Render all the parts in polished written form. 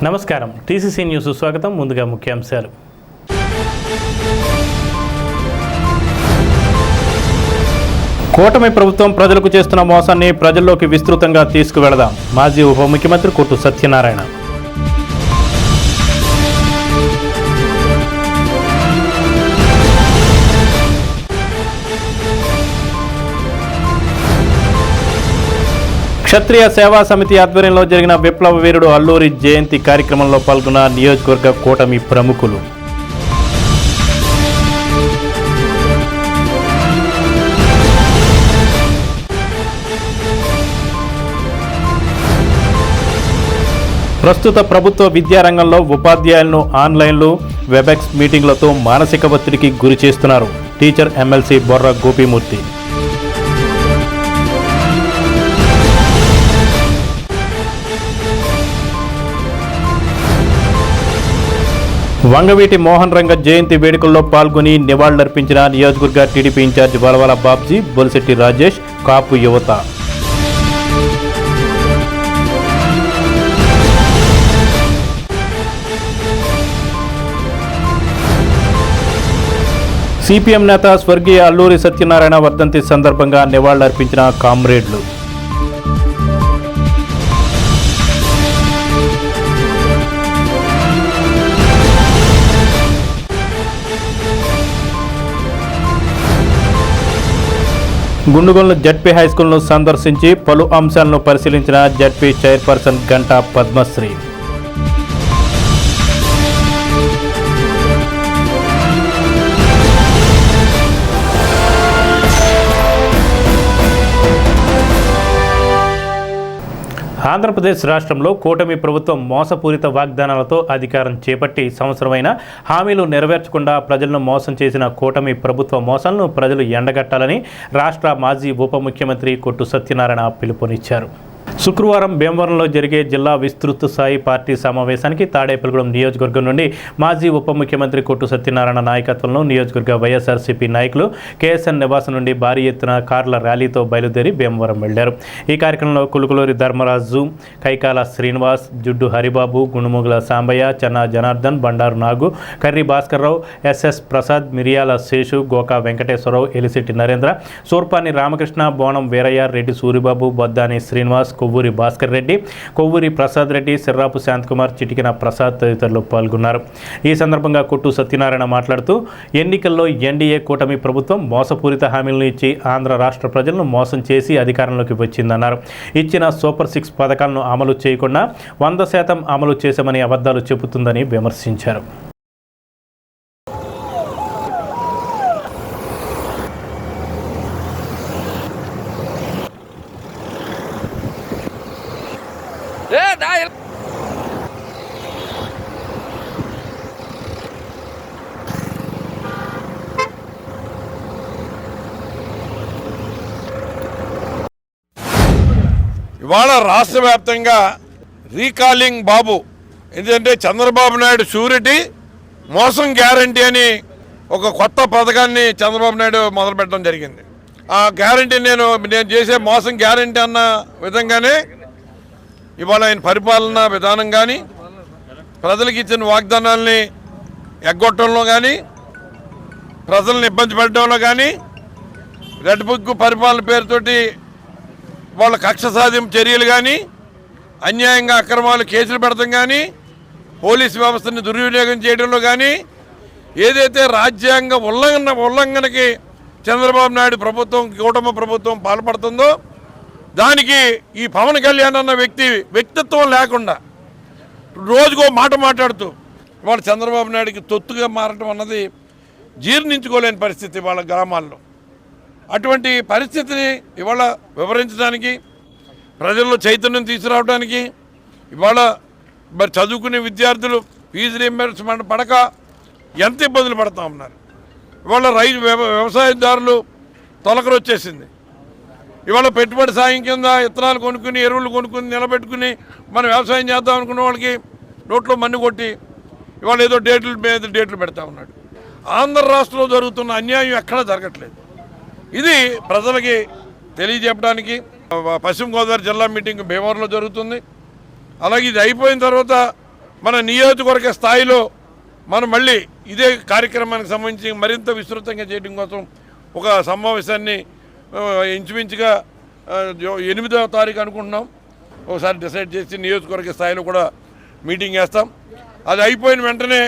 నమస్కారం TCC news స్వాగతం. ముందుగా ముఖ్యాంశాలు. కూటమి ప్రభుత్వం ప్రజలకు చేస్తున్న మోసాన్ని ప్రజల్లోకి విస్తృతంగా తీసుకువెళదాం. మాజీ ఉప ముఖ్యమంత్రి కొట్టు సత్యనారాయణ. క్షత్రియ సేవా సమితి ఆధ్వర్యంలో జరిగిన విప్లవ వీరుడు అల్లూరి జయంతి కార్యక్రమంలో పాల్గొన్న నియోజకవర్గ కూటమి ప్రముఖులు. ప్రస్తుత ప్రభుత్వ విద్యారంగంలో ఉపాధ్యాయులను ఆన్లైన్లు, వెబెక్స్ మీటింగ్లతో మానసిక ఒత్తిడికి గురి చేస్తున్నారు. టీచర్ ఎమ్మెల్సీ బొర్ర గోపీమూర్తి. వంగవీటి మోహన్ రంగ జయంతి వేడుకల్లో పాల్గొని నివాళులర్పించిన నియోజకవర్గ టీడీపీ ఇన్ఛార్జ్ వలవల బాబ్జీ, బొలిశెట్టి రాజేష్, కాపు యువత. సిపిఎం నేత స్వర్గీయ అల్లూరి సత్యనారాయణ వర్ధంతి సందర్భంగా నివాళులర్పించిన కామ్రేడ్లు. గుండుగొలను జడ్పీ హైస్కూల్ను సందర్శించి పలు అంశాలను పరిశీలించిన జడ్పీ చైర్పర్సన్ గంటా పద్మశ్రీ. ఆంధ్రప్రదేశ్ రాష్ట్రంలో కూటమి ప్రభుత్వం మోసపూరిత వాగ్దానాలతో అధికారం చేపట్టి సంవత్సరమైన హామీలు నెరవేర్చకుండా ప్రజలను మోసం చేసిన కూటమి ప్రభుత్వ మోసాలను ప్రజలు ఎండగట్టాలని రాష్ట్ర మాజీ ఉప ముఖ్యమంత్రి కొట్టు సత్యనారాయణ పిలుపునిచ్చారు. శుక్రవారం భీమవరంలో జరిగే జిల్లా విస్తృత స్థాయి పార్టీ సమావేశానికి తాడేపల్లిగూడెం నియోజకవర్గం నుండి మాజీ ఉప ముఖ్యమంత్రి కొట్టు సత్యనారాయణ నాయకత్వంలో నియోజకవర్గ వైఎస్ఆర్సీపీ నాయకులు కేఎస్ఎన్ నివాసం నుండి భారీ ఎత్తున కార్ల ర్యాలీతో బయలుదేరి భీమవరం వెళ్లారు. ఈ కార్యక్రమంలో కులుకులూరి ధర్మరాజు, కైకాల శ్రీనివాస్, జుడ్డు హరిబాబు, గుణముగుల సాంబయ్య, చెన్నా జనార్దన్, బండారు నాగు, కర్రి భాస్కర్రావు, ఎస్ఎస్ ప్రసాద్, మిరియాల శేషు, గోకా వెంకటేశ్వరరావు, ఎలిశెట్టి నరేంద్ర, సూర్పాని రామకృష్ణ, బోనం వీరయ్య, రెడ్డి సూరిబాబు, బొద్దాని శ్రీనివాస్, కొవ్వూరి భాస్కర్ రెడ్డి, కొవ్వూరి ప్రసాద్ రెడ్డి, సిర్రాపు శాంతకుమార్, చిటికిన ప్రసాద్ తదితరులు పాల్గొన్నారు. ఈ సందర్భంగా కొట్టు సత్యనారాయణ మాట్లాడుతూ ఎన్నికల్లో ఎన్డీఏ కూటమి ప్రభుత్వం మోసపూరిత హామీలను ఇచ్చి ఆంధ్ర రాష్ట్ర ప్రజలను మోసం చేసి అధికారంలోకి వచ్చిందన్నారు. ఇచ్చిన సూపర్ 6 పథకాలను అమలు చేయకుండా 100% అమలు చేశామని అబద్ధాలు చెబుతుందని విమర్శించారు. ఇవాళ రాష్ట్ర వ్యాప్తంగా రీకాలింగ్ బాబు, ఎందుకంటే చంద్రబాబు నాయుడు షూరిటీ మోసం గ్యారంటీ అని ఒక కొత్త పథకాన్ని చంద్రబాబు నాయుడు మొదలుపెట్టడం జరిగింది. ఆ గ్యారంటీ నేను చేసే మోసం గ్యారంటీ అన్న విధంగానే ఇవాళ ఆయన పరిపాలనా విధానం కానీ, ప్రజలకు ఇచ్చిన వాగ్దానాల్ని ఎగ్గొట్టడంలో కానీ, ప్రజలను ఇబ్బంది పెట్టడంలో కానీ, రెడ్ బుక్ పరిపాలన పేరుతోటి వాళ్ళ కక్ష సాధింపు చర్యలు కానీ, అన్యాయంగా అక్రమాలు కేసులు పెడతాం కానీ, పోలీసు వ్యవస్థని దుర్వినియోగం చేయడంలో కానీ, ఏదైతే రాజ్యాంగ ఉల్లంఘనకి చంద్రబాబు నాయుడు ప్రభుత్వం, కూటమి ప్రభుత్వం పాల్పడుతుందో దానికి ఈ పవన్ కళ్యాణ్ అన్న వ్యక్తిత్వం లేకుండా రోజుకో మాట మాట్లాడుతూ ఇవాళ చంద్రబాబు నాయుడికి తొత్తుగా మారటం అన్నది జీర్ణించుకోలేని పరిస్థితి వాళ్ళ గ్రామాల్లో. అటువంటి పరిస్థితిని ఇవాళ వివరించడానికి, ప్రజల్లో చైతన్యం తీసుకురావడానికి, ఇవాళ మరి చదువుకునే విద్యార్థులు ఫీజు రీయింబర్స్మెంట్ పడక ఎంత ఇబ్బందులు పడుతూ ఉన్నారు. ఇవాళ వ్యవసాయదారులు తొలకరు వచ్చేసింది. ఇవాళ పెట్టుబడి సాయం కింద విత్తనాలు కొనుక్కుని, ఎరువులు కొనుక్కుని, నిలబెట్టుకుని మనం వ్యవసాయం చేద్దాం అనుకున్న వాళ్ళకి నోట్లో మన్ను కొట్టి ఇవాళ ఏదో డేట్లు పెడతా ఉన్నాడు. ఆంధ్ర రాష్ట్రంలో జరుగుతున్న అన్యాయం ఎక్కడా జరగట్లేదు. ఇది ప్రజలకి తెలియజెప్పడానికి పశ్చిమ గోదావరి జిల్లా మీటింగ్ భీమవరంలో జరుగుతుంది. అలాగే ఇది అయిపోయిన తర్వాత మన నియోజకవర్గ స్థాయిలో మనం మళ్ళీ ఇదే కార్యక్రమానికి సంబంధించి మరింత విస్తృతంగా చేయడం కోసం ఒక సమావేశాన్ని ఇంచుమించుగా 8వ తారీఖు అనుకుంటున్నాం. ఒకసారి డిసైడ్ చేసి నియోజకవర్గ స్థాయిలో కూడా మీటింగ్ వేస్తాం. అది అయిపోయిన వెంటనే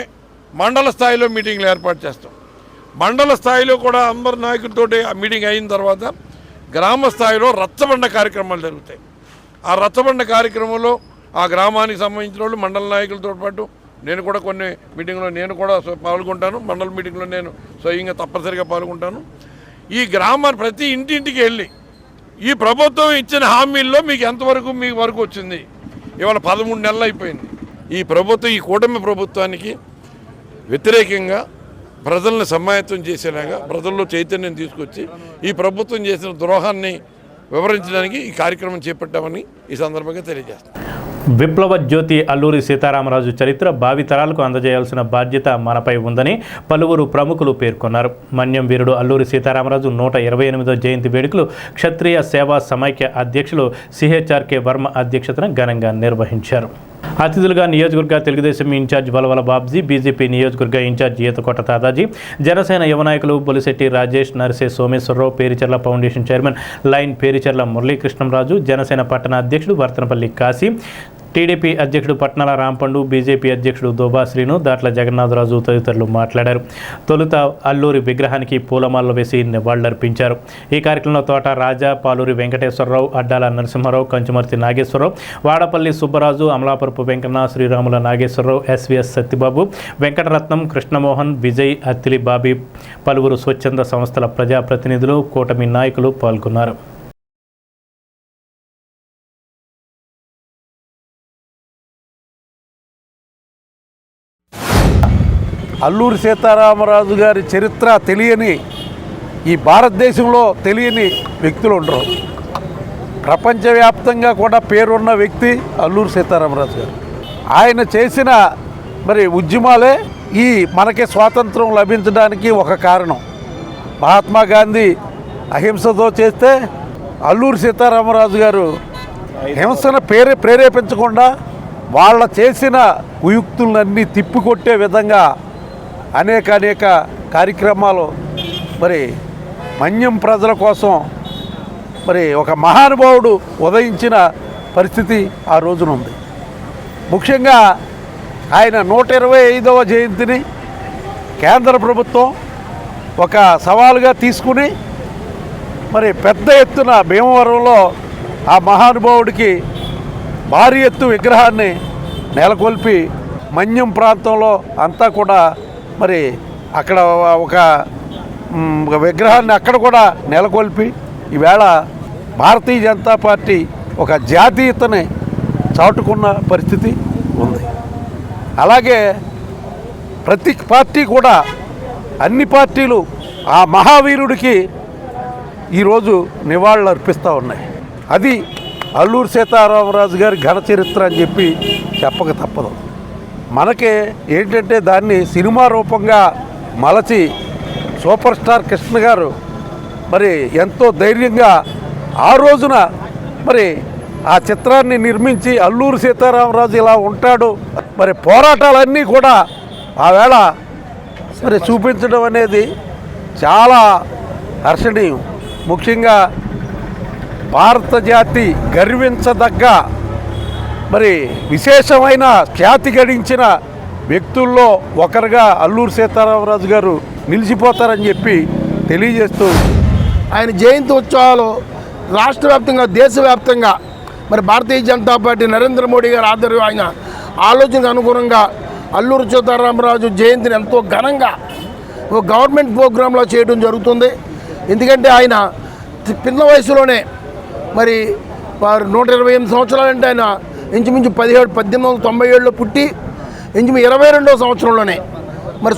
మండల స్థాయిలో మీటింగ్లు ఏర్పాటు చేస్తాం. మండల స్థాయిలో కూడా అందరు నాయకులతోటి మీటింగ్ అయిన తర్వాత గ్రామ స్థాయిలో రచ్చబండ కార్యక్రమాలు జరుగుతాయి. ఆ రచ్చబండ కార్యక్రమంలో ఆ గ్రామానికి సంబంధించిన వాళ్ళు మండల నాయకులతో పాటు నేను కూడా కొన్ని మీటింగ్లో నేను కూడా పాల్గొంటాను. మండల మీటింగ్లో నేను స్వయంగా తప్పనిసరిగా పాల్గొంటాను. ఈ గ్రామాన్ని ప్రతి ఇంటింటికి వెళ్ళి ఈ ప్రభుత్వం ఇచ్చిన హామీల్లో మీకు ఎంతవరకు మీ వరకు వచ్చింది, ఇవాళ 13 నెలలు అయిపోయింది. ఈ ప్రభుత్వం, ఈ కూటమి ప్రభుత్వానికి వ్యతిరేకంగా ప్రజల్ని సమాయత్తం చేసేలాగా ప్రజల్లో చైతన్యం తీసుకొచ్చి ఈ ప్రభుత్వం చేసిన ద్రోహాన్ని వివరించడానికి ఈ కార్యక్రమం చేపట్టామని ఈ సందర్భంగా తెలియజేస్తాం. విప్లవ జ్యోతి అల్లూరి సీతారామరాజు చరిత్ర భావితరాలకు అందజేయాల్సిన బాధ్యత మనపై ఉందని పలువురు ప్రముఖులు పేర్కొన్నారు. మన్యం వీరుడు అల్లూరి సీతారామరాజు 128వ జయంతి వేడుకలు క్షత్రియ సేవా సమైక్య అధ్యక్షులు సిహెచ్ఆర్కే వర్మ అధ్యక్షతన ఘనంగా నిర్వహించారు. అతిథులుగా నియోజకవర్గ తెలుగుదేశం ఇన్ఛార్జ్ వలవల బాబ్జీ, బీజేపీ నియోజకవర్గ ఇన్ఛార్జ్ ఈతకోట తాతాజీ, జనసేన యువ నాయకులు బొలిశెట్టి రాజేష్, నర్సే సోమేశ్వరరావు, పేరిచెర్ల ఫౌండేషన్ చైర్మన్ లైన్ పేరిచెర్ల మురళీకృష్ణంరాజు, జనసేన పట్టణ అధ్యక్షుడు వర్తనపల్లి కాశీ, టీడీపీ అధ్యక్షుడు పట్నాల రాంపండు, బీజేపీ అధ్యక్షుడు దోబా శ్రీను, దాట్ల జగన్నాథరాజు తదితరులు మాట్లాడారు. తొలుత అల్లూరి విగ్రహానికి పూలమాలలు వేసి నివాళులర్పించారు. ఈ కార్యక్రమంలో తోట రాజా, పాలూరి వెంకటేశ్వరరావు, అడ్డాల నరసింహారావు, కంచుమర్తి నాగేశ్వరరావు, వాడపల్లి సుబ్బరాజు, అమలాపురపు వెంకన్న, శ్రీరాముల నాగేశ్వరరావు, ఎస్వీఎస్ సత్యబాబు, వెంకటరత్నం, కృష్ణమోహన్, విజయ్, అత్తిలి బాబీ, పలువురు స్వచ్ఛంద సంస్థల ప్రజాప్రతినిధులు, కూటమి నాయకులు పాల్గొన్నారు. అల్లూరి సీతారామరాజు గారి చరిత్ర తెలియని, ఈ భారతదేశంలో తెలియని వ్యక్తులు ఉండరు. ప్రపంచవ్యాప్తంగా కూడా పేరున్న వ్యక్తి అల్లూరి సీతారామరాజు గారు. ఆయన చేసిన ఉద్యమాలే ఈ మనకి స్వాతంత్రం లభించడానికి ఒక కారణం. మహాత్మా గాంధీ అహింసతో చేస్తే అల్లూరి సీతారామరాజు గారు హింసను ప్రేరేపించకుండా వాళ్ళ చేసిన కుయుక్తులన్నీ తిప్పికొట్టే విధంగా అనేక కార్యక్రమాలు మన్యం ప్రజల కోసం ఒక మహానుభావుడు ఉదయించిన పరిస్థితి ఆ రోజున ఉంది. ముఖ్యంగా ఆయన 125వ జయంతిని కేంద్ర ప్రభుత్వం ఒక సవాలుగా తీసుకుని పెద్ద ఎత్తున భీమవరంలో ఆ మహానుభావుడికి భారీ ఎత్తు విగ్రహాన్ని నెలకొల్పి మన్యం ప్రాంతంలో అంతా కూడా అక్కడ ఒక విగ్రహాన్ని అక్కడ కూడా నెలకొల్పి ఈవేళ భారతీయ జనతా పార్టీ ఒక జాతీయతని చాటుకున్న పరిస్థితి ఉంది. అలాగే ప్రతి పార్టీ కూడా, అన్ని పార్టీలు ఆ మహావీరుడికి ఈరోజు నివాళులు అర్పిస్తూ ఉన్నాయి. అది అల్లూరి సీతారామరాజు గారి ఘన చరిత్ర అని చెప్పి చెప్పక తప్పదు. మనకి ఏంటంటే దాన్ని సినిమా రూపంగా మలచి సూపర్ స్టార్ కృష్ణ గారు ఎంతో ధైర్యంగా ఆ రోజున ఆ చిత్రాన్ని నిర్మించి అల్లూరి సీతారామరాజు ఇలా ఉంటాడు పోరాటాలన్నీ కూడా ఆవేళ చూపించడం అనేది చాలా హర్షణీయం. ముఖ్యంగా భారత జాతి గర్వించదగ్గ విశేషమైన ఖ్యాతి గడించిన వ్యక్తుల్లో ఒకరుగా అల్లూరి సీతారామరాజు గారు నిలిచిపోతారని చెప్పి తెలియజేస్తూ, ఆయన జయంతి ఉత్సవాలు రాష్ట్ర వ్యాప్తంగా, దేశవ్యాప్తంగా భారతీయ జనతా పార్టీ నరేంద్ర మోడీ గారి ఆధ్వర్యం, ఆయన ఆలోచనకు అనుగుణంగా అల్లూరి సీతారామరాజు జయంతిని ఎంతో ఘనంగా ఒక గవర్నమెంట్ ప్రోగ్రాంలో చేయడం జరుగుతుంది. ఎందుకంటే ఆయన పిన్న వయసులోనే వారు 128 సంవత్సరాలంటే ఆయన ఇంచుమించు 1897లో పుట్టి ఇంచుమించు 22వ సంవత్సరంలోనే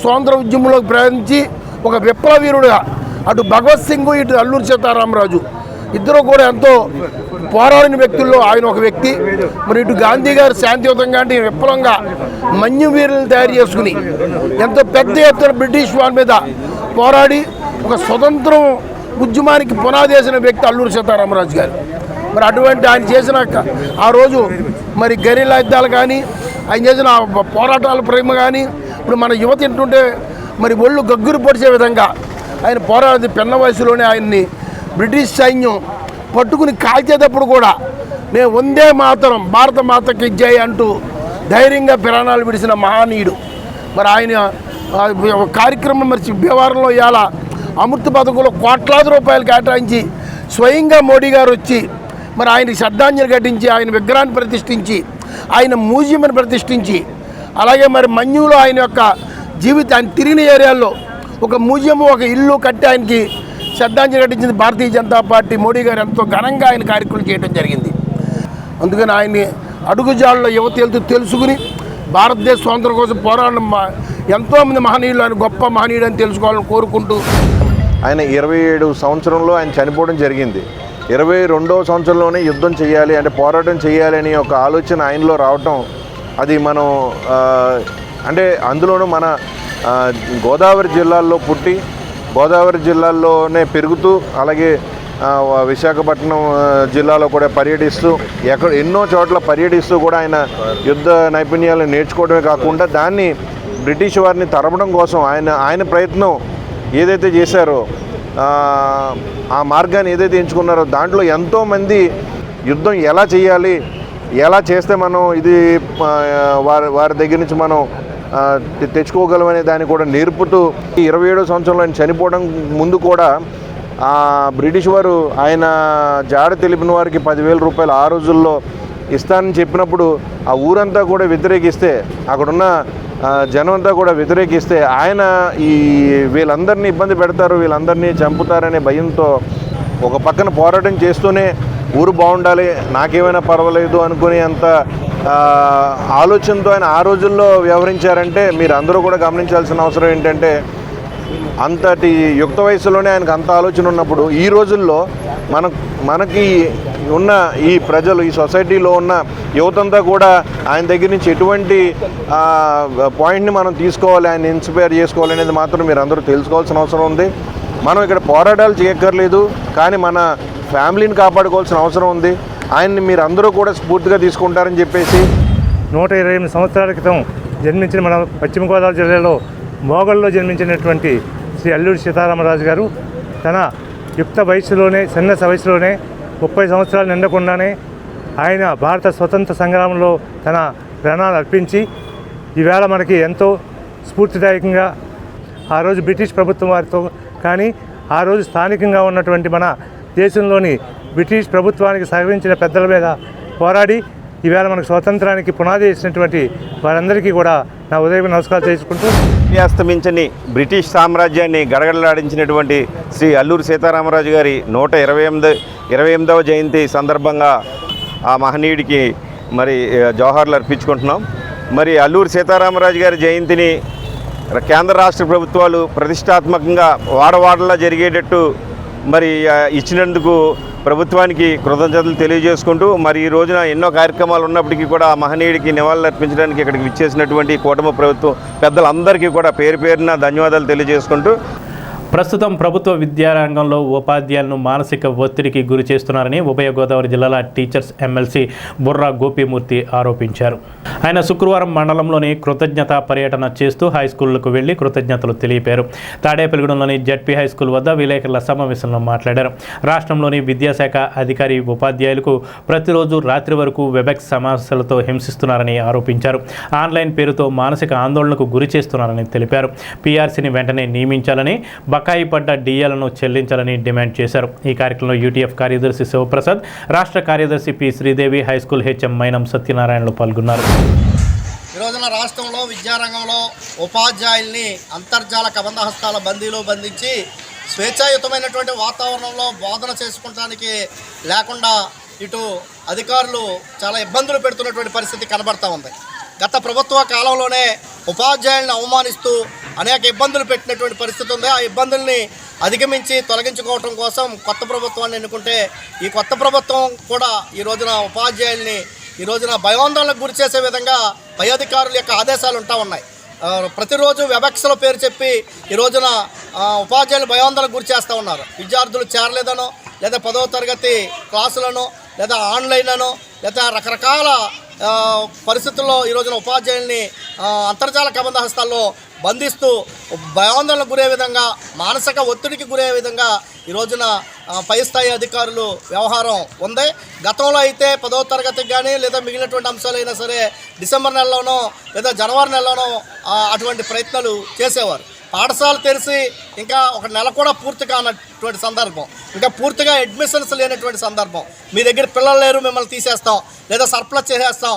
స్వాతంత్ర ఉద్యమంలోకి ప్రయాణించి ఒక విప్లవ వీరుడుగా అటు భగవత్ సింగ్, ఇటు అల్లూరి సీతారామరాజు ఇద్దరు కూడా ఎంతో పోరాడిన వ్యక్తుల్లో ఆయన ఒక వ్యక్తి. ఇటు గాంధీ గారు శాంతియుతంగా అంటే విప్లవంగా మన్యం వీరులను తయారు చేసుకుని ఎంతో పెద్ద ఎత్తున బ్రిటిష్ వారి మీద పోరాడి ఒక స్వతంత్రం ఉద్యమానికి పునాది వేసిన వ్యక్తి అల్లూరి సీతారామరాజు గారు. అటువంటి ఆయన చేసిన ఆ రోజు గెరిల్లా యుద్ధాలు కానీ, ఆయన చేసిన పోరాటాల ప్రేమ కానీ ఇప్పుడు మన యువత ఏంటంటే మరి ఒళ్ళు గగ్గురు పొడిచే విధంగా ఆయన పోరాడి పిన్న వయసులోనే ఆయన్ని బ్రిటిష్ సైన్యం పట్టుకుని కాల్చేటప్పుడు కూడా నేను వందే మాతరం భారత మాతకి జై అంటూ ధైర్యంగా ప్రాణాలు విడిచిన మహనీయుడు. మరి ఆయన కార్యక్రమం మరి భీమవరంలో ఇవాళ అమృత పథకంలో కోట్లాది రూపాయలు కేటాయించి స్వయంగా మోడీ గారు వచ్చి మరి ఆయనకి శ్రద్ధాంజలి ఘటించి ఆయన విగ్రహాన్ని ప్రతిష్ఠించి ఆయన మ్యూజియంని ప్రతిష్ఠించి అలాగే మరి మన్యులో ఆయన యొక్క జీవితాన్ని తిరిగిన ఏరియాల్లో ఒక మ్యూజియం ఒక ఇల్లు కట్టి ఆయనకి శ్రద్ధాంజలి ఘటించింది భారతీయ జనతా పార్టీ. మోడీ గారు ఎంతో ఘనంగా ఆయన కార్యక్రమం చేయడం జరిగింది. అందుకని ఆయన్ని అడుగుజాడలో యువతలతో తెలుసుకుని భారతదేశ స్వాతంత్రం కోసం పోరాడడం ఎంతోమంది మహనీయులు ఆయన గొప్ప మహనీయుడు అని తెలుసుకోవాలని కోరుకుంటూ ఆయన 27 సంవత్సరంలో ఆయన చనిపోవడం జరిగింది. 22వ సంవత్సరంలోనే యుద్ధం చేయాలి అంటే పోరాటం చేయాలి అని ఒక ఆలోచన ఆయనలో రావటం అది మనం అంటే అందులోనూ మన గోదావరి జిల్లాల్లో పుట్టి గోదావరి జిల్లాల్లోనే పెరుగుతూ అలాగే విశాఖపట్నం జిల్లాలో కూడా పర్యటిస్తూ ఎన్నో చోట్ల పర్యటిస్తూ కూడా ఆయన యుద్ధ నైపుణ్యాలను నేర్చుకోవడమే కాకుండా దాన్ని బ్రిటిష్ వారిని తరమడం కోసం ఆయన ప్రయత్నం ఏదైతే చేశారో ఆ మార్గాన్ని ఏదైతే ఎంచుకున్నారో దాంట్లో ఎంతోమంది యుద్ధం ఎలా చేయాలి ఎలా చేస్తే మనం ఇది వారి దగ్గర నుంచి మనం తెచ్చుకోగలమనే దాన్ని కూడా నేర్పుతూ 27వ సంవత్సరంలో ఆయన చనిపోవడం ముందు కూడా బ్రిటిష్ వారు ఆయన జాడ తెలిపిన వారికి 10,000 రూపాయలు ఆ రోజుల్లో ఇస్తానని చెప్పినప్పుడు ఆ ఊరంతా కూడా వ్యతిరేకిస్తే అక్కడున్న జనం అంతా కూడా వ్యతిరేకిస్తే ఆయన వీళ్ళందరినీ ఇబ్బంది పెడతారు వీళ్ళందరినీ చంపుతారనే భయంతో ఒక పక్కన పోరాటం చేస్తూనే ఊరు బాగుండాలి నాకేమైనా పర్వాలేదు అనుకునే అంత ఆలోచనతో ఆయన ఆ రోజుల్లో వ్యవహరించారంటే మీరు అందరూ కూడా గమనించాల్సిన అవసరం ఏంటంటే అంతటి యుక్త వయసులోనే ఆయనకు అంత ఆలోచన ఉన్నప్పుడు ఈ రోజుల్లో మనకి ఉన్న ఈ ప్రజలు ఈ సొసైటీలో ఉన్న యువతంతా కూడా ఆయన దగ్గర నుంచి ఎటువంటి పాయింట్ని మనం తీసుకోవాలి ఆయన ఇన్స్పైర్ చేసుకోవాలి అనేది మాత్రం మీరు అందరూ తెలుసుకోవాల్సిన అవసరం ఉంది. మనం ఇక్కడ పోరాటాలు చేయక్కర్లేదు కానీ మన ఫ్యామిలీని కాపాడుకోవాల్సిన అవసరం ఉంది. ఆయన్ని మీరు అందరూ కూడా స్ఫూర్తిగా తీసుకుంటారని చెప్పేసి 128 సంవత్సరాల క్రితం జన్మించిన మన పశ్చిమ గోదావరి జిల్లాలో మోగల్లో జన్మించినటువంటి శ్రీ అల్లూరి సీతారామరాజు గారు తన యుక్త వయసులోనే చిన్న వయసులోనే 30 సంవత్సరాలు నిండకుండానే ఆయన భారత స్వతంత్ర సంగ్రామంలో తన ప్రాణాలు అర్పించి ఈవేళ మనకి ఎంతో స్ఫూర్తిదాయకంగా ఆ రోజు బ్రిటిష్ ప్రభుత్వం వారితో కానీ ఆ రోజు స్థానికంగా ఉన్నటువంటి మన దేశంలోని బ్రిటిష్ ప్రభుత్వానికి సహకరించిన పెద్దల మీద పోరాడి ఈవేళ మనకు స్వాతంత్రానికి పునాది వేసినటువంటి వారందరికీ కూడా నా ఉదయం నమస్కారం చేసుకుంటూ అస్తమించని బ్రిటిష్ సామ్రాజ్యాన్ని గడగడలాడించినటువంటి శ్రీ అల్లూరి సీతారామరాజు గారి 128వ జయంతి సందర్భంగా ఆ మహనీయుడికి మరి జోహార్లు అర్పించుకుంటున్నాం. మరి అల్లూరి సీతారామరాజు గారి జయంతిని కేంద్ర రాష్ట్ర ప్రభుత్వాలు ప్రతిష్టాత్మకంగా వాడవాడలా జరిగేటట్టు మరి ఇచ్చినందుకు ప్రభుత్వానికి కృతజ్ఞతలు తెలియజేసుకుంటూ మరి ఈ రోజున ఎన్నో కార్యక్రమాలు ఉన్నప్పటికీ కూడా ఆ మహనీయుడికి నివాళులు అర్పించడానికి ఇక్కడికి విచ్చేసినటువంటి కూటమి ప్రభుత్వం పెద్దలందరికీ కూడా పేరు పేరున ధన్యవాదాలు తెలియజేసుకుంటూ ప్రస్తుతం ప్రభుత్వ విద్యారంగంలో ఉపాధ్యాయులను మానసిక ఒత్తిడికి గురి చేస్తున్నారని ఉభయ గోదావరి జిల్లాల టీచర్స్ ఎమ్మెల్సీ బుర్రా గోపీమూర్తి ఆరోపించారు. ఆయన శుక్రవారం మండలంలోని కృతజ్ఞతా పర్యటన చేస్తూ హైస్కూళ్లకు వెళ్లి కృతజ్ఞతలు తెలిపారు. తాడేపల్లిగూడెంలోని జడ్పీ హైస్కూల్ వద్ద విలేకరుల సమావేశంలో మాట్లాడారు. రాష్ట్రంలోని విద్యాశాఖ అధికారి ఉపాధ్యాయులకు ప్రతిరోజు రాత్రి వరకు వెబెక్స్ సమస్యలతో హింసిస్తున్నారని ఆరోపించారు. ఆన్లైన్ పేరుతో మానసిక ఆందోళనకు గురి చేస్తున్నారని తెలిపారు. పీఆర్సీని వెంటనే నియమించాలని బకాయి పడ్డ డిఏలను చెల్లించాలని డిమాండ్ చేశారు. ఈ కార్యక్రమంలో యూటీఎఫ్ కార్యదర్శి శివప్రసాద్, రాష్ట్ర కార్యదర్శి పి శ్రీదేవి, హైస్కూల్ హెచ్ఎం మైనం సత్యనారాయణలు పాల్గొన్నారు. ఈ రోజున రాష్ట్రంలో విద్యారంగంలో ఉపాధ్యాయుల్ని అంతర్జాల కబంధహస్తాల బందీలో బంధించి స్వేచ్ఛాయుతమైనటువంటి వాతావరణంలో బోధన చేసుకుంటానికి లేకుండా ఇటు అధికారులు చాలా ఇబ్బందులు పెడుతున్నటువంటి పరిస్థితి కనబడతా ఉంది. గత ప్రభుత్వ కాలంలోనే ఉపాధ్యాయులను అవమానిస్తూ అనేక ఇబ్బందులు పెట్టినటువంటి పరిస్థితి ఉంది. ఆ ఇబ్బందుల్ని అధిగమించి తొలగించుకోవటం కోసం కొత్త ప్రభుత్వాన్ని ఎన్నుకుంటే ఈ కొత్త ప్రభుత్వం కూడా ఈ రోజున ఉపాధ్యాయుల్ని ఈ రోజున భయాందోళనకు గురి చేసే విధంగా పై అధికారుల యొక్క ఆదేశాలు ఉంటా ఉన్నాయి. ప్రతిరోజు వెబెక్స్ల పేరు చెప్పి ఈ రోజున ఉపాధ్యాయులు భయాందోళనకు గురి చేస్తూ ఉన్నారు. విద్యార్థులు చేరలేదనో లేదా 10వ తరగతి క్లాసులను లేదా ఆన్లైన్లను లేదా రకరకాల పరిస్థితుల్లో ఈ రోజున ఉపాధ్యాయుల్ని అంతర్జాల కబంధ హస్తాల్లో బంధిస్తూ భయాందోళనకు గురే విధంగా, మానసిక ఒత్తిడికి గురే విధంగా ఈ రోజున పై స్థాయి అధికారులు వ్యవహారం ఉంది. గతంలో అయితే 10వ తరగతికి కానీ లేదా మిగిలినటువంటి అంశాలైనా సరే డిసెంబర్ నెలలోనో లేదా జనవరి నెలలోనో అటువంటి ప్రయత్నాలు చేసేవారు. పాఠశాల తెరిచి ఇంకా ఒక నెల కూడా పూర్తి కానటువంటి సందర్భం, ఇంకా పూర్తిగా అడ్మిషన్స్ లేనటువంటి సందర్భం. మీ దగ్గర పిల్లలు లేరు, మిమ్మల్ని తీసేస్తాం, లేదా సర్ప్లస్ చేసేస్తాం,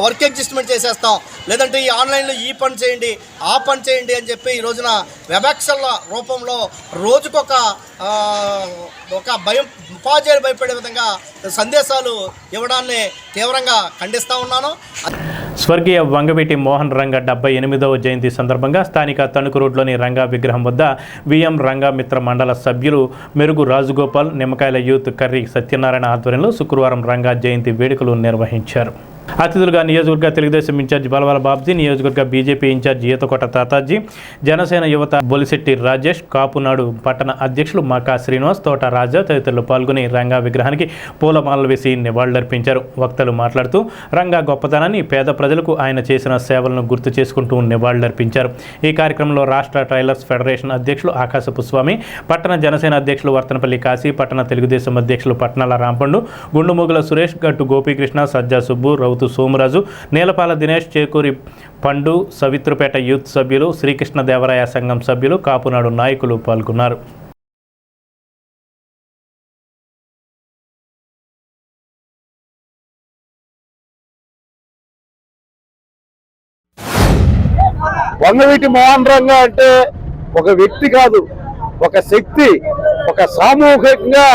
వర్క్ అడ్జస్ట్మెంట్ చేసేస్తాం, లేదంటే ఈ ఆన్లైన్లో ఈ పని చేయండి, ఆ పని చేయండి అని చెప్పి ఈ రోజున వెబాక్షన్ల రూపంలో రోజుకొక భయం, ఉపాధ్యాయులు భయపడే విధంగా సందేశాలు ఇవ్వడాన్ని తీవ్రంగా ఖండిస్తూ ఉన్నాను. స్వర్గీయ వంగవీటి మోహన్ రంగా 78వ జయంతి సందర్భంగా స్థానిక తణుకు రోడ్లోని రంగా విగ్రహం వద్ద విఎం రంగా మిత్ర మండల సభ్యులు మెరుగు రాజగోపాల్, నిమ్మకాయల యూత్ కర్రీ సత్యనారాయణ ఆధ్వర్యంలో శుక్రవారం రంగా జయంతి వేడుకలు నిర్వహించారు. అతిథులుగా నియోజకవర్గ తెలుగుదేశం ఇన్ఛార్జ్ బలవాల బాబ్జీ, నియోజకవర్గ బీజేపీ ఇన్ఛార్జ్ ఈతకోట తాతాజీ, జనసేన యువత బొలిశెట్టి రాజేష్, కాపునాడు పట్టణ అధ్యక్షులు మాకా శ్రీనివాస్, తోట రాజా తదితరులు పాల్గొని రంగా విగ్రహానికి పూలమాలలు వేసి నివాళులర్పించారు. వక్తలు మాట్లాడుతూ రంగా గొప్పతనాన్ని, పేద ప్రజలకు ఆయన చేసిన సేవలను గుర్తు చేసుకుంటూ నివాళులర్పించారు. ఈ కార్యక్రమంలో రాష్ట్ర టైలర్స్ ఫెడరేషన్ అధ్యక్షులు ఆకాశపు స్వామి, పట్టణ జనసేన అధ్యక్షులు వర్తనపల్లి కాశీ, పట్టణ తెలుగుదేశం అధ్యక్షులు పట్నాల రాంపండు, గుండుమూగుల సురేష్, గట్టు గోపీకృష్ణ, సజ్జా సుబ్బు, రౌతు సోమరాజు, నేలపాల దినేష్, చేకూరి పండు, సవిత్రుపేట యూత్ సభ్యులు, శ్రీకృష్ణదేవరాయ సంఘం సభ్యులు, కాపునాడు నాయకులు పాల్గొన్నారు. వంగవీటి మోహన్ రంగా అంటే ఒక వ్యక్తి కాదు, ఒక శక్తి, ఒక సామూహికంగా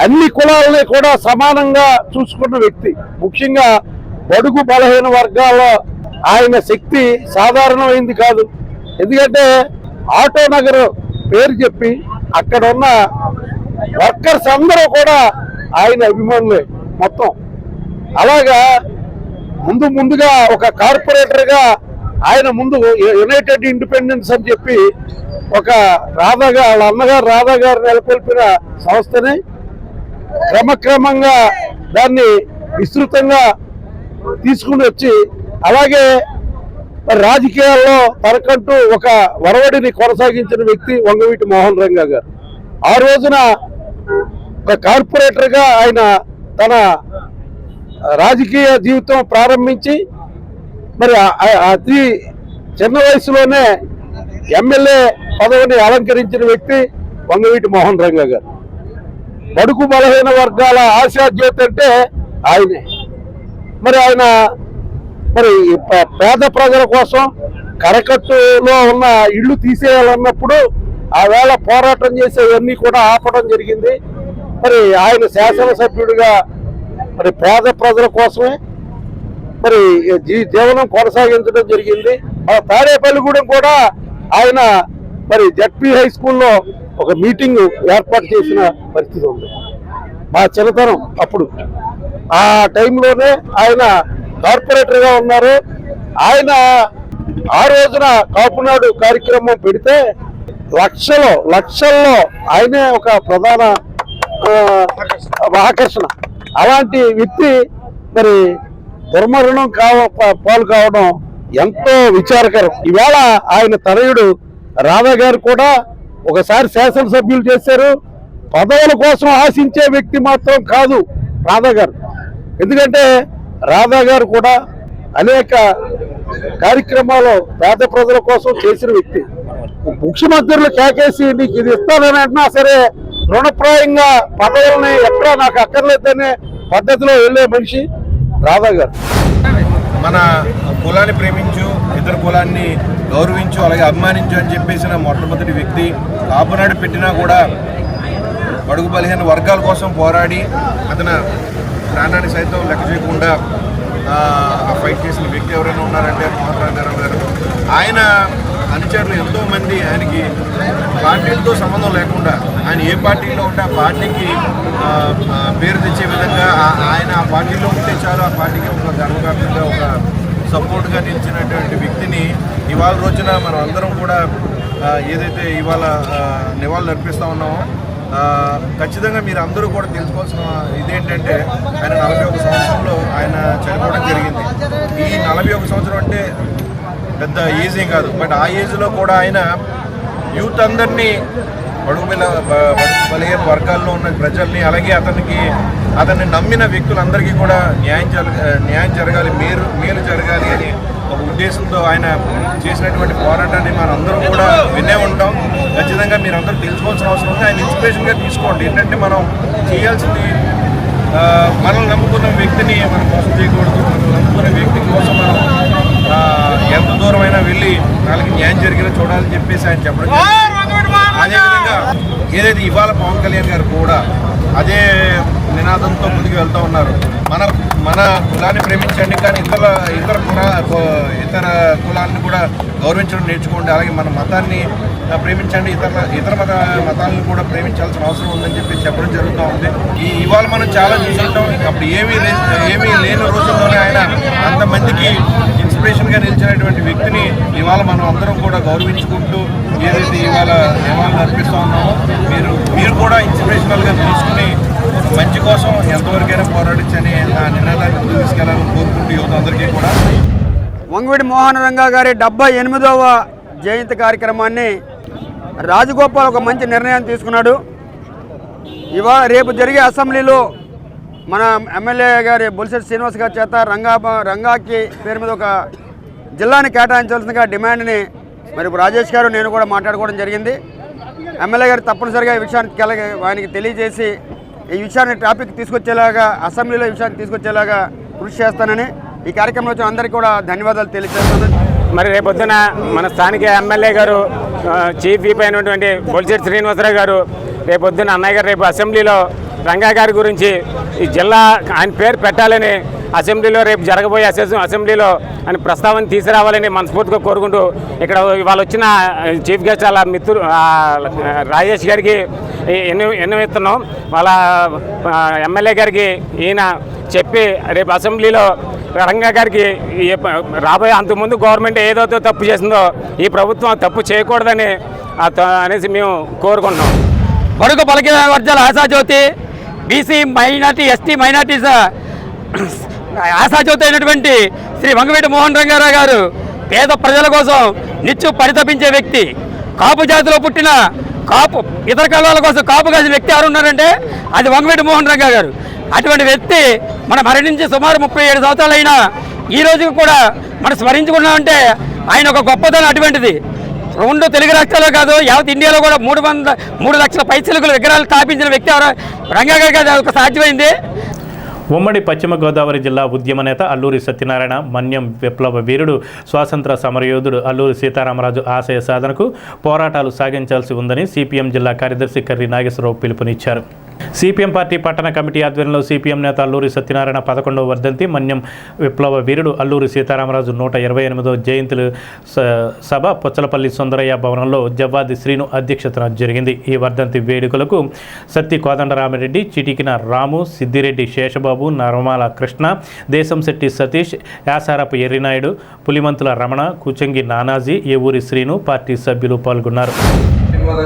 అన్ని కులాలని కూడా సమానంగా చూసుకున్న వ్యక్తి. ముఖ్యంగా బడుగు బలహీన వర్గాల్లో ఆయన శక్తి సాధారణమైంది కాదు. ఎందుకంటే ఆటో నగర్ పేరు చెప్పి అక్కడ ఉన్న వర్కర్స్ అందరూ కూడా ఆయన అభిమానులే మొత్తం. అలాగా ముందుగా ఒక కార్పొరేటర్గా ఆయన ముందు యునైటెడ్ ఇండిపెండెన్స్ అని చెప్పి ఒక రాధా వాళ్ళ అన్నగారు రాధా గారు నెలకొల్పిన సంస్థని క్రమక్రమంగా దాన్ని విస్తృతంగా తీసుకుని వచ్చి, అలాగే రాజకీయాల్లో తనకంటూ ఒక వరవడిని కొనసాగించిన వ్యక్తి వంగవీటి మోహన్ రంగా గారు. ఆ రోజున ఒక కార్పొరేటర్గా ఆయన తన రాజకీయ జీవితం ప్రారంభించి మరి అతి చిన్న వయసులోనే ఎమ్మెల్యే పదవిని అలంకరించిన వ్యక్తి వంగవీటి మోహన్ రంగా గారు. బడుగు బలహీన వర్గాల ఆశాజ్యోతి అంటే ఆయనే. మరి ఆయన పేద ప్రజల కోసం కరకట్టులో ఉన్న ఇళ్ళు తీసేయాలన్నప్పుడు ఆ వేళ పోరాటం చేసేవన్నీ కూడా ఆపడం జరిగింది. మరి ఆయన శాసనసభ్యుడిగా మరి పేద ప్రజల కోసమే మరి జీవనం కొనసాగించడం జరిగింది. తాడేపల్లిగూడెం కూడా ఆయన మరి జడ్పీ హై స్కూల్లో ఒక మీటింగ్ ఏర్పాటు చేసిన పరిస్థితి ఉంది. మా చిన్నతనం అప్పుడు ఆ టైంలోనే ఆయన కార్పొరేటర్గా ఉన్నారు. ఆయన ఆ రోజున కాపునాడు కార్యక్రమం పెడితే లక్షల్లో ఆయనే ఒక ప్రధాన ఆకర్షణ. అలాంటి వ్యక్తి మరి దుర్మరణం పాలు కావడం ఎంతో విచారకరం. ఈవేళ ఆయన తనయుడు రాధా గారు కూడా ఒకసారి శాసనసభ్యులు చేశారు. పదవుల కోసం ఆశించే వ్యక్తి మాత్రం కాదు రాధా గారు. ఎందుకంటే రాధా గారు కూడా అనేక కార్యక్రమాలు పేద ప్రజల కోసం చేసిన వ్యక్తి. ముఖ్యమంత్రులు కేకేసి నీకు ఇది ఇస్తానని అంటున్నా సరే రుణప్రాయంగా పదవులని ఎక్కడా నాకు అక్కర్లేదనే పద్ధతిలో వెళ్ళే మనిషి రాధా గారు. మన కులాన్ని ప్రేమించు, ఇతర కులాన్ని గౌరవించు, అలాగే అభిమానించు అని చెప్పేసిన మొట్టమొదటి వ్యక్తి. కాపునాడు పెట్టినా కూడా బడుగు బలహీన వర్గాల కోసం పోరాడి అతను ప్రాణాన్ని సైతం లెక్క చేయకుండా ఫైట్ చేసిన వ్యక్తి ఎవరైనా ఉన్నారంటే మోహన్ రంగారావు గారు. ఆయన అనుచరులు ఎంతోమంది ఆయనకి పార్టీలతో సంబంధం లేకుండా ఆయన ఏ పార్టీలో ఉంటే ఆ పార్టీకి పేరు తెచ్చే విధంగా ఆయన ఆ పార్టీలో ఉంటే చాలు ఆ పార్టీకి ఒక గర్వకారణంగా ఒక సపోర్ట్గా నిలిచినటువంటి వ్యక్తిని ఇవాళ రోజున మనం అందరం కూడా ఏదైతే ఇవాళ నివాళులు అర్పిస్తూ ఉన్నామో ఖచ్చితంగా మీరు అందరూ కూడా తెలుసుకోవాల్సిన ఇదేంటంటే ఆయన 41 సంవత్సరంలో ఆయన చనిపోవడం జరిగింది. ఈ 41 సంవత్సరం అంటే పెద్ద ఏజ్ ఏం కాదు, బట్ ఆ ఏజ్లో కూడా ఆయన యూత్ అందరినీ బలహీన వర్గాల్లో ఉన్న ప్రజల్ని, అలాగే అతన్ని నమ్మిన వ్యక్తులందరికీ కూడా న్యాయం జరగాలి, మేలు జరగాలి అని ఒక ఉద్దేశంతో ఆయన చేసినటువంటి పోరాటాన్ని మనం అందరం కూడా వినే ఉంటాం. ఖచ్చితంగా మీరు అందరూ తెలుసుకోవాల్సిన అవసరం ఉంది. ఆయన ఇన్స్పిరేషన్గా తీసుకోండి. ఏంటంటే మనం చేయాల్సింది మనల్ని నమ్ముకున్న వ్యక్తిని మనం మోసం చేయకూడదు. మనల్ని నమ్ముకున్న వ్యక్తి కోసం మనం ఎంత దూరమైనా వెళ్ళి వాళ్ళకి న్యాయం జరిగేలా చూడాలని చెప్పేసి ఆయన చెప్పడం. అదేవిధంగా ఏదైతే ఇవాళ పవన్ కళ్యాణ్ గారు కూడా అదే నినాదంతో ముందుకు వెళ్తూ ఉన్నారు. మన కులాన్ని ప్రేమించండి, కానీ ఇతర కులాన్ని కూడా గౌరవించడం నేర్చుకోండి. అలాగే మన మతాన్ని ప్రేమించండి, ఇతర మతాలను కూడా ప్రేమించాల్సిన అవసరం ఉందని చెప్పి చెప్పడం జరుగుతూ ఉంది. ఇవాళ మనం చాలా చూసుకుంటాం. అప్పుడు ఏమీ లేని రోజుల్లోనే ఆయన అంతమందికి ఇన్స్పిరేషన్గా నిలిచినటువంటి వ్యక్తిని ఇవాళ మనం అందరం కూడా గౌరవించుకుంటూ ఏదైతే ఇవాళ నివాళులు అర్పిస్తూ ఉన్నామో మీరు కూడా ఇన్స్పిరేషనల్గా తీసుకుని మంచి కోసం ఎంతవరకైనా పోరాడించని ఆ నినాదాన్ని ముందుకు తీసుకెళ్లాలని కోరుకుంటూ యువత అందరికీ కూడా. వంగవీటి మోహన రంగా గారి 78వ జయంతి కార్యక్రమాన్ని రాజగోపాల్ ఒక మంచి నిర్ణయం తీసుకున్నాడు. రేపు జరిగే అసెంబ్లీలో మన ఎమ్మెల్యే గారి బొలిశెట్టి శ్రీనివాస్ గారి చేత రంగాకి పేరు మీద ఒక జిల్లాని కేటాయించాల్సిందిగా డిమాండ్ని మరి రాజేష్ గారు నేను కూడా మాట్లాడుకోవడం జరిగింది. ఎమ్మెల్యే గారు తప్పనిసరిగా ఈ విషయానికి ఆయనకి తెలియజేసి ఈ విషయాన్ని టాపిక్ తీసుకొచ్చేలాగా, అసెంబ్లీలో ఈ విషయాన్ని తీసుకొచ్చేలాగా కృషి చేస్తానని ఈ కార్యక్రమంలో వచ్చిన అందరికీ కూడా ధన్యవాదాలు తెలియజేస్తున్నాను. మరి రేపొద్దున మన స్థానిక ఎమ్మెల్యే గారు చీఫ్ విప్ అయినటువంటి బొలిశెట్టి శ్రీనివాసరావు గారు రేపొద్దున అన్నయ్య గారు రేపు అసెంబ్లీలో రంగా గారి గురించి ఈ జిల్లా ఆయన పేరు పెట్టాలని అసెంబ్లీలో రేపు జరగబోయే అసెంబ్లీలో అని ప్రస్తావన తీసుకురావాలని మనస్ఫూర్తిగా కోరుకుంటూ ఇక్కడ ఇవాళ వచ్చిన చీఫ్ గెస్ట్ వాళ్ళ మిత్రుడు రాజేష్ గారికి ఎన్నిస్తున్నాం. వాళ్ళ ఎమ్మెల్యే గారికి ఈయన చెప్పి రేపు అసెంబ్లీలో రంగా గారికి రాబోయే అంతకుముందు గవర్నమెంట్ ఏదైతే తప్పు చేసిందో ఈ ప్రభుత్వం తప్పు చేయకూడదని అనేసి మేము కోరుకుంటున్నాం. బడుగు బలహీన వర్గాల ఆశాజ్యోతి, బీసీ మైనార్టీ, ఎస్టీ మైనార్టీస్ ఆశాజ్యోతి అయినటువంటి శ్రీ వంగవీటి మోహన్ రంగారావు గారు పేద ప్రజల కోసం నిత్యం పరితపించే వ్యక్తి. కాపు జాతిలో పుట్టిన ఇతర కళల కోసం కాపు కాసిన వ్యక్తి ఎవరు ఉన్నారంటే అది వంగవీటి మోహన్ రంగా గారు. అటువంటి వ్యక్తి మన మరణించి సుమారు 37 సంవత్సరాలు అయినా ఈ రోజుకి కూడా మనం స్మరించుకున్నామంటే ఆయన ఒక గొప్పతనం అటువంటిది. 2 తెలుగు రాష్ట్రాల్లో కాదు, యావత్ ఇండియాలో కూడా 3 లక్షల పైసలకు విగ్రహాలు స్థాపించిన వ్యక్తి ఎవరు రంగా గారికి అది ఒక సాధ్యమైంది. ఉమ్మడి పశ్చిమ గోదావరి జిల్లా ఉద్యమ నేత అల్లూరి సత్యనారాయణ, మన్యం విప్లవ వీరుడు, స్వాతంత్ర సమరయోధుడు అల్లూరి సీతారామరాజు ఆశయ సాధనకు పోరాటాలు సాగించాల్సి ఉందని సిపిఎం జిల్లా కార్యదర్శి కర్రి నాగేశ్వరరావు పిలుపునిచ్చారు. సిపిఎం పార్టీ పట్టణ కమిటీ ఆధ్వర్యంలో సిపిఎం నేత అల్లూరి సత్యనారాయణ 11వ వర్ధంతి, మన్యం విప్లవ వీరుడు అల్లూరి సీతారామరాజు 128వ జయంతులు సభ పుచ్చలపల్లి సుందరయ్య భవనంలో జవ్వాది శ్రీను అధ్యక్షతన జరిగింది. ఈ వర్ధంతి వేడుకలకు సత్తి కోదండరామిరెడ్డి, చిటికిన రాము, సిద్దిరెడ్డి శేషబాబు, నరమాల కృష్ణ, దేశంశెట్టి సతీష్, యాసారపు ఎర్రినాయుడు, పులిమంతుల రమణ, కూచంగి నానాజీ, ఏవూరి శ్రీను పార్టీ సభ్యులు పాల్గొన్నారు.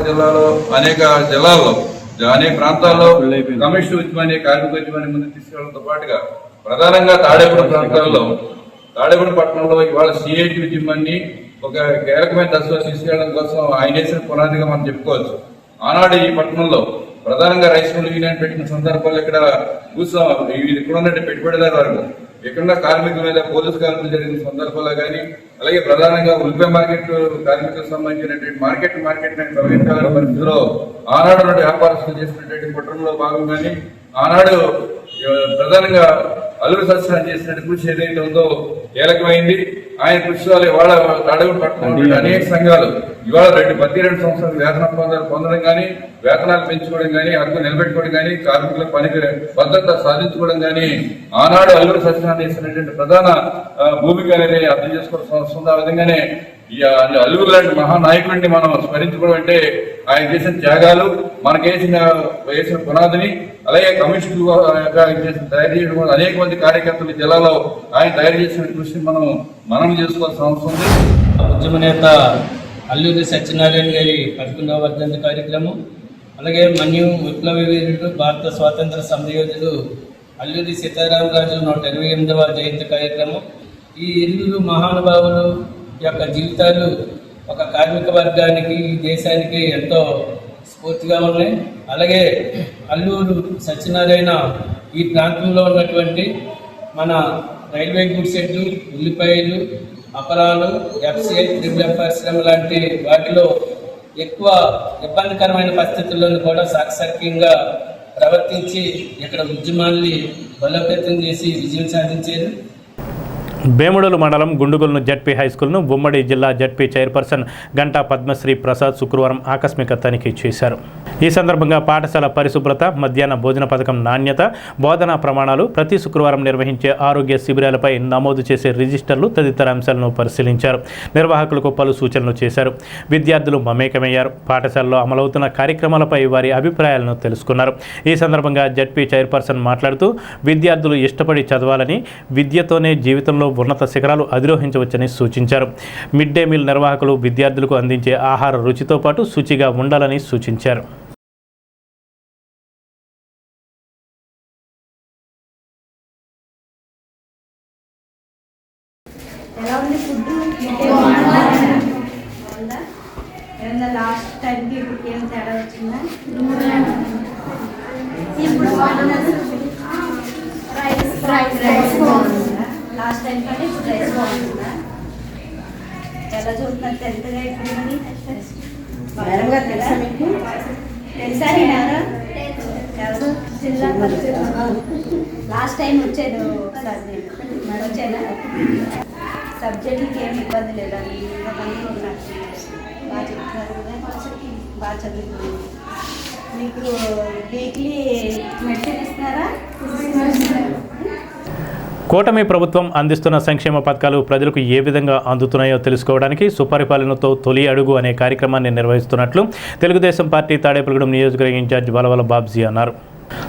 జిల్లాలో అనేక ప్రాంతాల్లో కమ్యూనిస్టు ఉద్యమాన్ని, కార్మిక ఉద్యమాన్ని ముందుకు తీసుకెళ్లడంతో పాటుగా ప్రధానంగా తాడేపూడి పట్టణంలో ఇవాళ సిఐటి ఉద్యమాన్ని ఒక కీలకమైన దశలో తీసుకెళ్లడం కోసం ఆయన వేసిన పునాదిగా మనం చెప్పుకోవచ్చు. ఆనాడు ఈ పట్టణంలో ప్రధానంగా రైస్ మిల్ యూనియన్ పెట్టిన సందర్భాల్లో ఇక్కడ ఇక్కడ ఉన్నట్టు పెట్టుబడిదారు వరకు ఇక్కడ కార్మికుల మీద పోలీసు కార్మికులు జరిగిన సందర్భాల్లో కానీ, అలాగే ప్రధానంగా ఉల్లిపాయ మార్కెట్ కార్మికులకు సంబంధించినటువంటి మార్కెట్ తొలగించాలనే పరిస్థితిలో ఆనాడు వ్యాపారస్తులు చేసినటువంటి కుట్రలో భాగంగానే ఆనాడు ప్రధానంగా అల్లూరి సత్యనారాయణ చేసినటువంటి కృషి ఏదైతే ఉందో కీలకమైంది. ఆయన కృషి వల్ల ఇవాళ తాడేపూడి పట్టణంలో అనేక సంఘాలు ఇవాళ 32 సంవత్సరాలు వేతనం పొందడం కానీ, వేతనాలు పెంచుకోవడం కానీ, హక్కు నిలబెట్టుకోవడం కానీ, కార్మికుల పనికి భద్రత సాధించుకోవడం కానీ ఆనాడు అల్లూరి సత్యనారాయణ చేసినటువంటి ప్రధాన భూమిక అనేది అర్థం చేసుకోవాల్సిన అవసరం. ఆ విధంగానే ఈ అల్లూరు లాంటి మహానాయకుడిని మనం స్మరించుకోవడం అంటే ఆయన చేసిన త్యాగాలు, వేసిన పునాదిని, అలాగే కమ్యూనిస్టు తయారు చేయడం వల్ల అనేక మంది కార్యకర్తలు జిల్లాలో ఆయన తయారు చేసిన కృషిని మనం చేసుకోవాల్సిన అవసరం ఉంది. ఉద్యమ నేత అల్లూరి సత్యనారాయణ గారి 11వ వర్ధంతి కార్యక్రమం అలాగే మన్యు విప్లవ వీరుడు, భారత స్వాతంత్ర సమరయోధుడు అల్లూరి సీతారామరాజు 128వ జయంతి కార్యక్రమం. ఈ ఇరువురు మహానుభావులు యొక్క జీవితాలు ఒక కార్మిక వర్గానికి, ఈ దేశానికి ఎంతో స్ఫూర్తిగా ఉన్నాయి. అలాగే అల్లూరు సత్యనారాయణ ఈ ప్రాంతంలో ఉన్నటువంటి మన రైల్వే గుడ్ షెడ్డు, ఉల్లిపాయలు, అపరాలు, ఎఫ్సిఐ, త్రిబుల్ పరిశ్రమ లాంటి వాటిలో ఎక్కువ ఇబ్బందికరమైన పరిస్థితుల్లో కూడా సాక్షాత్యంగా ప్రవర్తించి ఇక్కడ ఉద్యమాల్ని బలోపేతం చేసి విజయం సాధించారు. వేముడోలు మండలం గుండుగొలను జడ్పీ హైస్కూల్ను ఉమ్మడి జిల్లా జడ్పీ చైర్పర్సన్ గంటా పద్మశ్రీ ప్రసాద్ శుక్రవారం ఆకస్మిక తనిఖీ చేశారు. ఈ సందర్భంగా పాఠశాల పరిశుభ్రత, మధ్యాహ్న భోజన పథకం నాణ్యత, బోధనా ప్రమాణాలు, ప్రతి శుక్రవారం నిర్వహించే ఆరోగ్య శిబిరాలపై నమోదు చేసే రిజిస్టర్లు తదితర అంశాలను పరిశీలించారు. నిర్వాహకులకు పలు సూచనలు చేశారు. విద్యార్థులు మమేకమయ్యారు. పాఠశాలలో అమలవుతున్న కార్యక్రమాలపై వారి అభిప్రాయాలను తెలుసుకున్నారు. ఈ సందర్భంగా జడ్పీ చైర్పర్సన్ మాట్లాడుతూ విద్యార్థులు ఇష్టపడి చదవాలని, విద్యతోనే జీవితంలో ఉన్నత శిఖరాలు అధిరోహించవచ్చని సూచించారు. మిడ్ డే మీల్ నిర్వాహకులు విద్యార్థులకు అందించే ఆహార రుచితో పాటు శుచిగా ఉండాలని సూచించారు. లాస్ట్ టైం కంటే ఇప్పుడు రైస్ బాగుంటుందా? ఎలా చూస్తున్నారు? తెలుసుగా ఇప్పుడు మేడం గారు తెలుసా మీకు? తెలుసా? ఎవరు జిల్లా లాస్ట్ టైం వచ్చేది ఒకసారి మేడం వచ్చేదా? సబ్జెక్టులకి ఏమి ఇబ్బంది లేదా? ఇంతమంది ఉన్నారు, బాగా చెప్తున్నారు కదా, బాగా చదువుతున్నారు. మీకు వీక్లీ మెడిసిన్ ఇస్తున్నారా? కూటమి ప్రభుత్వం అందిస్తున్న సంక్షేమ పథకాలు ప్రజలకు ఏ విధంగా అందుతున్నాయో తెలుసుకోవడానికి సుపరిపాలనతో తొలి అడుగు అనే కార్యక్రమాన్ని నిర్వహిస్తున్నట్లు తెలుగుదేశం పార్టీ తాడేపల్లిగూడెం నియోజకవర్గ ఇన్ఛార్జ్ వలవల బాబ్జీ అన్నారు.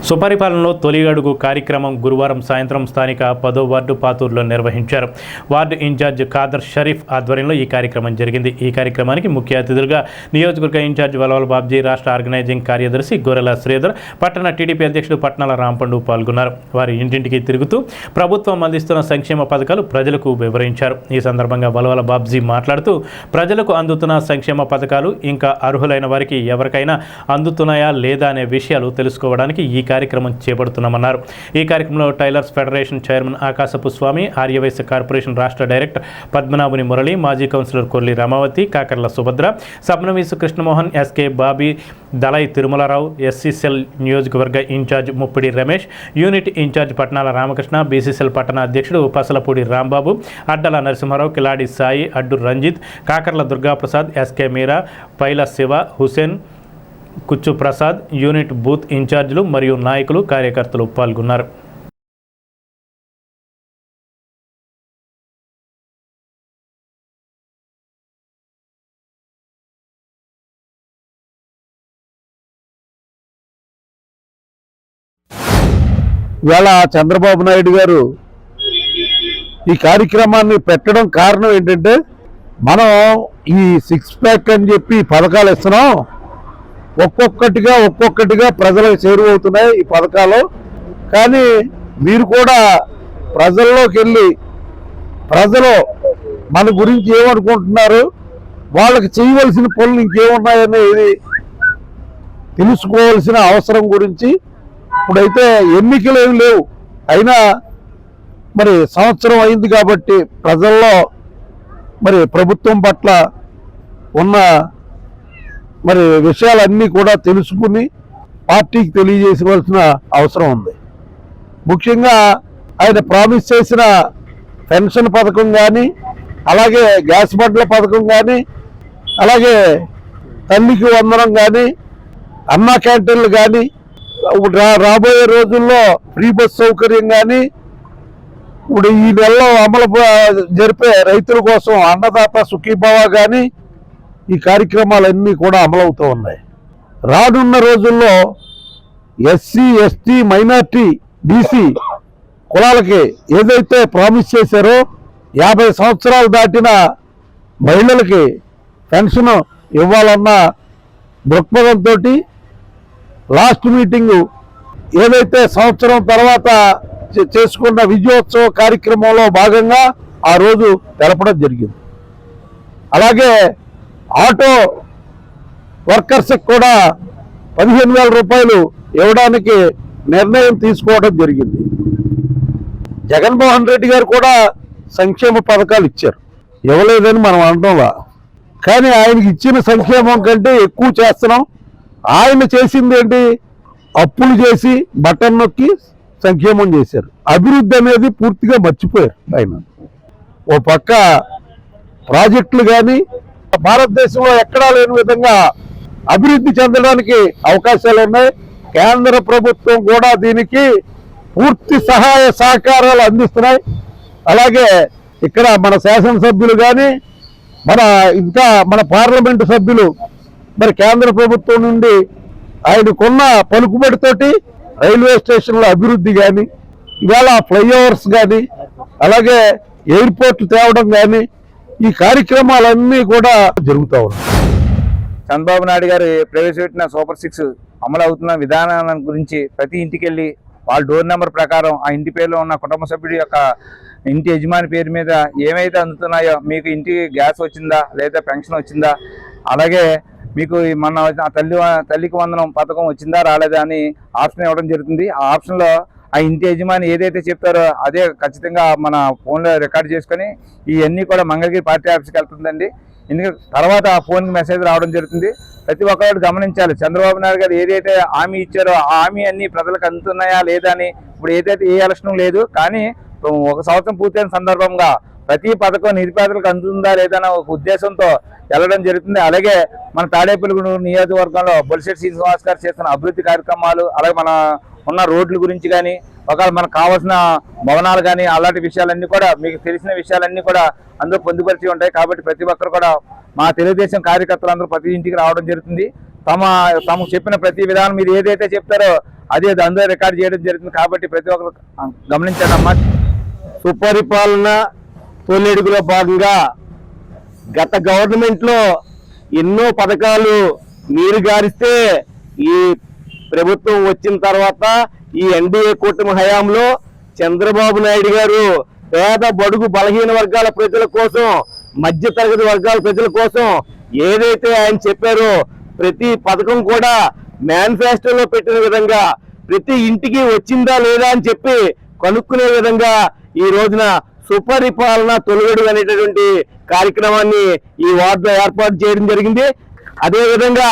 సుపరిపాలనలో తొలి అడుగు కార్యక్రమం గురువారం సాయంత్రం స్థానిక 10వ వార్డు పాతూరులో నిర్వహించారు. వార్డు ఇన్ఛార్జ్ ఖాదర్ షరీఫ్ ఆధ్వర్యంలో ఈ కార్యక్రమం జరిగింది. ఈ కార్యక్రమానికి ముఖ్య అతిథులుగా నియోజకవర్గ ఇన్ఛార్జ్ వలవల బాబ్జీ, రాష్ట్ర ఆర్గనైజింగ్ కార్యదర్శి గొర్రెల శ్రీధర్, పట్టణ టీడీపీ అధ్యక్షుడు పట్నాల రాంపండు పాల్గొన్నారు. వారి ఇంటింటికి తిరుగుతూ ప్రభుత్వం అందిస్తున్న సంక్షేమ పథకాలు ప్రజలకు వివరించారు. ఈ సందర్భంగా వలవల బాబ్జీ మాట్లాడుతూ ప్రజలకు అందుతున్న సంక్షేమ పథకాలు ఇంకా అర్హులైన వారికి ఎవరికైనా అందుతున్నాయా లేదా అనే విషయాలు తెలుసుకోవడానికి ఈ కార్యక్రమం చేపడుతున్నామన్నారు. ఈ కార్యక్రమంలో tailors federation chairman Akasapu Swami, Aryavysya corporation రాష్ట్ర డైరెక్టర్ పద్మనాభుని మురళి, మాజీ councillor Kolli Ramavathi, Kakarla Subhadra, Sabnavisu Krishnamohan, SK Bobby, Dalai Tirumalarao, SC cell నియోజకవర్గ incharge Muppidi Ramesh, unit incharge Patnala Ramakrishna, BC cell పట్టణ అధ్యక్షుడు Pasalapudi Rambabu, Addala Narasimharao, Kiladi Sai, Addu Ranjith, Kakarla Durgaprasad, SK Meera, Paila Shiva, Husen, Kucchu Prasad, unit booth ఇన్ఛార్జీలు మరియు నాయకులు, కార్యకర్తలు పాల్గొన్నారు. ఇవాళ చంద్రబాబు నాయుడు గారు ఈ కార్యక్రమాన్ని పెట్టడం కారణం ఏంటంటే, మనం ఈ 6 ప్యాక్ అని చెప్పి పథకాలు ఇస్తున్నాం, ఒక్కొక్కటిగా ప్రజలకు చేరువవుతున్నాయి ఈ పథకాలు. కానీ మీరు కూడా ప్రజల్లోకి వెళ్ళి ప్రజలు మన గురించి ఏమనుకుంటున్నారు, వాళ్ళకి చేయవలసిన పనులు ఇంకేమున్నాయనేది తెలుసుకోవాల్సిన అవసరం గురించి. ఇప్పుడైతే ఎన్నికలు ఏమి లేవు, అయినా మరి సంవత్సరం అయింది కాబట్టి ప్రజల్లో మరి ప్రభుత్వం పట్ల ఉన్న మరి విషయాలన్నీ కూడా తెలుసుకుని పార్టీకి తెలియజేసవలసిన అవసరం ఉంది. ముఖ్యంగా ఆయన ప్రామిస్ చేసిన పెన్షన్ పథకం కానీ, అలాగే గ్యాస్ బండ్ల పథకం కానీ, అలాగే తల్లికి వందనం కానీ, అన్నా క్యాంటీన్లు కానీ, రాబోయే రోజుల్లో ఫ్రీ బస్ సౌకర్యం కానీ, ఇప్పుడు ఈ నెలలో అమలు జరిపే రైతుల కోసం అన్నదాత సుఖీభావ కానీ, ఈ కార్యక్రమాలన్నీ కూడా అమలవుతూ ఉన్నాయి. రానున్న రోజుల్లో ఎస్సీ, ఎస్టీ, మైనార్టీ, బీసీ కులాలకి ఏదైతే ప్రామిస్ చేశారో 50 సంవత్సరాలు దాటిన మహిళలకి పెన్షన్ ఇవ్వాలన్న దృక్పథంతో లాస్ట్ మీటింగు ఏదైతే సంవత్సరం తర్వాత చేసుకున్న విజయోత్సవ కార్యక్రమంలో భాగంగా ఆ రోజు తెలపడం జరిగింది. అలాగే ఆటో వర్కర్స్కి కూడా 15,000 రూపాయలు ఇవ్వడానికి నిర్ణయం తీసుకోవడం జరిగింది. జగన్మోహన్ రెడ్డి గారు కూడా సంక్షేమ పథకాలు ఇచ్చారు, ఇవ్వలేదని మనం అనడంలా. కానీ ఆయనకి ఇచ్చిన సంక్షేమం కంటే ఎక్కువ చేస్తున్నాం. ఆయన చేసింది ఏంటి? అప్పులు చేసి బటన్ నొక్కి సంక్షేమం చేశారు. అభివృద్ధి అనేది పూర్తిగా మర్చిపోయారు ఆయన. ఓ పక్క ప్రాజెక్టులు కానీ భారతదేశంలో ఎక్కడా లేని విధంగా అభివృద్ధి చెందడానికి అవకాశాలు ఉన్నాయి. కేంద్ర ప్రభుత్వం కూడా దీనికి పూర్తి సహాయ సహకారాలు అందిస్తున్నాయి. అలాగే ఇక్కడ మన శాసనసభ్యులు కానీ మన పార్లమెంటు సభ్యులు మరి కేంద్ర ప్రభుత్వం నుండి ఆయనకున్న పలుకుబడితోటి రైల్వే స్టేషన్ల అభివృద్ధి కానీ, ఇవాళ ఫ్లైఓవర్స్ కానీ, అలాగే ఎయిర్పోర్ట్ తేవడం కానీ, ఈ కార్యక్రమాలన్నీ కూడా జరుగుతూ ఉన్నాయి. చంద్రబాబు నాయుడు గారు ప్రవేశపెట్టిన సూపర్ 6 అమలు అవుతున్న విధానం గురించి ప్రతి ఇంటికి వెళ్ళి వాళ్ళ డోర్ నెంబర్ ప్రకారం ఆ ఇంటి పేరులో ఉన్న కుటుంబ సభ్యుడి యొక్క ఇంటి యజమాని పేరు మీద ఏమైతే అందుతున్నాయో, మీకు ఇంటికి గ్యాస్ వచ్చిందా లేదా పెన్షన్ వచ్చిందా, అలాగే మీకు మన తల్లికి వందనం పథకం వచ్చిందా రాలేదా అని ఆప్షన్ ఇవ్వడం జరుగుతుంది. ఆ ఆప్షన్లో ఆ ఇంటి యజమాని ఏదైతే చెప్పారో అదే ఖచ్చితంగా మన ఫోన్లో రికార్డ్ చేసుకొని ఇవన్నీ కూడా మంగళగిరి పార్టీ ఆఫీస్కి వెళ్తుందండి. ఎందుకంటే తర్వాత ఆ ఫోన్కి మెసేజ్ రావడం జరుగుతుంది. ప్రతి ఒక్కరు గమనించాలి, చంద్రబాబు నాయుడు గారు ఏదైతే హామీ ఇచ్చారో ఆ హామీ అన్ని ప్రజలకు అందుతున్నాయా లేదా అని. ఇప్పుడు ఏదైతే ఏ ఎలక్షన్ లేదు, కానీ 1 సంవత్సరం పూర్తయిన సందర్భంగా ప్రతి పథకం నిరుపేదలకు అందుతుందా లేదా అనే ఒక ఉద్దేశంతో వెళ్ళడం జరుగుతుంది. అలాగే మన తాడేపల్లిగూడెం నియోజకవర్గంలో బొలిశెట్టి శ్రీనివాస్ గారు చేస్తున్న అభివృద్ధి కార్యక్రమాలు, అలాగే మన ఉన్న రోడ్ల గురించి కానీ, ఒకవేళ మనకు కావాల్సిన భవనాలు కానీ, అలాంటి విషయాలన్నీ కూడా మీకు తెలిసిన విషయాలన్నీ కూడా అందులో పొందుపరిచి ఉంటాయి. కాబట్టి ప్రతి ఒక్కరు కూడా మా తెలుగుదేశం కార్యకర్తలందరూ ప్రతి ఇంటికి రావడం జరుగుతుంది. తమకు చెప్పిన ప్రతి విధానం మీరు ఏదైతే చెప్తారో అదే అందులో రికార్డ్ చేయడం జరుగుతుంది. కాబట్టి ప్రతి ఒక్కరు గమనించండి అమ్మా. సుపరిపాలన తొలిడుగులో భాగంగా గత గవర్నమెంట్లో ఎన్నో పథకాలు నీరు గారిస్తే ఈ ప్రభుత్వం వచ్చిన తర్వాత ఈ ఎన్డీఏ కూటమి హయాంలో చంద్రబాబు నాయుడు గారు పేద బడుగు బలహీన వర్గాల ప్రజల కోసం, మధ్య తరగతి వర్గాల ప్రజల కోసం ఏదైతే ఆయన చెప్పారో ప్రతి పథకం కూడా మేనిఫెస్టోలో పెట్టిన విధంగా ప్రతి ఇంటికి వచ్చిందా లేదా అని చెప్పి కనుక్కునే విధంగా ఈ రోజున సుపరిపాలన తొలగడు అనేటటువంటి కార్యక్రమాన్ని ఈ వార్డులో ఏర్పాటు చేయడం జరిగింది. అదేవిధంగా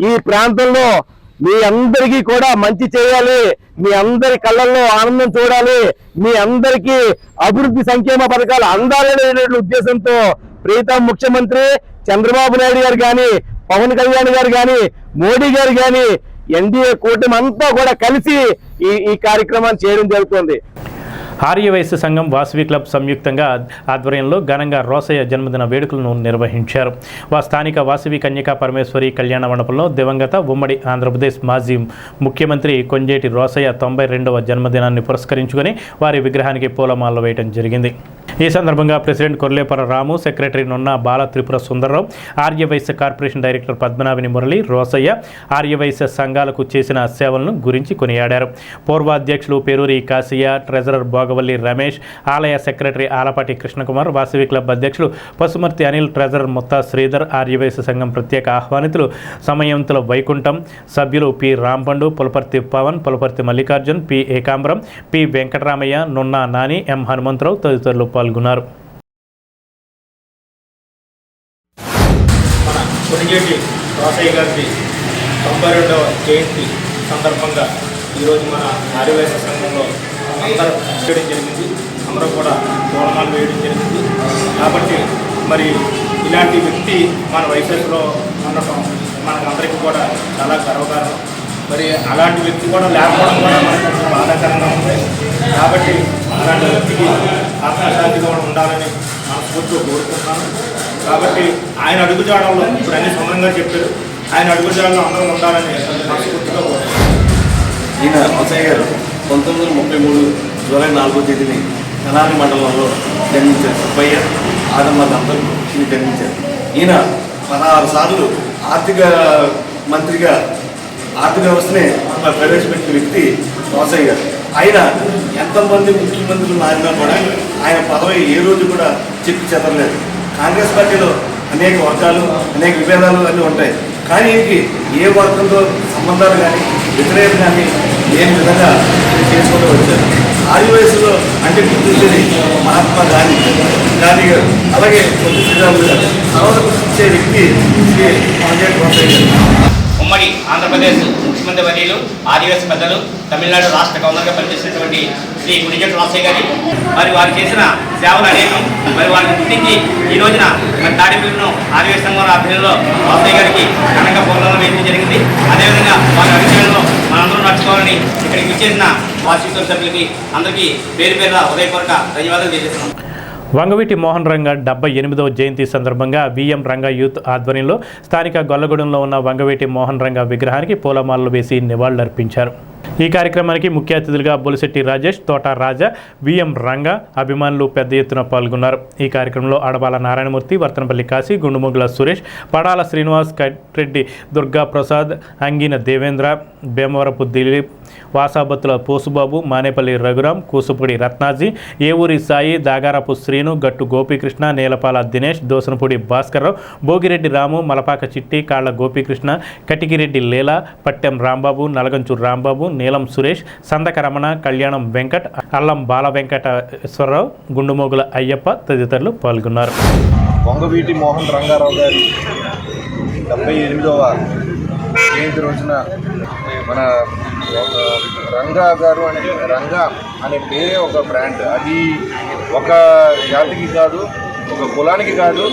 ఈ ప్రాంతంలో మీ అందరికీ కూడా మంచి చేయాలి, మీ అందరి కళ్ళల్లో ఆనందం చూడాలి, మీ అందరికీ అభివృద్ధి సంక్షేమ పథకాలు అందాలనేటువంటి ఉద్దేశంతో ప్రీతం ముఖ్యమంత్రి చంద్రబాబు నాయుడు గారు కానీ, పవన్ కళ్యాణ్ గారు కానీ, మోడీ గారు కానీ, ఎన్డీఏ కూటమి అంతా కూడా కలిసి ఈ కార్యక్రమాన్ని చేయడం జరుగుతుంది. ఆర్యవైశ్య సంఘం వాసవి క్లబ్ సంయుక్తంగా ఆధ్వర్యంలో ఘనంగా రోసయ్య జన్మదిన వేడుకలను నిర్వహించారు. స్థానిక వాసవి కన్యకా పరమేశ్వరి కళ్యాణ మండపంలో దివంగత ఉమ్మడి ఆంధ్రప్రదేశ్ మాజీ ముఖ్యమంత్రి కొంజేటి రోసయ్య 92వ జన్మదినాన్ని పురస్కరించుకొని వారి విగ్రహానికి పూలమాలలు వేయడం జరిగింది. ఈ సందర్భంగా president కొర్లేపర Ramu, secretary Nunna Bala Tripura Sundararao, Aryavysya corporation director Padmanabhini Murali Rosaiah Aryavysya సంఘాలకు చేసిన సేవలను గురించి కొనియాడారు. పూర్వాధ్యక్షులు పేరూరి కాశయ్య, ట్రెజరర్ భోగవల్లి రమేష్, ఆలయ సెక్రటరీ ఆలపాటి కృష్ణకుమార్, వాసవి క్లబ్ అధ్యక్షులు పసుమర్తి అనిల్, ట్రెజరర్ ముత్తా శ్రీధర్, ఆర్యవైశ్య సంఘం ప్రత్యేక ఆహ్వానితులు సమయంతుల వైకుంఠం, సభ్యులు P Rampandu, Pulaparthi Pawan, Pulaparthi Mallikarjun, P Ekambaram, P Venkataramaiah, Nunna Nani, M Hanumantharao తదితరులు పాల్గొన్నారు. మన కొనిగేటి రోసయ్య గారి 92వ జయంతి సందర్భంగా ఈరోజు మన ఆర్యవైశ్య సంఘంలో అందరూ చేయడం జరిగింది. అందరూ కూడా పూలమాలు వేయడం జరిగింది. కాబట్టి మరి ఇలాంటి వ్యక్తి మన వైశ్యంలో ఉండటం మనకందరికీ కూడా చాలా గర్వకారణం. మరి అలాంటి వ్యక్తి కూడా లేకపోవడం కూడా మనకు కొంచెం బాధాకరంగా ఉంది. కాబట్టి అలాంటి వ్యక్తికి ఆత్మశాంతి కూడా ఉండాలని మనస్ఫూర్తిగా కోరుకుంటున్నాను. కాబట్టి ఆయన అడుగుజాడల్లో ఇప్పుడు అన్ని సమరంగా చెప్పారు, ఆయన అడుగుజాడల్లో అందరూ ఉండాలని మనస్ఫూర్తిగా కోరుకుంటున్నాను. ఈయన రోసయ్య గారు 1933 జూలై 4వ తేదీని తెనాలి మండలంలో జన్మించారు. సుబ్బయ్య ఆదమ్మ దంపతులు ఈయన జన్మించారు. ఈయన 16 సార్లు ఆర్థిక మంత్రిగా ఆర్థిక వ్యవస్థని ప్రవేశపెట్టిన వ్యక్తి రోసయ్య గారు. ఆయన ఎంతమంది ముఖ్యమంత్రులు మారినా కూడా ఆయన పదవి ఏ రోజు కూడా చెప్పి చెదరలేదు. కాంగ్రెస్ పార్టీలో అనేక వర్గాలు, అనేక విభేదాలు అన్నీ ఉంటాయి. కానీ ఈయనకి ఏ వర్గంతో సంబంధాలు కానీ వ్యతిరేకత కానీ లేని విధంగా చేసుకుంటూ వచ్చారు. ఆది వయసులో అంటే గుర్తించేది మహాత్మా గాంధీ గారు, అలాగే పొట్టి శ్రీరాములు గారు. తర్వాత గుర్తించే వ్యక్తి శ్రీ రోసయ్య గారు. ఉమ్మడి ఆంధ్రప్రదేశ్ ముఖ్యమంత్రి వర్యులు, ఆదివాసీ పెద్దలు, తమిళనాడు రాష్ట్ర గవర్నర్గా పనిచేసినటువంటి శ్రీ గుడిజెట్టి రోసయ్య గారి మరి వారు చేసిన సేవలు అనేకం. మరి వారిని గుర్తించి ఈ రోజున మరి తాడేపల్లిలో ఆదివాసీ సంఘం ఆధ్వర్యంలో రోసయ్య గారికి ఘనంగా పౌర్ణం వేయడం జరిగింది. అదేవిధంగా వారి అభిప్రాయంలో మనందరూ నడుచుకోవాలని ఇక్కడికి విచ్చేసిన వార్షికోత్సవ సభ్యులకి అందరికీ పేరు పేరున హృదయపూర్వక ధన్యవాదాలు తెలియజేస్తున్నాం. వంగవీటి మోహన్ రంగా 78వ జయంతి సందర్భంగా విఎం రంగా యూత్ ఆధ్వర్యంలో స్థానిక గొల్లగూడెంలో ఉన్న వంగవీటి మోహన్ రంగా విగ్రహానికి పూలమాలలు వేసి నివాళులర్పించారు. ఈ కార్యక్రమానికి ముఖ్య అతిథులుగా బొలిశెట్టి రాజేష్, తోట రాజా, విఎం రంగా అభిమానులు పెద్ద ఎత్తున పాల్గొన్నారు. ఈ కార్యక్రమంలో అడబాల నారాయణమూర్తి, వర్తనపల్లి కాశీ, గుండుమొగ్గుల సురేష్, పడాల శ్రీనివాస్, కట్రెడ్డి దుర్గా ప్రసాద్, అంగిన దేవేంద్ర, భీమవరపు దిలీప్, వాసాబత్తుల పోసుబాబు, మానేపల్లి రఘురాం, కూసుపూడి రత్నాజీ, ఏవూరి సాయి, దాగారపు శ్రీను, గట్టు గోపీకృష్ణ, నేలపాల దినేష్, దోసనపూడి భాస్కర్రావు, భోగిరెడ్డి రాము, మలపాక చిట్టి, కాళ్ల గోపీకృష్ణ, కటికిరెడ్డి లీలా, పట్టెం రాంబాబు, నలగంచు రాంబాబు, నీలం సురేష్, సందక రమణ, కళ్యాణం వెంకట్, అల్లం బాల వెంకటేశ్వరరావు, గుండుమోగుల అయ్యప్ప తదితరులు పాల్గొన్నారు. వంగవీటి మోహన్ రంగారావు గారి 78వ జయంతి రోజున మన రంగా గారు అంటే రంగా అనే పేరే ఒక బ్రాండ్. అది ఒక జాతికి కాదు, ఒక కులానికి కాదు.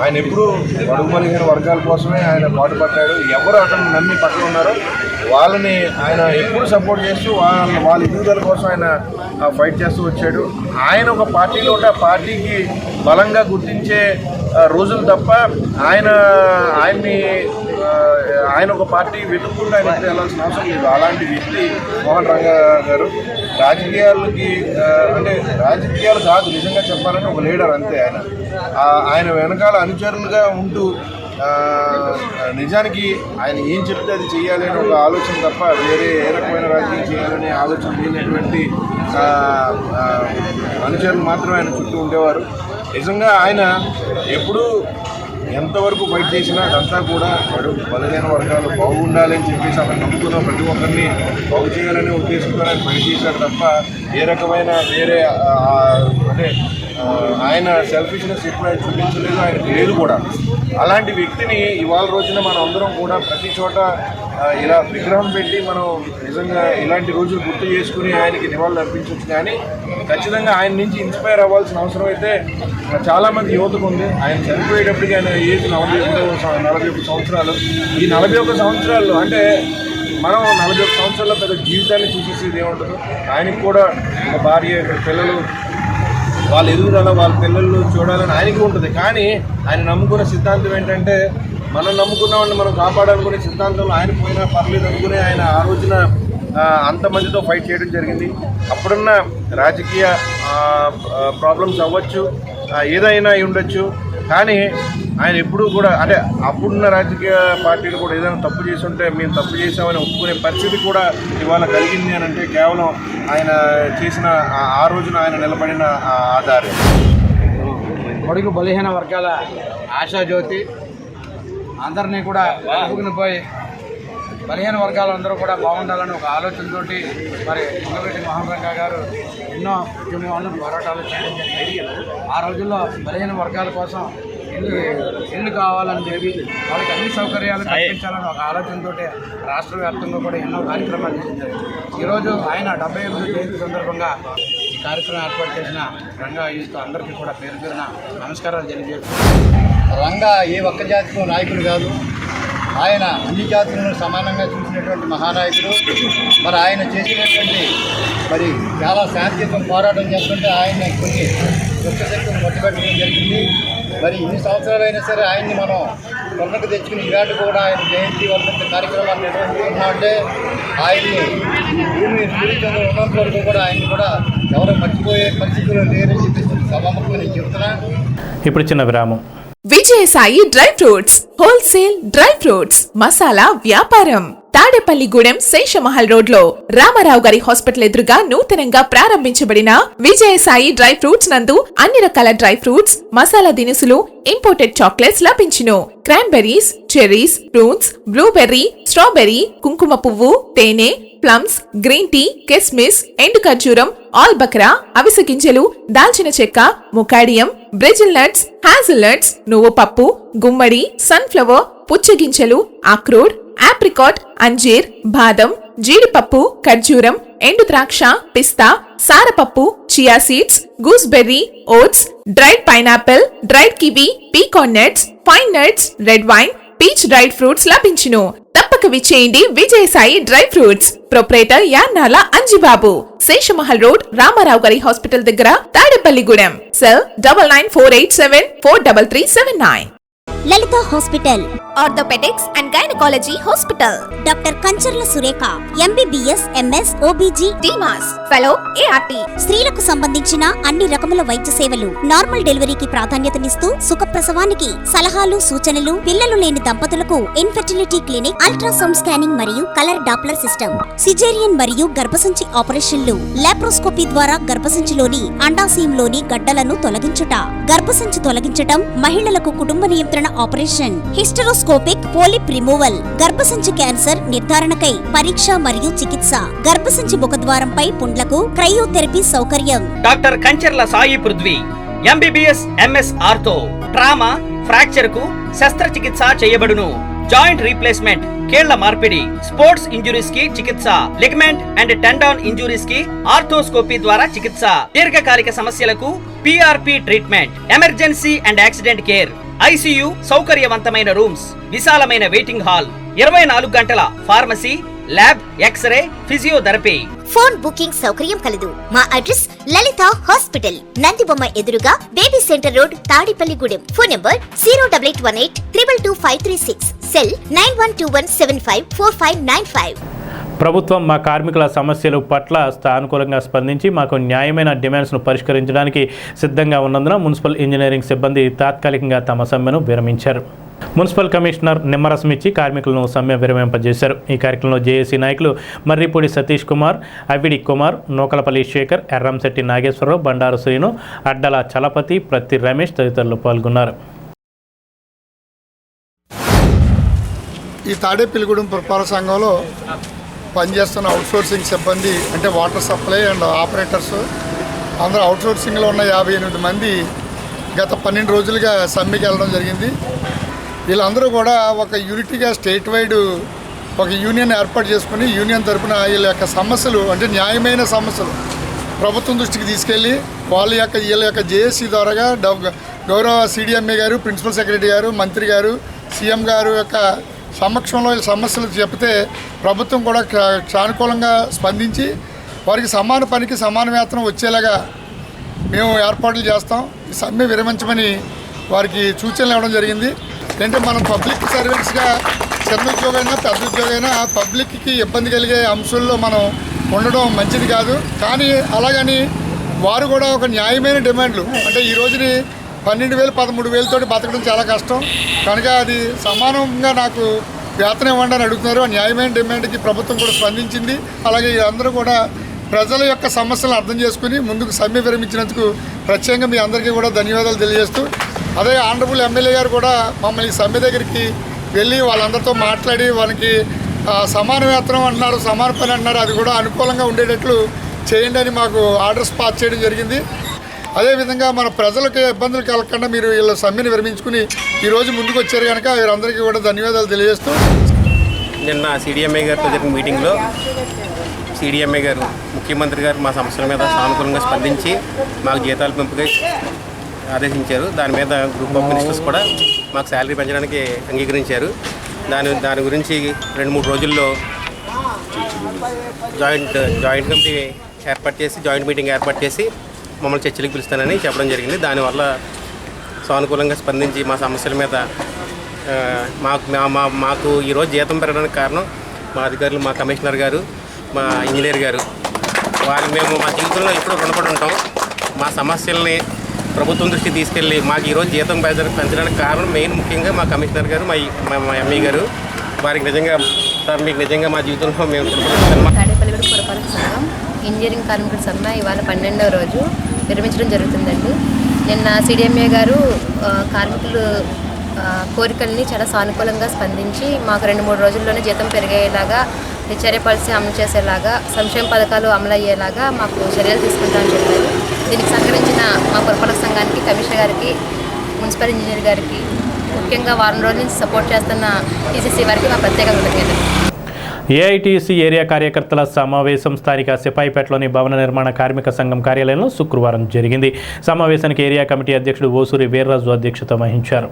ఆయన ఎప్పుడూ బడుగు బలహీన వర్గాల కోసమే ఆయన పాటుపడ్డాడు. ఎవరు అతను నమ్మి పక్కన ఉన్నారో వాళ్ళని ఆయన ఎప్పుడు సపోర్ట్ చేస్తూ వాళ్ళ ఎదుగుదల కోసం ఆయన ఫైట్ చేస్తూ వచ్చాడు. ఆయన ఒక పార్టీలో ఉంటే ఆ పార్టీకి బలంగా గుర్తించే రోజులు తప్ప ఆయన ఒక పార్టీ వెతుక్కుంటూ ఆయన ఎప్పుడు వెళ్ళాల్సిన అవసరం లేదు. అలాంటి వ్యక్తి మోహన్ రంగా గారు. రాజకీయాలు కాదు, నిజంగా చెప్పాలంటే ఒక లీడర్ అంతే. ఆయన వెనకాల అనుచరులుగా ఉంటూ నిజానికి ఆయన ఏం చెప్తే అది చేయాలి అని ఒక ఆలోచన తప్ప వేరే ఏ రకమైన రాజకీయం చేయాలనే ఆలోచన లేనటువంటి అనుచరులు మాత్రమే ఆయన చుట్టూ ఉండేవారు. నిజంగా ఆయన ఎప్పుడూ ఎంతవరకు ఫైట్ చేసినా అదంతా కూడా బలహీన వర్గాలు బాగుండాలని చెప్పేసి అతను నమ్ముకున్న ప్రతి ఒక్కరిని బాగు చేయాలనే ఉద్దేశంతో ఆయన ఫైట్ చేశాడు తప్ప ఏ రకమైన వేరే ఆయన సెల్ఫిష్నెస్ ఎప్పుడు ఆయన చూపించలేదు, ఆయనకు లేదు కూడా. అలాంటి వ్యక్తిని ఇవాళ రోజున మనం అందరం కూడా ప్రతి చోట ఇలా విగ్రహం పెట్టి మనం నిజంగా ఇలాంటి రోజులు గుర్తు చేసుకుని ఆయనకి నివాళులు అర్పించవచ్చు. కానీ ఖచ్చితంగా ఆయన నుంచి ఇన్స్పైర్ అవ్వాల్సిన అవసరం అయితే చాలామంది యువతకు ఉంది. ఆయన చనిపోయేటప్పటికి ఆయన ఏజ్ 41 సంవత్సరాలు. ఈ 41 సంవత్సరాలు అంటే మనం 41 సంవత్సరాల్లో పెద్ద జీవితాన్ని చూసేసేది ఏముండదు. ఆయనకి కూడా ఒక భార్య, పిల్లలు, వాళ్ళ ఎదుగుదల, వాళ్ళ పిల్లలు చూడాలని ఆయనకి ఉంటుంది. కానీ ఆయన నమ్ముకున్న సిద్ధాంతం ఏంటంటే మనం నమ్ముకున్నామని మనం కాపాడాలనుకునే సిద్ధాంతంలో ఆయన పోయినా పర్లేదు అనుకునే ఆయన ఆ రోజున అంతమందితో ఫైట్ చేయడం జరిగింది. అప్పుడున్న రాజకీయ ప్రాబ్లమ్స్ అవ్వచ్చు, ఏదైనా అయి ఉండొచ్చు. కానీ ఆయన ఎప్పుడూ కూడా అప్పుడున్న రాజకీయ పార్టీలు కూడా ఏదైనా తప్పు చేసి ఉంటే మేము తప్పు చేసామని ఒప్పుకునే పరిస్థితి కూడా ఇవాళ కలిగింది అని అంటే కేవలం ఆయన చేసిన ఆ రోజున ఆయన నిలబడిన ఆధారం. బడుగు బలహీన వర్గాల ఆశాజ్యోతి అందరినీ కూడా పోయి బలహీన వర్గాలందరూ కూడా బాగుండాలని ఒక ఆలోచనతో మరి వంగవీటి మోహన్ రంగా గారు ఎన్నో ఉద్యమాలను పోరాటాలు చేయడం జరిగింది. ఆ రోజుల్లో బలహీన వర్గాల కోసం ఇల్లు కావాలని చెప్పి వాళ్ళకి అన్ని సౌకర్యాలు కల్పించాలని ఒక ఆలోచనతో రాష్ట్ర వ్యాప్తంగా కూడా ఎన్నో కార్యక్రమాలు చేసింది. ఈరోజు ఆయన 78వ జయంతి సందర్భంగా ఈ కార్యక్రమం ఏర్పాటు చేసిన రంగా యూత్ అందరికీ కూడా పేరు పేరున నమస్కారాలు తెలియజేస్తున్నాను. రంగా ఏ ఒక్క జాతికి నాయకుడు కాదు, ఆయన అన్ని జాతులను సమానంగా చూసినటువంటి మహానాయకుడు. మరి ఆయన చేసినటువంటి చాలా శాంతియుతం పోరాటం చేస్తుంటే ఆయన కొన్ని దుఃఖశక్తులు పట్టుబెట్టడం జరిగింది. మరి ఇన్ని సంవత్సరాలైనా సరే ఆయన్ని మనం కొన్నకు తెచ్చుకుని ఈనాటి కూడా ఆయన జయంతి వర్ధంతి కార్యక్రమాలు నిర్వహిస్తున్నామంటే ఆయన్ని భూమి నిరుద్యోగంలో ఉన్నంత వరకు కూడా ఆయన్ని కూడా ఎవరు మర్చిపోయే పరిస్థితుల్లో లేరని చెప్పేసి సభాముఖంగా నేను చెప్తున్నా. ఇప్పుడు చిన్న విరామం. Vijayasai dry fruits wholesale dry fruits masala వ్యాపారం తాడేపల్లిగూడెం శేషమహల్ రోడ్ లో రామారావు గారి హాస్పిటల్ ఎదురుగా నూతనంగా ప్రారంభించబడిన విజయసాయి డ్రై ఫ్రూట్స్ నందు అన్ని రకాల డ్రై ఫ్రూట్స్ మసాలా దినుసులు ఇంపోర్టెడ్ చాక్లెట్స్ లభించును. Cranberries, cherries, fruits, blueberry, strawberry, కుంకుమ పువ్వు, తేనె, ప్లమ్స్, గ్రీన్ టీ, కిస్మిస్, ఎండు ఖర్జూరం, ఆల్ బక్రా, అవిసె గింజలు, దాల్చిన చెక్క, ముకాడియం, బ్రెజిల్ నట్స్, హ్యాజిల్ నట్స్, నువ్వు పప్పు, గుమ్మడి, సన్ఫ్లవర్, పుచ్చగింజలు, అక్రోడ్, ఆప్రికాట్, అంజీర్, బాదం, జీడిపప్పు, ఖర్జూరం, ఎండు ద్రాక్ష, పిస్తా, సారపప్పు, chia seeds, gooseberry, oats, dried pineapple, dried kiwi, pecan nuts, pine nuts, red wine, peach dried fruits లభించును. తప్పక విచ్చేయండి Vijayasai dry fruits. Proprietor Yannala Anjibabu, Seshamahal road, Ramarao గారి హాస్పిటల్ దగ్గర, Tadepalligudem. Cell 9948743379. Lalitha hospital, orthopaedics and gynaecology hospital. Doctor Kancharla Surekha, MBBS, MS, OBG, డిమాస్, fellow, ART. స్త్రీలకు సంబంధించిన అన్ని రకముల వైద్య సేవలు, నార్మల్ డెలివరీకి ప్రాధాన్యతనిస్తూ సుఖప్రసవానికి సలహాలు, సూచనలు, పిల్లలు లేని దంపతులకు ఇన్ఫెర్టిలిటీ క్లినిక్, అల్ట్రాసౌండ్ స్కానింగ్ మరియు కలర్ డాప్లర్ సిస్టమ్, సిజేరియన్ మరియు గర్భసంచి ఆపరేషన్లు, లాప్రోస్కోపీ ద్వారా గర్భసంచిలోని అండాశయంలోని గడ్డలను తొలగించుట, గర్భసంచి తొలగించటం, మహిళలకు కుటుంబ నియంత్రణ ఆపరేషన్, హిస్టరోస్కోపిక్ పోలిప్ రిమూవల్, గర్భసంచి క్యాన్సర్ నిర్ధారణకై పరీక్ష మరియు చికిత్స, గర్భసంచి ముఖద్వారంపై పుండ్లకు క్రయోథెరపీ సౌకర్యం. Doctor Kancharla Sai Prithvi, MBBS, MS ortho, trauma, fracture కు శస్త్రచికిత్స చేయబడును. జాయింట్ రీప్లేస్మెంట్, కీళ్ల మార్పిడి, స్పోర్ట్స్ ఇంజురీస్ కి చికిత్స, లిగమెంట్ అండ్ టెండాన్ ఇంజురీస్ కి ఆర్థోస్కోపీ ద్వారా చికిత్స, దీర్ఘకాలిక సమస్యలకు PRP treatment, emergency and accident care, ICU సౌకర్యవంతమైన రూమ్స్, విశాలమైన వెయిటింగ్ హాల్, 24 గంటల pharmacy, lab, x-ray, physiotherapy. Phone booking సౌకర్యం కలదు. మా అడ్రస్ లలిత హాస్పిటల్, నందిబొమ్మ ఎదురుగా, baby centre road, Tadepalligudem. Phone number 08818222536. Cell 9121754595. ప్రభుత్వం మా కార్మికుల సమస్యల పట్ల సానుకూలంగా స్పందించి మాకు న్యాయమైన డిమాండ్స్ను పరిష్కరించడానికి సిద్ధంగా ఉన్నందున మున్సిపల్ ఇంజనీరింగ్ సిబ్బంది తాత్కాలికంగా తమ సమ్మెను విరమించారు. మున్సిపల్ కమిషనర్ నిమ్మరసం ఇచ్చి కార్మికులను సమ్మె విరమింపజేశారు. ఈ కార్యక్రమంలో జేఏసీ నాయకులు మర్రిపూడి సతీష్ కుమార్, అవిడి కుమార్, నూకలపల్లి శేఖర్, ఎర్రంశెట్టి నాగేశ్వరరావు, బండారు శ్రీను, అడ్డల చలపతి, ప్రతి రమేష్ తదితరులు పాల్గొన్నారు. ఈ తాడేపల్లిగూడెం పురపాలక సంఘంలో పనిచేస్తున్న అవుట్సోర్సింగ్ సిబ్బంది, అంటే వాటర్ సప్లై అండ్ ఆపరేటర్స్ అందరూ అవుట్సోర్సింగ్లో ఉన్న 58 మంది గత 12 రోజులుగా సమ్మెకి వెళ్ళడం జరిగింది. వీళ్ళందరూ కూడా ఒక యూనిటీగా స్టేట్ వైడ్ ఒక యూనియన్ ఏర్పాటు చేసుకుని యూనియన్ తరఫున వీళ్ళ యొక్క సమస్యలు, అంటే న్యాయమైన సమస్యలు ప్రభుత్వం దృష్టికి తీసుకెళ్ళి వీళ్ళ యొక్క జేఏసీ ద్వారాగా గౌరవ సిడిఎంఏ గారు, ప్రిన్సిపల్ సెక్రటరీ గారు, మంత్రి గారు, సీఎం గారు యొక్క సమక్షంలో వీళ్ళ సమస్యలు చెప్తే ప్రభుత్వం కూడా సానుకూలంగా స్పందించి వారికి సమాన పనికి సమాన వేతనం వచ్చేలాగా మేము ఏర్పాట్లు చేస్తాం. ఈ సమ్మె విరమించమని వారికి సూచనలు ఇవ్వడం జరిగింది. అంటే మనం పబ్లిక్ సర్వెంట్స్గా చిన్న ఉద్యోగమైనా పెద్ద ఉద్యోగమైనా పబ్లిక్కి ఇబ్బంది కలిగే అంశాల్లో మనం ఉండడం మంచిది కాదు. కానీ అలాగని వారు కూడా ఒక న్యాయమైన డిమాండ్లు, అంటే ఈ రోజుని 12,000 13,000 తోటి బతకడం చాలా కష్టం కనుక అది సమానంగా నాకు వేతనం ఇవ్వండి అని అడుగుతున్నారు. ఆ న్యాయమైన డిమాండ్కి ప్రభుత్వం కూడా స్పందించింది. అలాగే అందరూ కూడా ప్రజల యొక్క సమస్యలను అర్థం చేసుకుని ముందుకు సమ్మె విరమించినందుకు ప్రత్యేకంగా మీ అందరికీ కూడా ధన్యవాదాలు తెలియజేస్తూ, అదే ఆనరబుల్ ఎమ్మెల్యే గారు కూడా మమ్మల్ని సమ్మె దగ్గరికి వెళ్ళి వాళ్ళందరితో మాట్లాడి వాళ్ళకి సమాన వేతనం అంటున్నారు, సమాన పని అంటున్నారు, అది కూడా అనుకూలంగా ఉండేటట్లు చేయండి అని మాకు ఆర్డర్స్ పాస్ చేయడం జరిగింది. అదేవిధంగా మన ప్రజలకు ఇబ్బందులు కలగకుండా మీరు వీళ్ళ సమ్మెను విరమించుకుని ఈరోజు ముందుకు వచ్చారు కనుక వీరందరికీ కూడా ధన్యవాదాలు తెలియజేస్తూ, నిన్న సిడిఎంఏ గారితో జరిగిన మీటింగ్లో సిడిఎంఏ గారు, ముఖ్యమంత్రి గారు మా సమస్యల మీద సానుకూలంగా స్పందించి మాకు జీతాలు పెంపుగా ఆదేశించారు. దాని మీద గ్రూప్ ఆఫ్ మినిస్టర్స్ కూడా మాకు శాలరీ పెంచడానికి అంగీకరించారు. దాని గురించి 2-3 రోజుల్లో జాయింట్ కమిటీ ఏర్పాటు చేసి, జాయింట్ మీటింగ్ ఏర్పాటు చేసి మమ్మల్ని చర్చలకు పిలుస్తానని చెప్పడం జరిగింది. దానివల్ల సానుకూలంగా స్పందించి మా సమస్యల మీద మాకు ఈరోజు జీతం పెరగడానికి కారణం మా అధికారులు, మా కమిషనర్ గారు, మా ఇంజనీర్ గారు. మేము మా జీవితంలో ఎప్పుడూ రుణపడి ఉంటాం. మా సమస్యల్ని ప్రభుత్వం దృష్టికి తీసుకెళ్ళి మాకు ఈరోజు జీతం పెంచడానికి కారణం మెయిన్ ముఖ్యంగా మా కమిషనర్ గారు, మా ఎంఈ గారు. వారికి నిజంగా సార్ మీకు నిజంగా మా జీవితంలో మేము తాడేపల్లిగూడెం పురపాలక సంఘం ఇంజనీరింగ్ కార్మికుల సమ్మె ఇవాళ 12వ రోజు విరమించడం జరుగుతుందండి. నిన్న సిడిఎంఏ గారు కార్మికులు కోరికల్ని చాలా సానుకూలంగా స్పందించి మాకు 2-3 రోజుల్లోనే జీతం పెరిగేలాగా, హెచ్ఆర్ఏ పాలసీ అమలు చేసేలాగా, సంక్షేమ పథకాలు అమలు అయ్యేలాగా మాకు చర్యలు తీసుకుంటామని చెప్పారు. దీనికి సహకరించిన మా పురపాలక సంఘానికి, కమిషనర్ గారికి, మున్సిపల్ ఇంజనీర్ గారికి, ముఖ్యంగా వారం రోజుల నుంచి సపోర్ట్ చేస్తున్న టీసీసీ వారికి మా ప్రత్యేక కృతజ్ఞతలు. ఏఐటీసీ ఏరియా కార్యకర్తల సమావేశం స్థానిక సిపాయిపేటలోని భవన నిర్మాణ కార్మిక సంఘం కార్యాలయంలో శుక్రవారం జరిగింది. సమావేశానికి ఏరియా కమిటీ అధ్యక్షుడు ఓసూరి వీర్రాజు అధ్యక్షత వహించారు.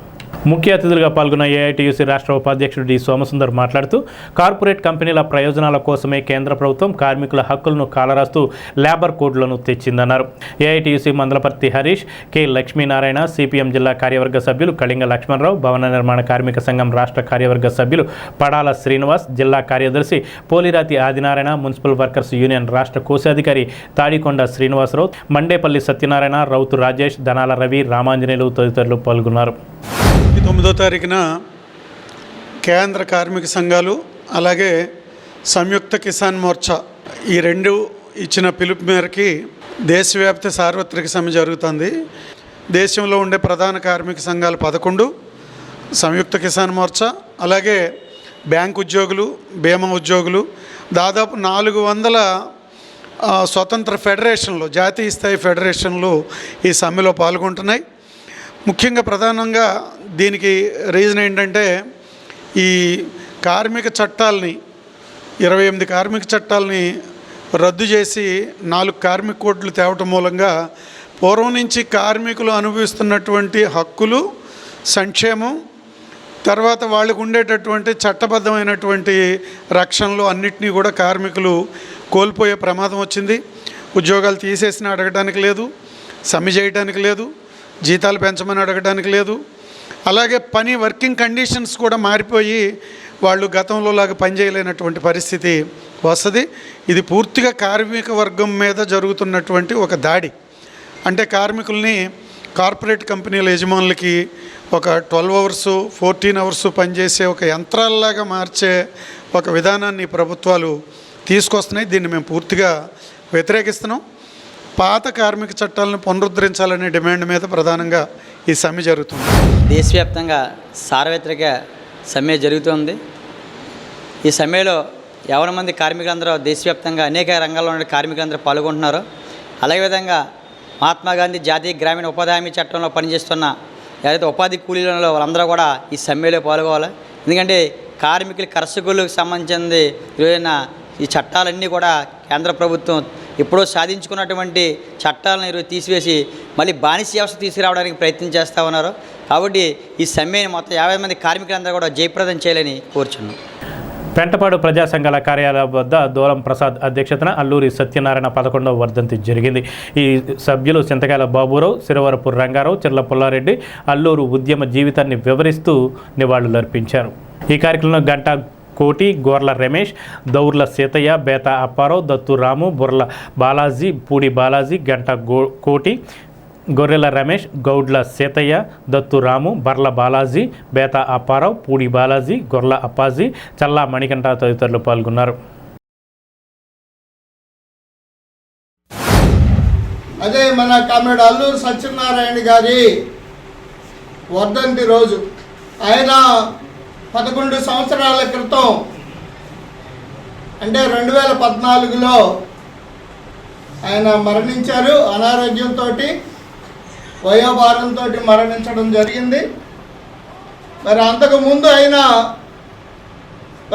ముఖ్య అతిథులుగా పాల్గొన్న ఏఐటీయూసీ రాష్ట్ర ఉపాధ్యక్షుడు డి సోమసుందర్ మాట్లాడుతూ కార్పొరేట్ కంపెనీల ప్రయోజనాల కోసమే కేంద్ర ప్రభుత్వం కార్మికుల హక్కులను కాలరాస్తూ లేబర్ కోడ్లను తెచ్చిందన్నారు. AITUC Mandalaparthi Harish, K Lakshminarayana, CPM జిల్లా కార్యవర్గ సభ్యులు కళింగ లక్ష్మణరావు, భవన నిర్మాణ కార్మిక సంఘం రాష్ట్ర కార్యవర్గ సభ్యులు పడాల శ్రీనివాస్, జిల్లా కార్యదర్శి పోలిరాతి ఆదినారాయణ, మున్సిపల్ వర్కర్స్ యూనియన్ రాష్ట్ర కోశాధికారి తాడికొండ శ్రీనివాసరావు, మండేపల్లి సత్యనారాయణ, రౌతు రాజేష్, దనాల రవి, రామాంజనేయులు తదితరులు పాల్గొన్నారు. 9వ తారీఖున కేంద్ర కార్మిక సంఘాలు అలాగే సంయుక్త కిసాన్ మోర్చా ఈ రెండు ఇచ్చిన పిలుపు మేరకి దేశవ్యాప్త సార్వత్రిక సమ్మె జరుగుతుంది. దేశంలో ఉండే ప్రధాన కార్మిక సంఘాలు 11, సంయుక్త కిసాన్ మోర్చా అలాగే బ్యాంక్ ఉద్యోగులు, బీమా ఉద్యోగులు, దాదాపు 400 స్వతంత్ర ఫెడరేషన్లు, జాతీయ స్థాయి ఫెడరేషన్లు ఈ సమ్మెలో పాల్గొంటున్నాయి. ముఖ్యంగా ప్రధానంగా దీనికి రీజన్ ఏంటంటే ఈ కార్మిక చట్టాలని 28 కార్మిక చట్టాలని రద్దు చేసి 4 కార్మిక కోడ్లు తేవటం మూలంగా పూర్వం నుంచి కార్మికులు అనుభవిస్తున్నటువంటి హక్కులు, సంక్షేమం, తర్వాత వాళ్ళకు ఉండేటటువంటి చట్టబద్ధమైనటువంటి రక్షణలు అన్నిటినీ కూడా కార్మికులు కోల్పోయే ప్రమాదం వచ్చింది. ఉద్యోగాలు తీసేసిన అడగడానికి లేదు, సమ్మె చేయడానికి లేదు, జీతాలు పెంచమని అడగడానికి లేదు. అలాగే వర్కింగ్ కండిషన్స్ కూడా మారిపోయి వాళ్ళు గతంలో లాగా పనిచేయలేనటువంటి పరిస్థితి వస్తుంది. ఇది పూర్తిగా కార్మిక వర్గం మీద జరుగుతున్నటువంటి ఒక దాడి. అంటే కార్మికుల్ని కార్పొరేట్ కంపెనీల యజమానులకి ఒక 12 అవర్సు 14 అవర్సు పనిచేసే ఒక యంత్రాలలాగా మార్చే ఒక విధానాన్ని ప్రభుత్వాలు తీసుకొస్తున్నాయి. దీన్ని మేము పూర్తిగా వ్యతిరేకిస్తున్నాం. పాత కార్మిక చట్టాలను పునరుద్ధరించాలనే డిమాండ్ మీద ప్రధానంగా ఈ సమ్మె జరుగుతుంది. దేశవ్యాప్తంగా సార్వత్రిక సమ్మె జరుగుతుంది. ఈ సమ్మెలో ఎవరి మంది కార్మికులందరూ దేశవ్యాప్తంగా అనేక రంగాల్లో ఉన్న కార్మికులందరూ పాల్గొంటున్నారు. అలాగే విధంగా మహాత్మా గాంధీ జాతీయ గ్రామీణ ఉపాధి హామీ చట్టంలో పనిచేస్తున్న ఏదైతే ఉపాధి కూలీలలో వాళ్ళందరూ కూడా ఈ సమ్మెలో పాల్గొవాలి. ఎందుకంటే కార్మికుల కర్షకులకు సంబంధించింది ఈరోజున ఈ చట్టాలన్నీ కూడా కేంద్ర ప్రభుత్వం ఎప్పుడో సాధించుకున్నటువంటి చట్టాలను ఈరోజు తీసివేసి మళ్ళీ బానిస వ్యవస్థ తీసుకురావడానికి ప్రయత్నం చేస్తూ ఉన్నారు. కాబట్టి ఈ సమ్మెని మొత్తం 50 మంది కార్మికులందరూ కూడా జయప్రదం చేయాలని కోరుచున్నాం. పెంటపాడు ప్రజా సంఘాల కార్యాలయం వద్ద దూలం ప్రసాద్ అధ్యక్షతన అల్లూరి సత్యనారాయణ 11వ వర్ధంతి జరిగింది. ఈ సభ్యులు చింతకాయల బాబురావు, సిరవరపు రంగారావు, చిర్ల పుల్లారెడ్డి అల్లూరు ఉద్యమ జీవితాన్ని వివరిస్తూ నివాళులర్పించారు. ఈ కార్యక్రమంలో గంటా కోటి, గోర్ల రమేష్, దౌర్ల సీతయ్య, బేతా అప్పారావు, దత్తు రాము, బుర్ల బాలాజీ, పూడి బాలాజీ, గంట కోటి, గొర్రెల రమేష్, గౌడ్ల సీతయ్య, దత్తు రాము, బర్ల బాలాజీ, బేతా అప్పారావు, పూడి బాలాజీ, గొర్ల అప్పాజీ, చల్లా మణికంఠ తదితరులు పాల్గొన్నారు. అదే మన కామ్రేడ్ అల్లూరు సత్యనారాయణ గారి వర్ధంతి రోజు. ఆయన 11 సంవత్సరాల క్రితం అంటే 2014లో ఆయన మరణించారు. అనారోగ్యంతో, వయోభారంతో మరణించడం జరిగింది. మరి అంతకుముందు ఆయన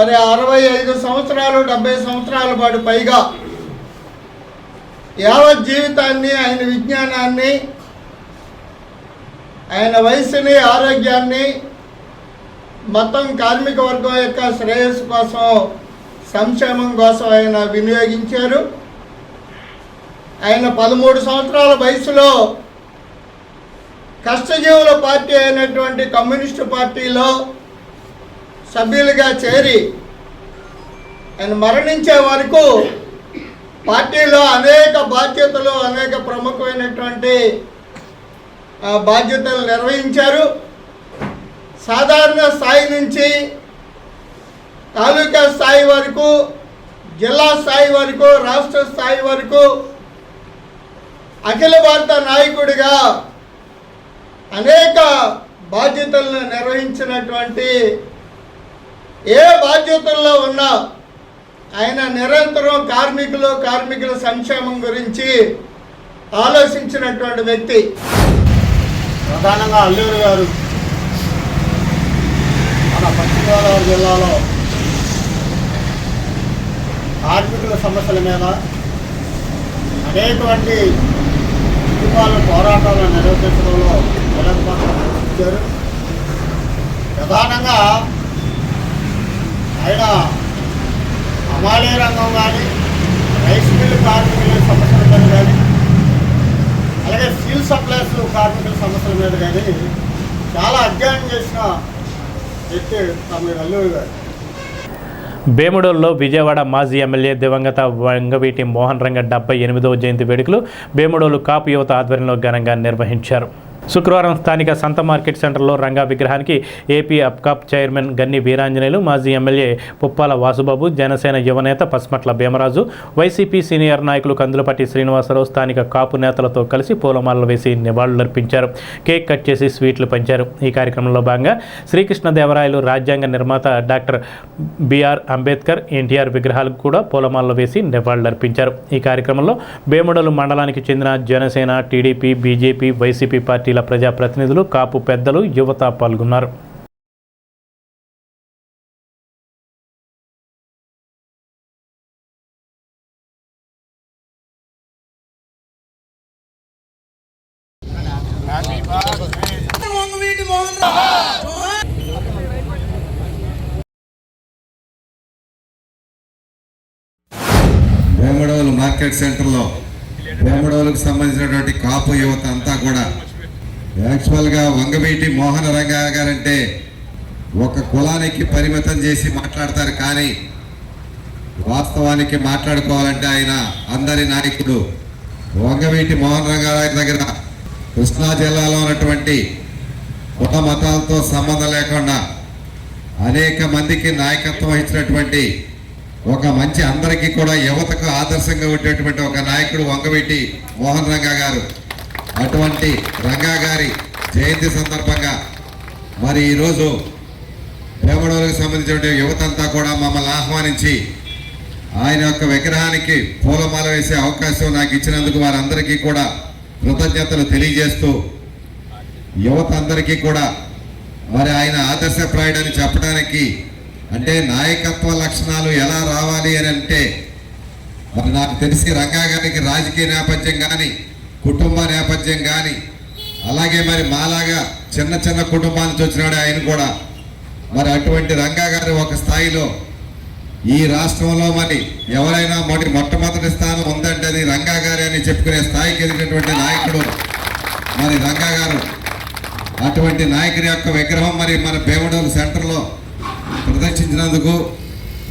65 సంవత్సరాలు 70 సంవత్సరాల పాటు పైగా యావత్ జీవితాన్ని, ఆయన విజ్ఞానాన్ని, ఆయన వయసుని, ఆరోగ్యాన్ని మొత్తం కార్మిక వర్గం యొక్క శ్రేయస్సు కోసం, సంక్షేమం కోసం ఆయన వినియోగించారు. ఆయన 13 సంవత్సరాల వయసులో కష్టజీవుల పార్టీ అయినటువంటి కమ్యూనిస్టు పార్టీలో సభ్యులుగా చేరి ఆయన మరణించే వరకు పార్టీలో అనేక బాధ్యతలు, అనేక ప్రముఖమైనటువంటి బాధ్యతలు నిర్వహించారు. సాధారణ స్థాయి నుంచి తాలూకా స్థాయి వరకు, జిల్లా స్థాయి వరకు, రాష్ట్ర స్థాయి వరకు అఖిల భారత నాయకుడిగా అనేక బాధ్యతలను నిర్వహించినటువంటి, ఏ బాధ్యతల్లో ఉన్నా ఆయన నిరంతరం కార్మికుల సంక్షేమం గురించి ఆలోచించినటువంటి వ్యక్తి. ప్రధానంగా అల్లూరి గారు మన పశ్చిమ గోదావరి జిల్లాలో కార్మికుల సమస్యల మీద అనేటువంటి కుటుంబాల పోరాటాలను నిర్వహించడంలో కీలక పాత్ర పోషించారు. ప్రధానంగా ఆయన హమాలీ రంగం కానీ, రైస్ మిల్లు కార్మికుల సమస్యల మీద కానీ, అలాగే స్టీల్ సప్లైస్ కార్మికుల సమస్యల మీద కానీ చాలా అధ్యయనం చేసిన వ్యక్తి తమ్ముడు అల్లూరి గారు. బేముడోల్లో విజయవాడ మాజీ ఎమ్మెల్యే దివంగత వంగవీటి మోహన్ రంగ 78వ జయంతి వేడుకలు బేముడోలు కాపు యువత ఆధ్వర్యంలో ఘనంగా నిర్వహించారు. శుక్రవారం స్థానిక సంత మార్కెట్ సెంటర్లో రంగా విగ్రహానికి ఏపీ అప్కాప్ చైర్మన్ గన్ని వీరాంజనేయులు, మాజీ ఎమ్మెల్యే పుప్పాల వాసుబాబు, జనసేన యువనేత పస్మట్ల భీమరాజు, వైసీపీ సీనియర్ నాయకులు కందులపట్టి శ్రీనివాసరావు స్థానిక కాపు నేతలతో కలిసి పూలమాలలు వేసి నివాళులర్పించారు. కేక్ కట్ చేసి స్వీట్లు పంచారు. ఈ కార్యక్రమంలో భాగంగా శ్రీకృష్ణదేవరాయలు రాజ్యాంగ నిర్మాత డాక్టర్ బిఆర్ అంబేద్కర్, ఎన్టీఆర్ విగ్రహాలకు కూడా పూలమాలలు వేసి నివాళులర్పించారు. ఈ కార్యక్రమంలో బేముడలు మండలానికి చెందిన జనసేన, టీడీపీ, బీజేపీ, వైసీపీ పార్టీల ప్రజాప్రతినిధులు, కాపు పెద్దలు, యువత పాల్గొన్నారు. బేముడోలు మార్కెట్ సెంటర్లో బేముడోలుకు సంబంధించినటువంటి కాపు యువత అంతా కూడా యాక్చువల్గా వంగవీటి మోహన రంగా గారంటే ఒక కులానికి పరిమితం చేసి మాట్లాడతారు, కానీ వాస్తవానికి మాట్లాడుకోవాలంటే ఆయన అందరి నాయకుడు. వంగవీటి మోహన రంగా గారి దగ్గర కృష్ణా జిల్లాలో ఉన్నటువంటి కుల మతాలతో సంబంధం లేకుండా అనేక మందికి నాయకత్వం వహించినటువంటి ఒక మంచి, అందరికీ కూడా యువతకు ఆదర్శంగా ఉండేటువంటి ఒక నాయకుడు వంగవీటి మోహన్ రంగా గారు. అటువంటి రంగా గారి జయంతి సందర్భంగా మరి ఈరోజు బేముడోలుకు సంబంధించిన యువత అంతా కూడా మమ్మల్ని ఆహ్వానించి ఆయన యొక్క విగ్రహానికి పూలమాల వేసే అవకాశం నాకు ఇచ్చినందుకు వారందరికీ కూడా కృతజ్ఞతలు తెలియజేస్తూ, యువత అందరికీ కూడా మరి ఆయన ఆదర్శప్రాయుడని చెప్పడానికి, అంటే నాయకత్వ లక్షణాలు ఎలా రావాలి అని అంటే, మరి నాకు తెలిసి రంగా గారికి రాజకీయ నేపథ్యం కానీ, కుటుంబ నేపథ్యం కానీ, అలాగే మరి మాలాగా చిన్న చిన్న కుటుంబాల నుంచి వచ్చినాడు ఆయన కూడా. మరి అటువంటి రంగా గారు ఒక స్థాయిలో ఈ రాష్ట్రంలో మరి ఎవరైనా మొట్టమొదటి స్థానం ఉందంటే అది రంగా గారి అని చెప్పుకునే స్థాయికి ఎదిగినటువంటి నాయకుడు మరి రంగా గారు. అటువంటి నాయకుడి యొక్క విగ్రహం మరి మన బేముడోలు సెంటర్లో ప్రదర్శించినందుకు,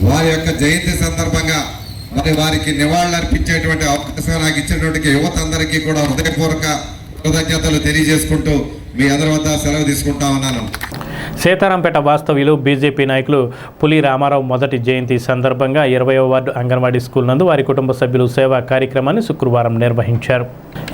వారి యొక్క జయంతి సందర్భంగా మరి వారికి నివాళులు అర్పించేటువంటి అవకాశం నాకు ఇచ్చినటువంటి యువత అందరికీ కూడా హృదయపూర్వక కృతజ్ఞతలు తెలియజేసుకుంటూ మీ అందరి వద్ద సెలవు తీసుకుంటా ఉన్నాను. సీతారాంపేట వాస్తవ్యులు బీజేపీ నాయకులు పులి రామారావు మొదటి జయంతి సందర్భంగా 20వ వార్డు అంగన్వాడీ స్కూల్ నందు వారి కుటుంబ సభ్యులు సేవా కార్యక్రమాన్ని శుక్రవారం నిర్వహించారు.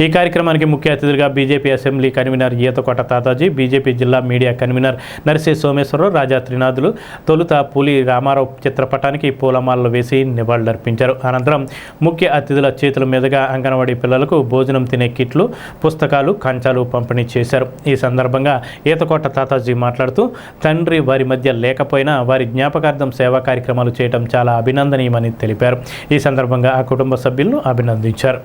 ఈ కార్యక్రమానికి ముఖ్య అతిథిగా BJP assembly convener Ethakota Tataji, BJP జిల్లా మీడియా కన్వీనర్ నర్సే సోమేశ్వరరావు, రాజా త్రినాథులు తొలుత పులి రామారావు చిత్రపటానికి పూలమాలలు వేసి నివాళులర్పించారు. అనంతరం ముఖ్య అతిథుల చేతుల మీదుగా అంగన్వాడీ పిల్లలకు భోజనం తినే కిట్లు, పుస్తకాలు, కంచాలు పంపిణీ చేశారు. ఈ సందర్భంగా ఈతకోట తాతాజీ మాట్లాడుతూ, తండ్రి వారి మధ్య లేకపోయినా వారి జ్ఞాపకార్థం సేవా కార్యక్రమాలు చేయడం చాలా అభినందనీయమని తెలిపారు. ఈ సందర్భంగా ఆ కుటుంబ సభ్యులను అభినందించారు.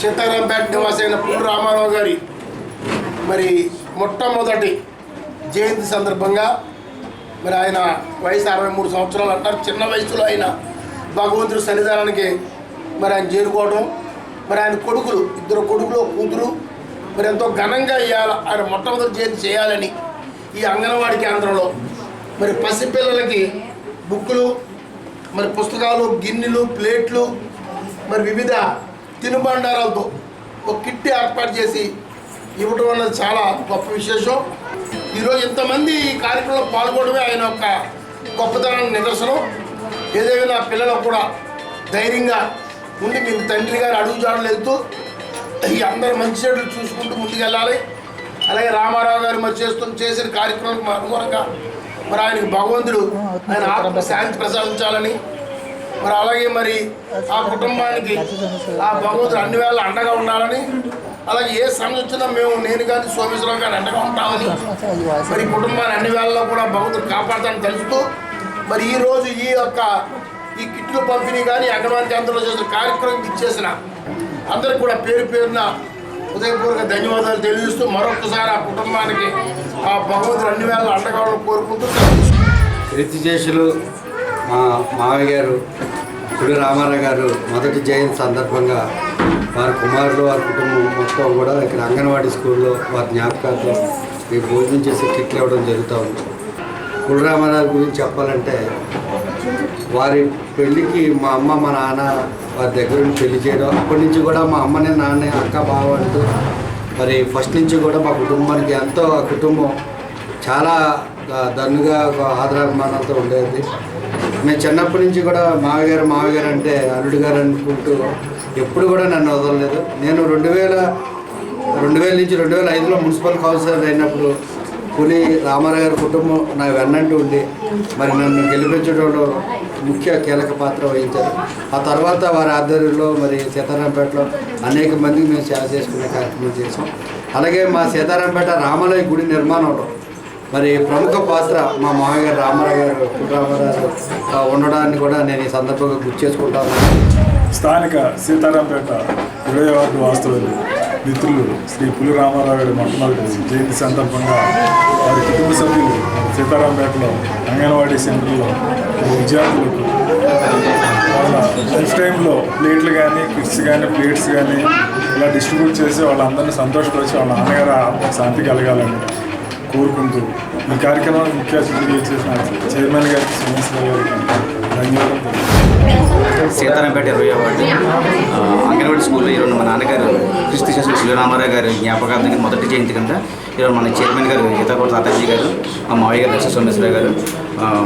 సీతారాంపేట నివాసైన పులి రామారావు గారి మరి మొట్టమొదటి జయంతి సందర్భంగా మరి ఆయన వయసు 63 సంవత్సరాలు అంటారు. చిన్న వయసులో ఆయన భగవంతుడి సన్నిధానానికి మరి ఆయన చేరుకోవడం, మరి ఆయన కొడుకులు, 2 కొడుకులు, కూతురు మరి ఎంతో ఘనంగా ఇవ్వాలి. ఆయన మొట్టమొదటి జయంతి చేయాలని ఈ అంగన్వాడీ కేంద్రంలో మరి పసిపిల్లలకి బుక్కులు, మరి పుస్తకాలు, గిన్నెలు, ప్లేట్లు, మరి వివిధ తినుబండారాలతో ఒక కిట్ ఏర్పాటు చేసి ఇవ్వడం అన్నది చాలా గొప్ప విశేషం. ఈరోజు ఇంతమంది ఈ కార్యక్రమంలో పాల్గొనడమే ఆయన యొక్క గొప్పతనానికి నిదర్శనం. ఏదైనా పిల్లలకు కూడా ధైర్యంగా ఉండి మీరు తండ్రి గారు అడుగుజాడలు వెళ్తూ ఈ అందరూ మంచి చెడులు చూసుకుంటూ ముందుకెళ్ళాలి. అలాగే రామారావు గారు మరి చేసిన కార్యక్రమానికి అనుగుణంగా మరి ఆయనకి భగవంతుడు ఆయన ఆత్మ శాంతి ప్రసాదించాలని, మరి అలాగే మరి ఆ కుటుంబానికి ఆ భగవంతుడు అన్ని వేళ అండగా ఉండాలని, అలాగే ఏ సమస్య వచ్చినా నేను కానీ సోమేశ్వరరావు గారు అండగా ఉంటామని, మరి కుటుంబాన్ని అన్ని వేళల్లో కూడా భగవంతుడు కాపాడుతానని తెలుస్తూ మరి ఈరోజు ఈ కిట్లు పంపిణీ కానీ అంగన్వాడీ కేంద్రంలో చేసిన కార్యక్రమం ఇచ్చేసిన అందరికి కూడా పేరు పేరున హృదయపూర్వక ధన్యవాదాలు తెలియజేస్తూ మరొకసారి ఆ కుటుంబానికి ఆ భగవంతుడు అన్ని వేళ అండగా కోరుకుంటూ కీర్తిశేషులు మా మావయ్య గారు పులి రామారావు గారు మొదటి జయంతి సందర్భంగా వారి కుమారులు, వారి కుటుంబం మొత్తం కూడా ఇక్కడ అంగన్వాడీ స్కూల్లో వారి జ్ఞాపకాలతో మీకు భోజనం చేసి కిట్లు ఇవ్వడం జరుగుతూ ఉంది. పులి రామారావు గురించి చెప్పాలంటే వారి పెళ్ళికి మా అమ్మ మా నాన్న వారి దగ్గర నుంచి పెళ్లి చేయడం, అప్పటి నుంచి కూడా మా అమ్మని నాన్న అక్క బావ అంటూ మరి ఫస్ట్ నుంచి కూడా మా కుటుంబానికి ఎంతో ఆ కుటుంబం చాలా దన్నుగా ఆదరాభిమానాలతో ఉండేది. మేము చిన్నప్పటి నుంచి కూడా మావయ్య గారు అంటే అల్లుడు గారు అనుకుంటూ ఎప్పుడు కూడా నన్ను వదలలేదు. నేను 2000 నుంచి 2005లో మున్సిపల్ కౌన్సిలర్ అయినప్పుడు పులి రామారావు గారి కుటుంబం నా వెన్నంటూ ఉండి మరి నన్ను గెలిపించడంలో ముఖ్య కీలక పాత్ర వహించారు. ఆ తర్వాత వారి ఆధ్వర్యంలో మరి సీతారాంపేటలో అనేక మందికి మేము సేవ చేసుకునే కార్యక్రమం చేసాం. అలాగే మా సీతారాంపేట రామాలయ గుడి నిర్మాణంలో మరి ప్రముఖ పాత్ర మా మామయ్య గారు రామారావు గారు ఉండడాన్ని కూడా నేను ఈ సందర్భంగా గుర్తు చేసుకుంటాను. స్థానిక సీతారాంపేట 20వ వార్డు వాస్తవులు మిత్రులు శ్రీ పులి రామారావు గారి మొట్టమొదటి జయంతి సందర్భంగా వారి కుటుంబ సభ్యులు సీతారాంపేటలో అంగన్వాడీ సెంటర్లో విద్యార్థులకు వాళ్ళ లంచ్ టైంలో ప్లేట్లు కానీ, కిట్స్ కానీ, ప్లేట్స్ కానీ ఇలా డిస్ట్రిబ్యూట్ చేసి వాళ్ళందరినీ సంతోషపరిచి వాళ్ళ నాన్నగారు ఆత్మకు శాంతి కలగాలని కోరుకుంటూ ఈ కార్యక్రమాన్ని ముఖ్య అతిథిగా చేసిన చైర్మన్ గారికి సోమేశ్వరరావు గారికి ధన్యవాదాలు. సీతారాంపేట 20వ వార్డు అంగన్వాడీ స్కూల్లో ఈరోజు మా నాన్నగారు కీర్తిశేషులు పులి రామారావు గారి జ్ఞాపకార్థంగా మొదటి జయంతి కింద ఈరోజు మన చైర్మన్ గారు ఈతాకోట తాతాజీ గారు, మా మావయ్య గారు లక్ష్మీ సోమేశ్వరరావు గారు,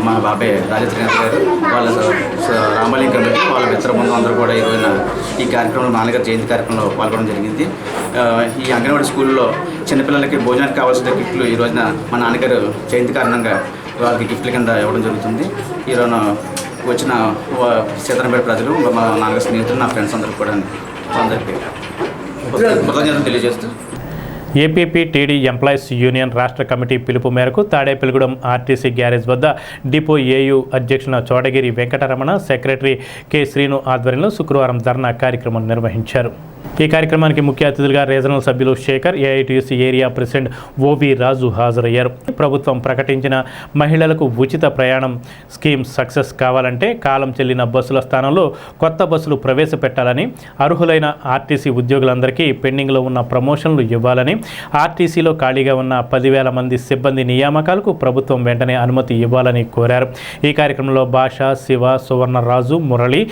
మా బాబాయ్ రాజేంద్రనాథ్ గారు, వాళ్ళ రామాలయం కమిటీ, వాళ్ళ మిత్ర బృందం అందరూ కూడా ఈరోజున ఈ కార్యక్రమంలో నాన్నగారు జయంతి కార్యక్రమంలో పాల్గొనడం జరిగింది. ఈ అంగన్వాడీ స్కూల్లో చిన్నపిల్లలకి భోజనానికి కావాల్సిన గిఫ్ట్లు ఈ రోజున మా నాన్నగారు జయంతి కారణంగా వాళ్ళకి గిఫ్ట్ల కింద ఇవ్వడం జరుగుతుంది. ఈరోజు వచ్చిన సీతారాంపేట ప్రజలు, మా నాన్నగారి స్నేహితులు, నా ఫ్రెండ్స్ అందరూ కూడా అందరికీ కృతజ్ఞతలు తెలియజేస్తూ ఏపీపీటీడీ ఎంప్లాయీస్ యూనియన్ రాష్ట్ర కమిటీ పిలుపు మేరకు తాడేపల్లిగూడెం ఆర్టీసీ గ్యారేజ్ వద్ద డిపో ఏయూ అధ్యక్షున చోడగిరి వెంకటరమణ, సెక్రటరీ కె శ్రీను ఆధ్వర్యంలో శుక్రవారం ధర్నా కార్యక్రమం నిర్వహించారు. ఈ కార్యక్రమానికి ముఖ్య అతిథులుగా రీజనల్ సభ్యులు శేఖర్, ఏఐటీయూసీ ఏరియా ప్రెసిడెంట్ ఓవి రాజు హాజరయ్యారు. ప్రభుత్వం ప్రకటించిన మహిళలకు ఉచిత ప్రయాణం స్కీమ్ సక్సెస్ కావాలంటే కాలం చెల్లిన బస్సుల స్థానంలో కొత్త బస్సులు ప్రవేశపెట్టాలని, అర్హులైన ఆర్టీసీ ఉద్యోగులందరికీ పెండింగ్లో ఉన్న ప్రమోషన్లు ఇవ్వాలని, ఆర్టీసీలో ఖాళీగా ఉన్న 10,000 మంది సిబ్బంది నియామకాలకు ప్రభుత్వం వెంటనే అనుమతి ఇవ్వాలని కోరారు. ఈ కార్యక్రమంలో భాష, శివ, సువర్ణరాజు, మురళి,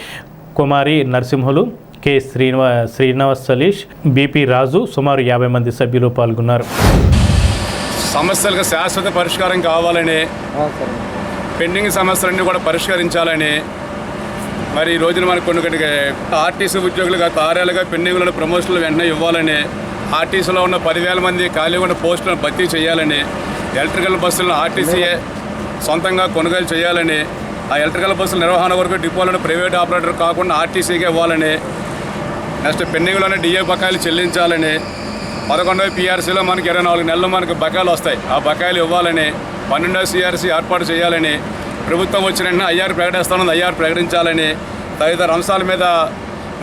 కుమారి, నరసింహులు, కె శ్రీనివాస్ సలీష్, బిపి రాజు, సుమారు 50 మంది సభ్యులు పాల్గొన్నారు. సమస్యలకు శాశ్వత పరిష్కారం కావాలని, పెండింగ్ సమస్యలన్నీ కూడా పరిష్కరించాలని, మరి ఈ రోజున మనకు కొన్ని ఆర్టీసీ ఉద్యోగులుగా కార్యాలుగా పెండింగ్లను ప్రమోషన్లు వెంటనే ఇవ్వాలని, ఆర్టీసీలో ఉన్న 10,000 మంది ఖాళీగా ఉన్న పోస్టులను భర్తీ చేయాలని, ఎలక్ట్రికల్ బస్సులను ఆర్టీసీయే సొంతంగా కొనుగోలు చేయాలని, ఆ ఎలక్ట్రికల్ బస్సుల నిర్వహణ వరకు డిపోలను ప్రైవేట్ ఆపరేటర్ కాకుండా ఆర్టీసీకే ఇవ్వాలని, నెక్స్ట్ పెండింగ్లోనే డిఏ బకాయిలు చెల్లించాలని, 11వ పీఆర్సీలో మనకి 24 నెలలు మనకు బకాయిలు వస్తాయి, ఆ బకాయిలు ఇవ్వాలని, 12వ సిఆర్సీ ఏర్పాటు చేయాలని, ప్రభుత్వం వచ్చిన వెంటనే ఐఆర్ ప్రకటిస్తానని ఐఆర్ ప్రకటించాలని తదితర అంశాల మీద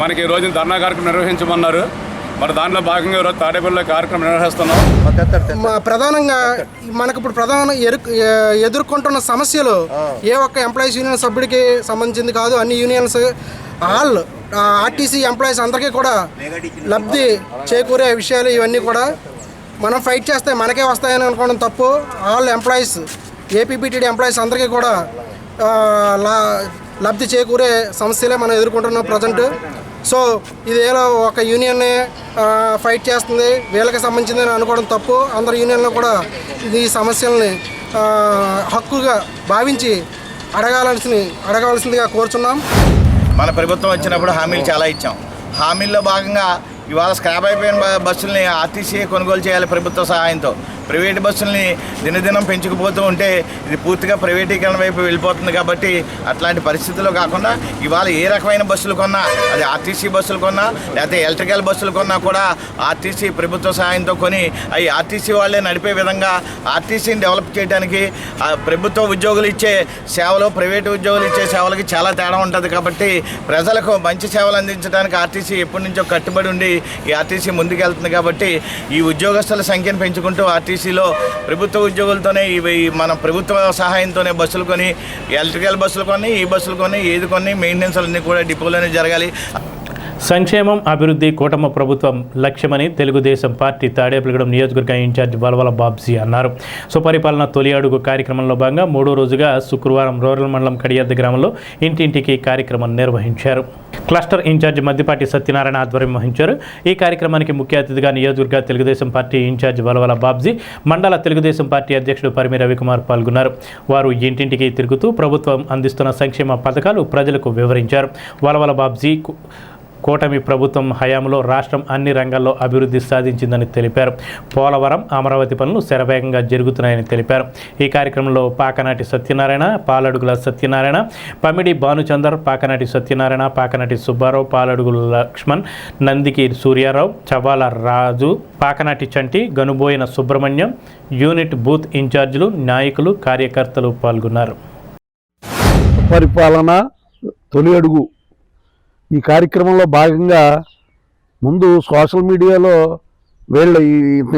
మనకి ఈ రోజున ధర్నా కార్యక్రమం నిర్వహించమన్నారు. మరి దాంట్లో భాగంగా ఈరోజు తాడేపల్లిలో కార్యక్రమం నిర్వహిస్తున్నాం. ప్రధానంగా మనకు ఇప్పుడు ఎదుర్కొంటున్న సమస్యలు ఏ ఒక్క ఎంప్లాయీస్ యూనియన్ సభ్యుడికి సంబంధించింది కాదు. అన్ని యూనియన్స్ ఆల్ ఆర్టీసీ ఎంప్లాయీస్ అందరికీ కూడా లబ్ధి చేకూరే విషయాలు ఇవన్నీ కూడా మనం ఫైట్ చేస్తే మనకే వస్తాయని అనుకోవడం తప్పు. ఆల్ ఎంప్లాయీస్, ఏపీపీటీడీ ఎంప్లాయీస్ అందరికీ కూడా లబ్ధి చేకూరే సమస్యలే మనం ఎదుర్కొంటున్నాం ప్రజెంట్. సో ఇది ఏదో ఒక యూనియన్నే ఫైట్ చేస్తుంది, వీళ్ళకి సంబంధించిందని అనుకోవడం తప్పు. అందరు యూనియన్లు కూడా ఈ సమస్యల్ని హక్కుగా భావించి అడగవలసిందిగా కోరుచున్నాం. మన ప్రభుత్వం వచ్చినప్పుడు హామీలు చాలా ఇచ్చాం. హామీల్లో భాగంగా ఇవాళ స్క్రాప్ అయిపోయిన బస్సుల్ని ఆర్టీసీ కొనుగోలు చేయాలి ప్రభుత్వ సహాయంతో. ప్రైవేట్ బస్సుల్ని దినదినం పెంచుకుపోతూ ఉంటే ఇది పూర్తిగా ప్రైవేటీకరణ వైపు వెళ్ళిపోతుంది. కాబట్టి అట్లాంటి పరిస్థితుల్లో కాకుండా ఇవాళ ఏ రకమైన బస్సులు కొన్నా, అది ఆర్టీసీ బస్సులు కొన్నా లేకపోతే ఎలక్ట్రికల్ బస్సులు కొన్నా కూడా ఆర్టీసీ ప్రభుత్వ సహాయంతో కొని అవి ఆర్టీసీ వాళ్ళే నడిపే విధంగా ఆర్టీసీని డెవలప్ చేయడానికి ప్రభుత్వ ఉద్యోగులు ఇచ్చే సేవలు ప్రైవేటు ఉద్యోగులు ఇచ్చే సేవలకి చాలా తేడా ఉంటుంది. కాబట్టి ప్రజలకు మంచి సేవలు అందించడానికి ఆర్టీసీ ఎప్పటి నుంచో కట్టుబడి ఉండి ఈ ఆర్టీసీ ముందుకెళ్తుంది. కాబట్టి ఈ ఉద్యోగస్తుల సంఖ్యను పెంచుకుంటూ ఆర్టీసీలో ప్రభుత్వ ఉద్యోగులతోనే మన ప్రభుత్వ సహాయంతోనే బస్సులు కొని, ఎలక్ట్రికల్ బస్సులు కొని, ఈ బస్సులు కొని, ఏది కొని మెయింటెనెన్స్ అన్నీ కూడా డిపోలోనే జరగాలి. సంక్షేమం, అభివృద్ధి కూటమి ప్రభుత్వం లక్ష్యమని తెలుగుదేశం పార్టీ తాడేపల్లిగూడెం నియోజకవర్గ ఇన్ఛార్జ్ వలవల బాబ్జీ అన్నారు. సుపరిపాలన తొలి అడుగు కార్యక్రమంలో భాగంగా 3వ రోజుగా శుక్రవారం రూరల్ మండలం కడియద్ద గ్రామంలో ఇంటింటికి కార్యక్రమం నిర్వహించారు. క్లస్టర్ ఇన్ఛార్జ్ మద్దిపాటి సత్యనారాయణ ఆధ్వర్యం వహించారు. ఈ కార్యక్రమానికి ముఖ్య అతిథిగా నియోజకవర్గ తెలుగుదేశం పార్టీ ఇన్ఛార్జ్ వలవల బాబ్జీ, మండల తెలుగుదేశం పార్టీ అధ్యక్షుడు పరిమి రవికుమార్ పాల్గొన్నారు. వారు ఇంటింటికి తిరుగుతూ ప్రభుత్వం అందిస్తున్న సంక్షేమ పథకాలు ప్రజలకు వివరించారు. వలవల బాబ్జీ కూటమి ప్రభుత్వం హయాంలో రాష్ట్రం అన్ని రంగాల్లో అభివృద్ధి సాధించిందని తెలిపారు. పోలవరం, అమరావతి పనులు శరవేగంగా జరుగుతున్నాయని తెలిపారు. ఈ కార్యక్రమంలో పాకనాటి సత్యనారాయణ, పాలడుగుల సత్యనారాయణ, పమిడి భానుచందర్, పాకనాటి సత్యనారాయణ, పాకనాటి సుబ్బారావు, పాలడుగుల లక్ష్మణ్, నందికి సూర్యారావు, చవాల రాజు, పాకనాటి చంటి, గనుబోయిన సుబ్రహ్మణ్యం, యూనిట్ బూత్ ఇన్ఛార్జీలు, నాయకులు, కార్యకర్తలు పాల్గొన్నారు. పరిపాలన తొలి అడుగు ఈ కార్యక్రమంలో భాగంగా ముందు సోషల్ మీడియాలో వీళ్ళు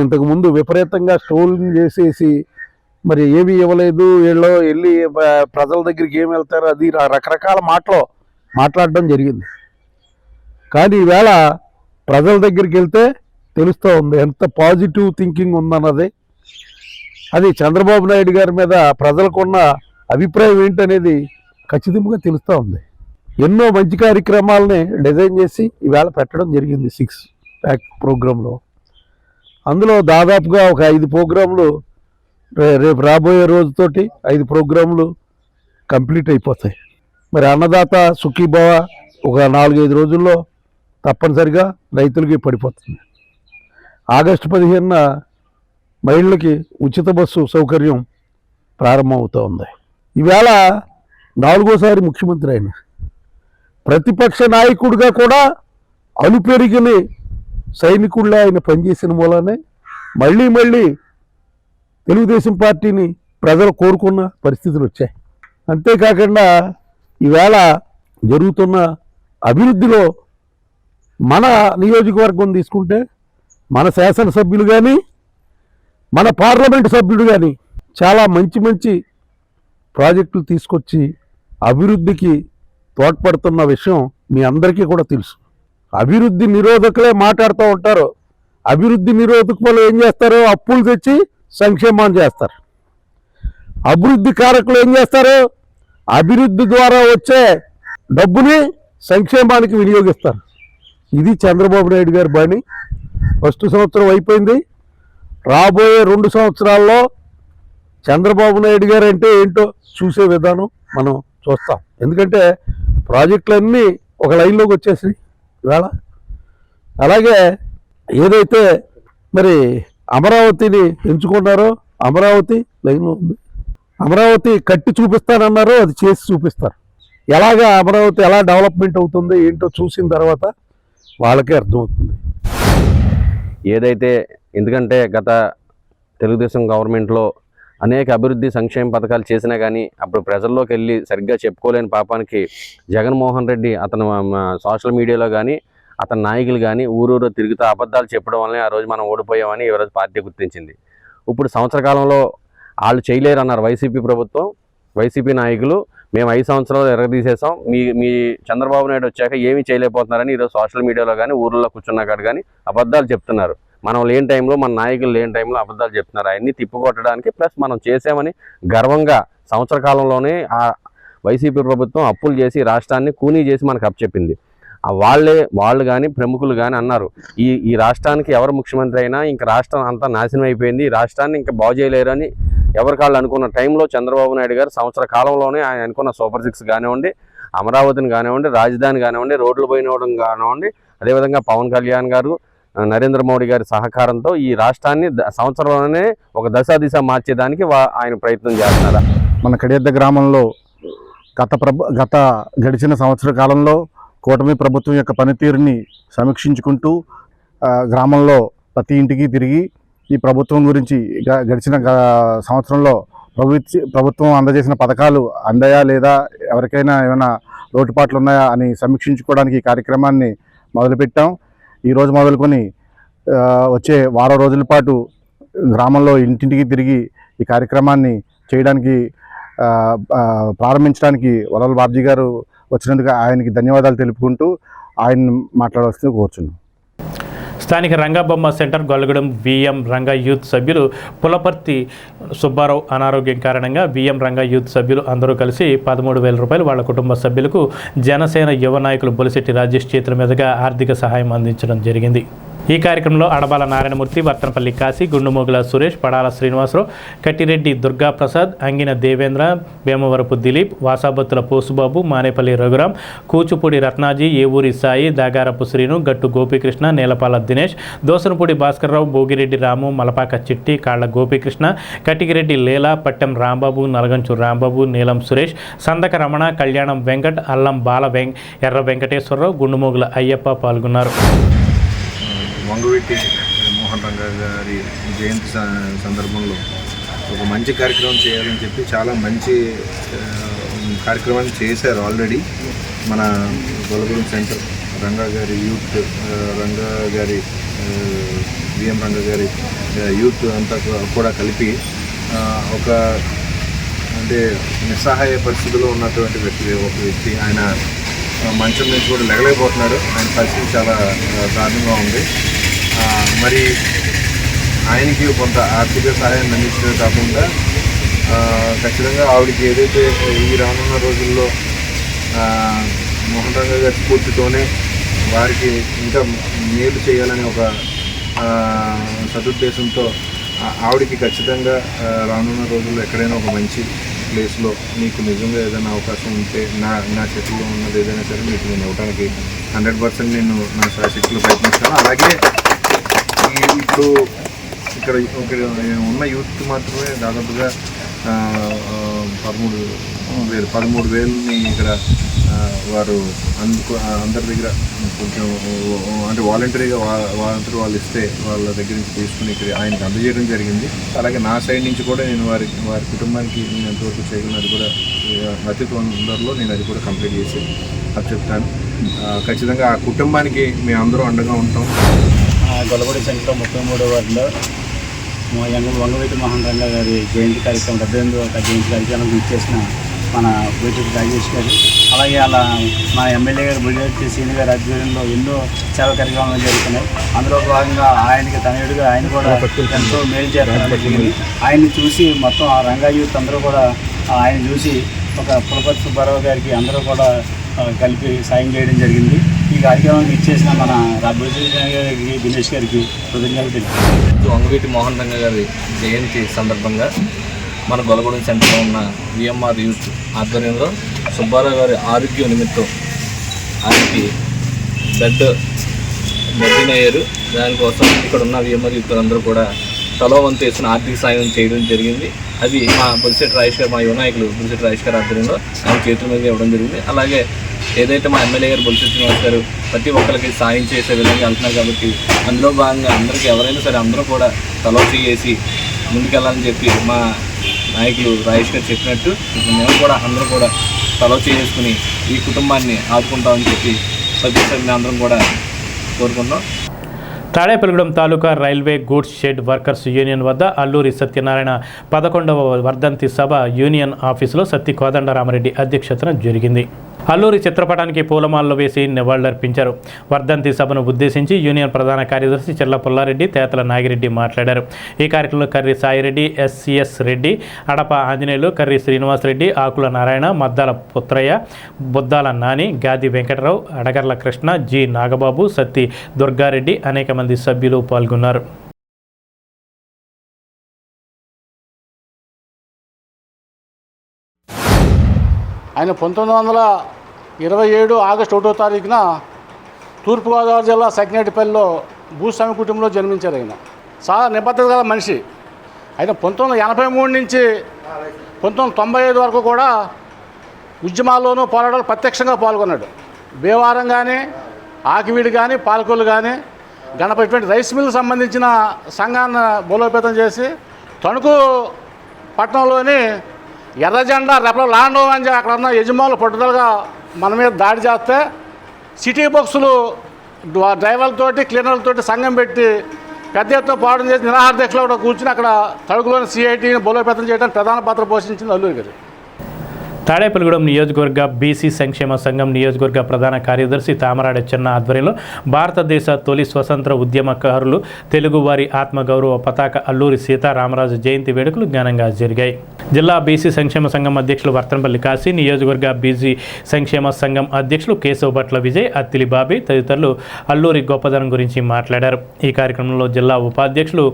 ఇంతకుముందు విపరీతంగా ట్రోలింగ్ చేసేసి మరి ఏమీ ఇవ్వలేదు, వీళ్ళు వెళ్ళి ప్రజల దగ్గరికి ఏమి వెళ్తారు, అది రకరకాల మాట్లాడడం జరిగింది. కానీ ఈవేళ ప్రజల దగ్గరికి వెళ్తే తెలుస్తూ ఉంది ఎంత పాజిటివ్ థింకింగ్ ఉందన్నది. అది చంద్రబాబు నాయుడు గారి మీద ప్రజలకున్న అభిప్రాయం ఏంటనేది ఖచ్చితంగా తెలుస్తూ ఉంది. ఎన్నో మంచి కార్యక్రమాలని డిజైన్ చేసి ఈవేళ పెట్టడం జరిగింది 6 ప్యాక్ ప్రోగ్రాంలో. అందులో దాదాపుగా ఒక 5 ప్రోగ్రాంలు రేపు రాబోయే రోజుతోటి 5 ప్రోగ్రాంలు కంప్లీట్ అయిపోతాయి. మరి అన్నదాత సుఖీభవ ఒక 4-5 రోజుల్లో తప్పనిసరిగా రైతులకి పడిపోతుంది. ఆగస్టు 15న మహిళలకి ఉచిత బస్సు సౌకర్యం ప్రారంభమవుతూ ఉంది. ఈవేళ 4వసారి ముఖ్యమంత్రి అయిన ప్రతిపక్ష నాయకుడిగా కూడా అలుపెరిగిన సైనికుడిలా ఆయన పనిచేసిన మూలానే మళ్ళీ తెలుగుదేశం పార్టీని ప్రజలు కోరుకున్న పరిస్థితులు వచ్చాయి. అంతేకాకుండా ఈవేళ జరుగుతున్న అభివృద్ధిలో మన నియోజకవర్గం తీసుకుంటే మన శాసనసభ్యులు కానీ మన పార్లమెంటు సభ్యుడు కానీ చాలా మంచి ప్రాజెక్టులు తీసుకొచ్చి అభివృద్ధికి తోడ్పడుతున్న విషయం మీ అందరికీ కూడా తెలుసు. అభివృద్ధి నిరోధకులే మాట్లాడుతూ ఉంటారు. అభివృద్ధి నిరోధకులు ఏం చేస్తారు? అప్పులు తెచ్చి సంక్షేమాన్ని చేస్తారు. అభివృద్ధి కారకులు ఏం చేస్తారు? అభివృద్ధి ద్వారా వచ్చే డబ్బుని సంక్షేమానికి వినియోగిస్తారు. ఇది చంద్రబాబు నాయుడు గారి బాణి. ఫస్ట్ సంవత్సరం అయిపోయింది. రాబోయే 2 సంవత్సరాల్లో చంద్రబాబు నాయుడు గారు అంటే ఏంటో చూసే విధానం మనం చూస్తాం. ఎందుకంటే ప్రాజెక్టులన్నీ ఒక లైన్లోకి వచ్చేసి ఇవాళ అలాగే ఏదైతే మరి అమరావతిని ఎంచుకున్నారో అమరావతి లైన్లో ఉంది. అమరావతి కట్టి చూపిస్తానన్నారో అది చేసి చూపిస్తారు. ఎలాగా అమరావతి ఎలా డెవలప్మెంట్ అవుతుంది ఏంటో చూసిన తర్వాత వాళ్ళకే అర్థమవుతుంది. ఏదైతే ఎందుకంటే గత తెలుగుదేశం గవర్నమెంట్లో అనేక అభివృద్ధి సంక్షేమ పథకాలు చేసినా కానీ అప్పుడు ప్రజల్లోకి వెళ్ళి సరిగ్గా చెప్పుకోలేని పాపానికి జగన్మోహన్ రెడ్డి అతను సోషల్ మీడియాలో కానీ అతని నాయకులు కానీ ఊరూరు తిరుగుతూ అబద్ధాలు చెప్పడం వల్లనే ఆ రోజు మనం ఓడిపోయామని ఈరోజు పార్టీ గుర్తించింది. ఇప్పుడు సంవత్సర కాలంలో వాళ్ళు చేయలేరు అన్నారు వైసీపీ ప్రభుత్వం. వైసీపీ నాయకులు మేము 5 సంవత్సరాలు ఎరగదీసేసాం, మీ చంద్రబాబు నాయుడు వచ్చాక ఏమీ చేయలేకపోతున్నారని ఈరోజు సోషల్ మీడియాలో కానీ ఊర్లో కూర్చున్నా కాదు కానీ అబద్ధాలు చెప్తున్నారు. మనం లేని టైంలో, మన నాయకులు లేని టైంలో అబద్ధాలు చెప్తున్నారు. అవన్నీ తిప్పుకొట్టడానికి ప్లస్ మనం చేసామని గర్వంగా సంవత్సర కాలంలోనే ఆ వైసీపీ ప్రభుత్వం అప్పులు చేసి రాష్ట్రాన్ని కూనీ చేసి మనకు అప్పచెప్పింది. వాళ్ళు కానీ ప్రముఖులు కానీ అన్నారు, ఈ రాష్ట్రానికి ఎవరు ముఖ్యమంత్రి అయినా ఇంక రాష్ట్రం అంతా నాశనం అయిపోయింది, ఈ రాష్ట్రాన్ని ఇంకా బాగు చేయలేరు అని ఎవరికాళ్ళు అనుకున్న టైంలో చంద్రబాబు నాయుడు గారు సంవత్సర కాలంలోనే ఆయన అనుకున్న సూపర్ 6 కానివ్వండి, అమరావతిని కానివ్వండి, రాజధాని కానివ్వండి, రోడ్లు పోయినవడం కానివ్వండి, అదేవిధంగా పవన్ కళ్యాణ్ గారు, నరేంద్ర మోడీ గారి సహకారంతో ఈ రాష్ట్రాన్ని సంవత్సరంలోనే ఒక దిశ మార్చేదానికి ఆయన ప్రయత్నం చేస్తున్నారు. మన కడియద్ద గ్రామంలో గత గడిచిన సంవత్సర కాలంలో కూటమి ప్రభుత్వం యొక్క పనితీరుని సమీక్షించుకుంటూ గ్రామంలో ప్రతి ఇంటికి తిరిగి ఈ ప్రభుత్వం గురించి గడిచిన సంవత్సరంలో ప్రభుత్వం అందజేసిన పథకాలు అందాయా లేదా, ఎవరికైనా ఏమైనా లోటుపాట్లు ఉన్నాయా అని సమీక్షించుకోవడానికి ఈ కార్యక్రమాన్ని మొదలుపెట్టాం. ఈరోజు మొదలుకొని వచ్చే వారం రోజుల పాటు గ్రామంలో ఇంటింటికి తిరిగి ఈ కార్యక్రమాన్ని చేయడానికి ప్రారంభించడానికి వరవల బాబ్జీ గారు వచ్చినందుకు ఆయనకి ధన్యవాదాలు తెలుపుకుంటూ ఆయన మాట్లాడవలసింది కోరుచున్నాం. స్థానిక రంగబొమ్మ సెంటర్ గొల్లగూడెం విఎం రంగ యూత్ సభ్యులు పులపర్తి సుబ్బారావు అనారోగ్యం కారణంగా విఎం రంగ యూత్ సభ్యులు అందరూ కలిసి 13,000 రూపాయలు వాళ్ళ కుటుంబ సభ్యులకు జనసేన యువ నాయకులు బొలిశెట్టి రాజేష్ చేతుల మీదుగా ఆర్థిక సహాయం అందించడం జరిగింది. ఈ కార్యక్రమంలో అడబాల నారాయణమూర్తి, వర్తనపల్లి కాశీ, గుండుమోగుల సురేష్, పడాల శ్రీనివాసరావు, కట్టిరెడ్డి దుర్గాప్రసాద్, అంగిన దేవేంద్ర, భీమవరపు దిలీప్, వాసాబత్తుల పోసుబాబు, మానేపల్లి రఘురాం, కూచుపూడి రత్నాజీ, ఏవూరి సాయి, దాగారపు శ్రీను, గట్టు గోపీకృష్ణ, నేలపాల దినేష్, దోసనపూడి భాస్కర్రావు, భోగిరెడ్డి రాము, మలపాక చిట్టి, కాళ్ల గోపీకృష్ణ, కటికిరెడ్డి లీలా, పట్టెం రాంబాబు, నలగంచు రాంబాబు, నీలం సురేష్, సందక రమణ, కళ్యాణం వెంకట్, అల్లం బాల ఎర్ర వెంకటేశ్వరరావు, గుండుమోగుల అయ్యప్ప పాల్గొన్నారు. వంగవీటి మోహన్ రంగా గారి జయంతి సందర్భంలో ఒక మంచి కార్యక్రమం చేయాలని చెప్పి చాలా మంచి కార్యక్రమాన్ని చేశారు ఆల్రెడీ. మన గొల్లగూడెం సెంటర్ రంగా గారి యూత్, రంగా గారి విఎం రంగా గారి యూత్ అంతా కూడా కలిపి ఒక అంటే నిస్సహాయ పరిస్థితిలో ఉన్నటువంటి ఒక వ్యక్తి, ఆయన మంచం నుంచి కూడా లెగలేకపోతున్నాడు. ఆయన పరిస్థితి చాలా దారుణంగా ఉంది. మరి ఆయనకి కొంత ఆర్థిక సహాయాన్ని అందించడమే కాకుండా ఖచ్చితంగా ఆవిడకి ఏదైతే ఈ రానున్న రోజుల్లో మోహన్ రంగా గారి స్ఫూర్తితోనే వారికి ఇంకా మేలు చేయాలని ఒక సదుద్దేశంతో ఆవిడకి ఖచ్చితంంగా రానున్న రోజుల్లో ఎక్కడైనా ఒక మంచి ప్లేస్లో మీకు నిజంగా ఏదైనా అవకాశం ఉంటే నా చేతిలో ఉన్నది ఏదైనా సరే మీకు నేను ఇవ్వడానికి 100% నేను నా శాశక్తిలో ప్రయత్నిస్తాను. అలాగే ఇప్పుడు ఇక్కడ ఉన్న యూత్ మాత్రమే దాదాపుగా 13,000ని ఇక్కడ వారు అందరి దగ్గర కొంచెం అంటే వాలంటరీగా వాళ్ళు ఇస్తే వాళ్ళ దగ్గర నుంచి తీసుకుని ఇక్కడ ఆయనకు అందజేయడం జరిగింది. అలాగే నా సైడ్ నుంచి కూడా నేను వారి కుటుంబానికి నేను ఎంతవరకు చేయగలను అది కూడా అతి తొందరలో నేను అది కూడా కంప్లీట్ చేసి చెప్తాను. ఖచ్చితంగా ఆ కుటుంబానికి మేము అందరూ అండగా ఉంటాం. గొల్లగూడెం సెంటర్లో 33వ వార్డులో వంగవీటి మోహన్ రంగా గారి జయంతి కార్యక్రమం 78వ జయంతి కార్యక్రమం ఇచ్చేసిన మన బొలిశెట్టి రాజేష్ గారు, అలాగే అలా మా ఎమ్మెల్యే గారు బొలిశెట్టి శ్రీను గారి ఆధ్వర్యంలో ఎన్నో సేవా కార్యక్రమాలు జరుగుతున్నాయి. అందులో భాగంగా ఆయనకి తనయుడిగా ఆయన కూడా ఎంతో మేలు చేస్తున్నారు. ఆయన్ని చూసి మొత్తం ఆ రంగా యూత్ అందరూ కూడా ఆయన చూసి ఒక పులపర్తి సుబ్బారావు గారికి అందరూ కూడా కలిపి సాయం చేయడం జరిగింది. ఈ కార్యక్రమానికి ఇచ్చేసిన మన బొలిశెట్టి గారికి, దినేష్ గారికి కృతజ్ఞతలు తెలుపుతున్నాను. వంగవీటి మోహన్ రంగా గారి జయంతి సందర్భంగా మన గొల్లగూడెం సెంటర్లో ఉన్న విఎంఆర్ యూత్ ఆధ్వర్యంలో సుబ్బారావు గారి ఆరోగ్య నిమిత్తం ఆయనకి బెడ్ అయ్యారు. దానికోసం ఇక్కడ ఉన్న విఎంఆర్ యూత్ అందరూ కూడా తలో వంతు వేసిన ఆర్థిక సాయం చేయడం జరిగింది. అది మా బొలిశెట్టి రాజేష్ గారు, మా యువ నాయకులు బొలిశెట్టి రాజేష్ గారి ఆధ్వర్యంలో ఆయన చేతుల మీద ఇవ్వడం జరిగింది. అలాగే ఏదైతే మా ఎమ్మెల్యే గారు బొలిశెట్టి శ్రీనివాస్ గారు ప్రతి ఒక్కరికి సాయం చేసే విధంగా వెళ్తున్నారు కాబట్టి అందులో భాగంగా అందరికీ ఎవరైనా సరే అందరూ కూడా తలో చేసి ముందుకెళ్ళాలని చెప్పి మా నాయకులు రాజేష్ గారు చెప్పినట్టు మేము కూడా అందరూ కూడా తలో చేసుకుని ఈ కుటుంబాన్ని ఆదుకుంటామని చెప్పి సభ్యులు అందరం కూడా కోరుకుంటున్నాం. తాడేపల్లిగూడెం తాలూకా railway goods shed workers union వద్ద అల్లూరి సత్యనారాయణ 11వ వర్ధంతి సభ యూనియన్ ఆఫీసులో సత్తి కోదండరామరెడ్డి అధ్యక్షతన జరిగింది. అల్లూరి చిత్రపటానికి పూలమాలలు వేసి నివాళులర్పించారు. వర్ధంతి సభను ఉద్దేశించి యూనియన్ ప్రధాన కార్యదర్శి చెల్ల పుల్లారెడ్డి, తేతల నాగిరెడ్డి మాట్లాడారు. ఈ కార్యక్రమంలో కర్రి సాయిరెడ్డి, ఎస్సిఎస్ రెడ్డి, అడప ఆంజనేయులు, కర్రి శ్రీనివాసరెడ్డి, ఆకుల నారాయణ, మద్దాల పుత్రయ్య, బుద్దాల నాని, గాది వెంకటరావు, అడగర్ల కృష్ణ, జి నాగబాబు, సత్తి దుర్గారెడ్డి అనేక మంది సభ్యులు పాల్గొన్నారు. ఆయన 1927 ఆగస్టు 1వ తారీఖున తూర్పుగోదావరి జిల్లా సకినేటిపల్లిలో భూస్వామి కుటుంబంలో జన్మించారు. ఆయన చాలా నిబద్ధత గల మనిషి. ఆయన 1983 నుంచి 1995 వరకు కూడా ఉద్యమాల్లోనూ పోరాటాలు ప్రత్యక్షంగా పాల్గొన్నాడు. భీమవరం కానీ, ఆకివీడు కానీ, పాలకొల్లు కానీ, గణపతి రైస్ మిల్లు సంబంధించిన సంఘాన్ని బలోపేతం చేసి తణుకు పట్టణంలోని ఎర్రజెండా రెపల లాండో అని అక్కడ ఉన్న యజమానులు పట్టుదలగా మన మీద దాడి చేస్తే సిటీ బస్సులు డ్రైవర్లతోటి క్లీనర్లతోటి సంఘం పెట్టి పెద్ద ఎత్తున పోరాటం చేసి నిరాహార దీక్షలో కూడా కూర్చుని అక్కడ తణుకులోని సిఐటిని బలోపేతం చేయడానికి ప్రధాన పాత్ర పోషించింది అల్లూరి గారు. తాడేపల్లిగూడెం నియోజకవర్గ బీసీ సంక్షేమ సంఘం నియోజకవర్గ ప్రధాన కార్యదర్శి తామరాడ చెన్న ఆధ్వర్యంలో భారతదేశ తొలి స్వతంత్ర ఉద్యమకారులు తెలుగువారి ఆత్మగౌరవ పతాక అల్లూరి సీతారామరాజు జయంతి వేడుకలు ఘనంగా జరిగాయి. జిల్లా బీసీ సంక్షేమ సంఘం అధ్యక్షులు వర్తంపల్లి కాశీ, నియోజకవర్గ బీసీ సంక్షేమ సంఘం అధ్యక్షులు కేశవ భట్ల విజయ్, అత్తిలి బాబీ తదితరులు అల్లూరి గొప్పదనం గురించి మాట్లాడారు. ఈ కార్యక్రమంలో జిల్లా ఉపాధ్యక్షులు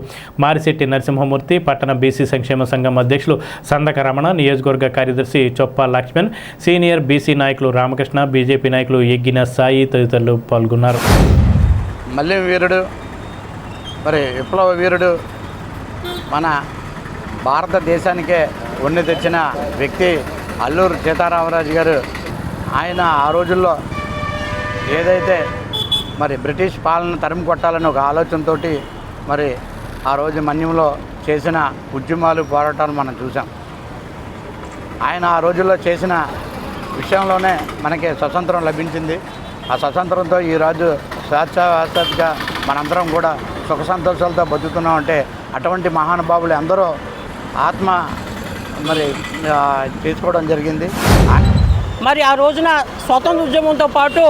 మారిశెట్టి నరసింహమూర్తి, పట్టణ బీసీ సంక్షేమ సంఘం అధ్యక్షులు సందక రమణ, నియోజకవర్గ కార్యదర్శి చొప్ప లక్ష్మణ్, సీనియర్ బీసీ నాయకులు రామకృష్ణ, బీజేపీ నాయకులు ఎగ్గిన సాయి తదితరులు పాల్గొన్నారు. మల్లి వీరుడు, మరి విప్లవ వీరుడు, మన భారతదేశానికే వన్నె తెచ్చిన వ్యక్తి అల్లూరి సీతారామరాజు గారు. ఆయన ఆ రోజుల్లో ఏదైతే మరి బ్రిటిష్ పాలన తరిమి కొట్టాలని ఒక ఆలోచనతో మరి ఆ రోజు మన్యంలో చేసిన ఉద్యమాలు, పోరాటాలు మనం చూసాం. ఆయన ఆ రోజుల్లో చేసిన విషయంలోనే మనకి స్వతంత్రం లభించింది. ఆ స్వతంత్రంతో ఈరోజు స్వేచ్ఛగా మనందరం కూడా సుఖ సంతోషాలతో బతుకుతున్నామంటే అటువంటి మహానుభావులు అందరూ ఆత్మ మరి చేసుకోవడం జరిగింది. మరి ఆ రోజున స్వతంత్ర ఉద్యమంతో పాటు